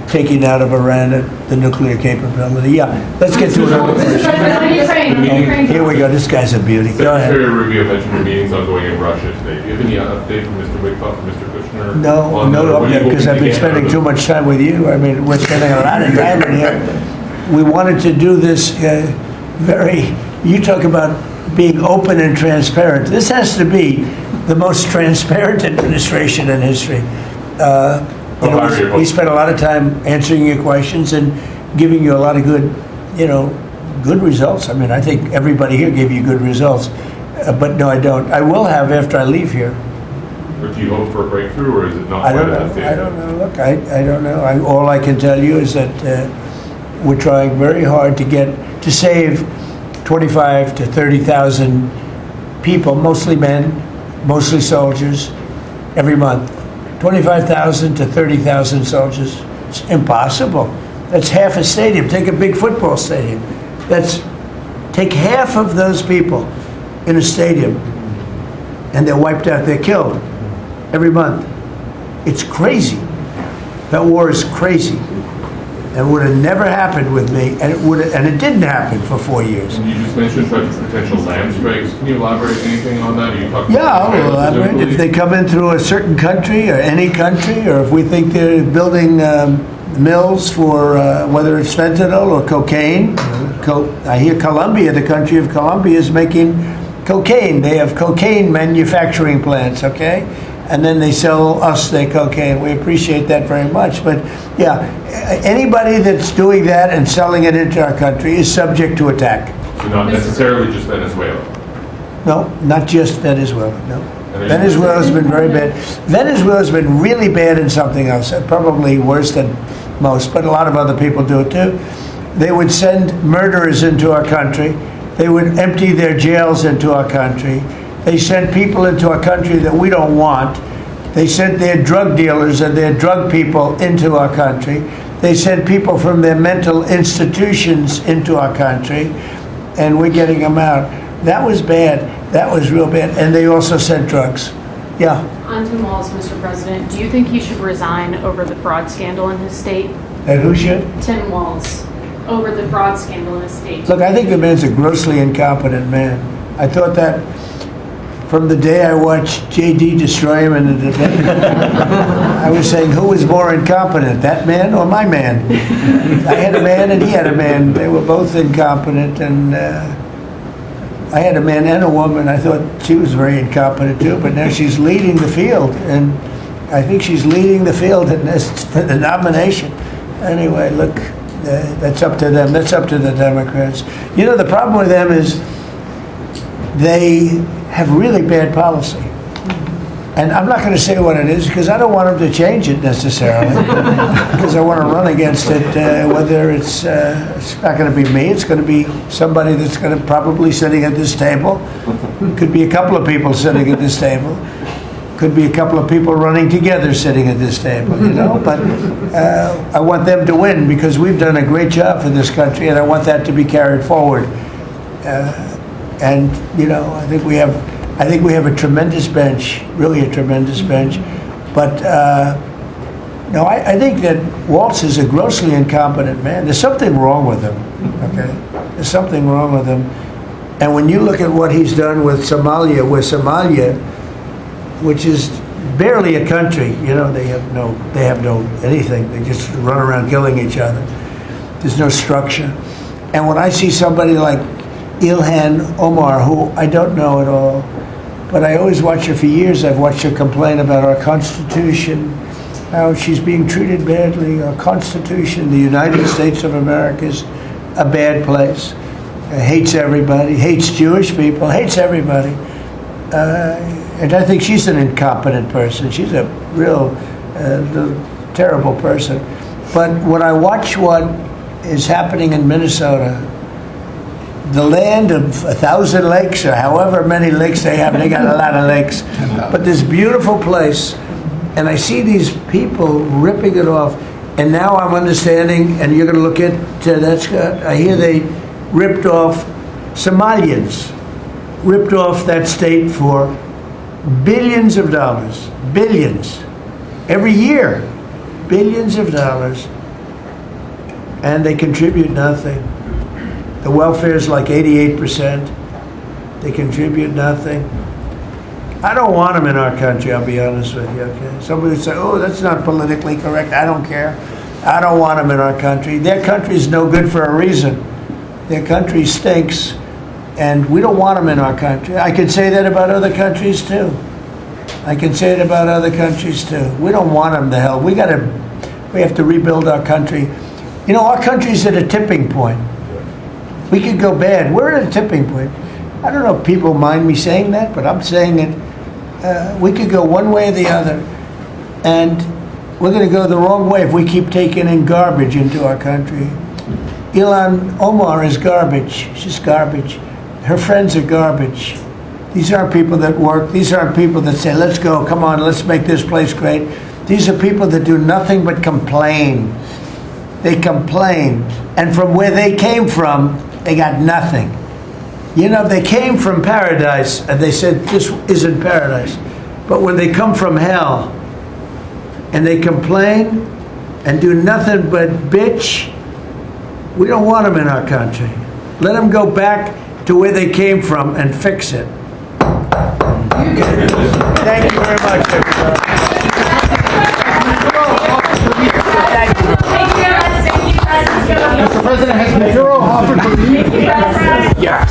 taking out of Iran the nuclear capability. Yeah, let's get to another question. Here we go. This guy's a beauty. Go ahead. Secretary Rubio mentioned your meetings ongoing in Russia today. Do you have any update from Mr. Witkoff and Mr. Kushner? No update, because I've been spending too much time with you. I mean, we're spending a lot of time in here. We wanted to do this you talk about being open and transparent. This has to be the most transparent administration in history. We spent a lot of time answering your questions and giving you a lot of good results. I mean, I think everybody here gave you good results. But no, I don't. I will have after I leave here. But do you hope for a breakthrough, or is it not? I don't know. Look, I don't know. All I can tell you is that we're trying very hard to save 25 to 30,000 people, mostly men, mostly soldiers, every month. 25,000 to 30,000 soldiers. It's impossible. That's half a stadium. Take a big football stadium. Take half of those people in a stadium, and they're wiped out. They're killed every month. It's crazy. That war is crazy. It would have never happened with me, and it didn't happen for 4 years. And you just mentioned potential land strikes. Can you elaborate anything on that? I'll elaborate. If they come in through a certain country or any country, or if we think they're building mills for whether it's fentanyl or cocaine. I hear Colombia, the country of Colombia, is making cocaine. They have cocaine manufacturing plants, okay? And then they sell us their cocaine. We appreciate that very much. But yeah, anybody that's doing that and selling it into our country is subject to attack. So not necessarily just Venezuela? No, not just Venezuela, no. Venezuela's been very bad. Venezuela's been really bad in something else, probably worse than most, but a lot of other people do it too. They would send murderers into our country. They would empty their jails into our country. They sent people into our country that we don't want. They sent their drug dealers and their drug people into our country. They sent people from their mental institutions into our country, and we're getting them out. That was bad. That was real bad. And they also sent drugs. Yeah. On Tim Walz, Mr. President, do you think he should resign over the fraud scandal in his state? And who should? Tim Walz. over the fraud scandal in the state? Look, I think the man's a grossly incompetent man. I thought that from the day I watched J.D. destroy him in the debate. I was saying, who was more incompetent, that man or my man? I had a man and he had a man. They were both incompetent, and I had a man and a woman. I thought she was very incompetent too, but now she's leading the field, and I think she's leading the field in this, for the nomination. Anyway, look, that's up to them. That's up to the Democrats. You know, the problem with them is they have really bad policy. And I'm not going to say what it is because I don't want them to change it necessarily. Because I want to run against it, whether it's not going to be me, it's going to be somebody that's going to probably sitting at this table. Could be a couple of people sitting at this table. Could be a couple of people running together sitting at this table, you know. But I want them to win because we've done a great job for this country, and I want that to be carried forward. And you know, I think we have a tremendous bench, really a tremendous bench. But no, I think that Waltz is a grossly incompetent man. There's something wrong with him. Okay, there's something wrong with him. And when you look at what he's done with Somalia, which is barely a country, you know, they have no anything. They just run around killing each other. There's no structure. And when I see somebody like Ilhan Omar, who I don't know at all, but I always watch her for years. I've watched her complain about our Constitution, how she's being treated badly. Our Constitution, the United States of America, is a bad place. Hates everybody, hates Jewish people, hates everybody. And I think she's an incompetent person. She's a real terrible person. But when I watch what is happening in Minnesota, the land of 1,000 lakes, or however many lakes they have, they got a lot of lakes, but this beautiful place, and I see these people ripping it off, and now I'm understanding, and you're going to look at that, Scott, I hear they ripped off, Somalians ripped off that state for billions of dollars, billions, every year, billions of dollars, and they contribute nothing. The welfare is like 88%. They contribute nothing. I don't want them in our country, I'll be honest with you, okay? Somebody would say, oh, that's not politically correct. I don't care. I don't want them in our country. Their country's no good for a reason. Their country stinks, and we don't want them in our country. I could say that about other countries, too. I can say it about other countries, too. We don't want them to hell. We have to rebuild our country. You know, our country's at a tipping point. We could go bad. We're at a tipping point. I don't know if people mind me saying that, but I'm saying it. We could go one way or the other, and we're going to go the wrong way if we keep taking in garbage into our country. Ilhan Omar is garbage. She's garbage. Her friends are garbage. These aren't people that work. These aren't people that say, let's go, come on, let's make this place great. These are people that do nothing but complain. They complain. And from where they came from, they got nothing. You know, they came from paradise, and they said, this isn't paradise. But when they come from hell, and they complain, and do nothing but bitch, we don't want them in our country. Let them go back to where they came from and fix it. Thank you very much, everybody. Mr. President, has the Bureau offered to leave? Yes.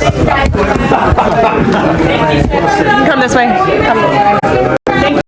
Come this way. Come.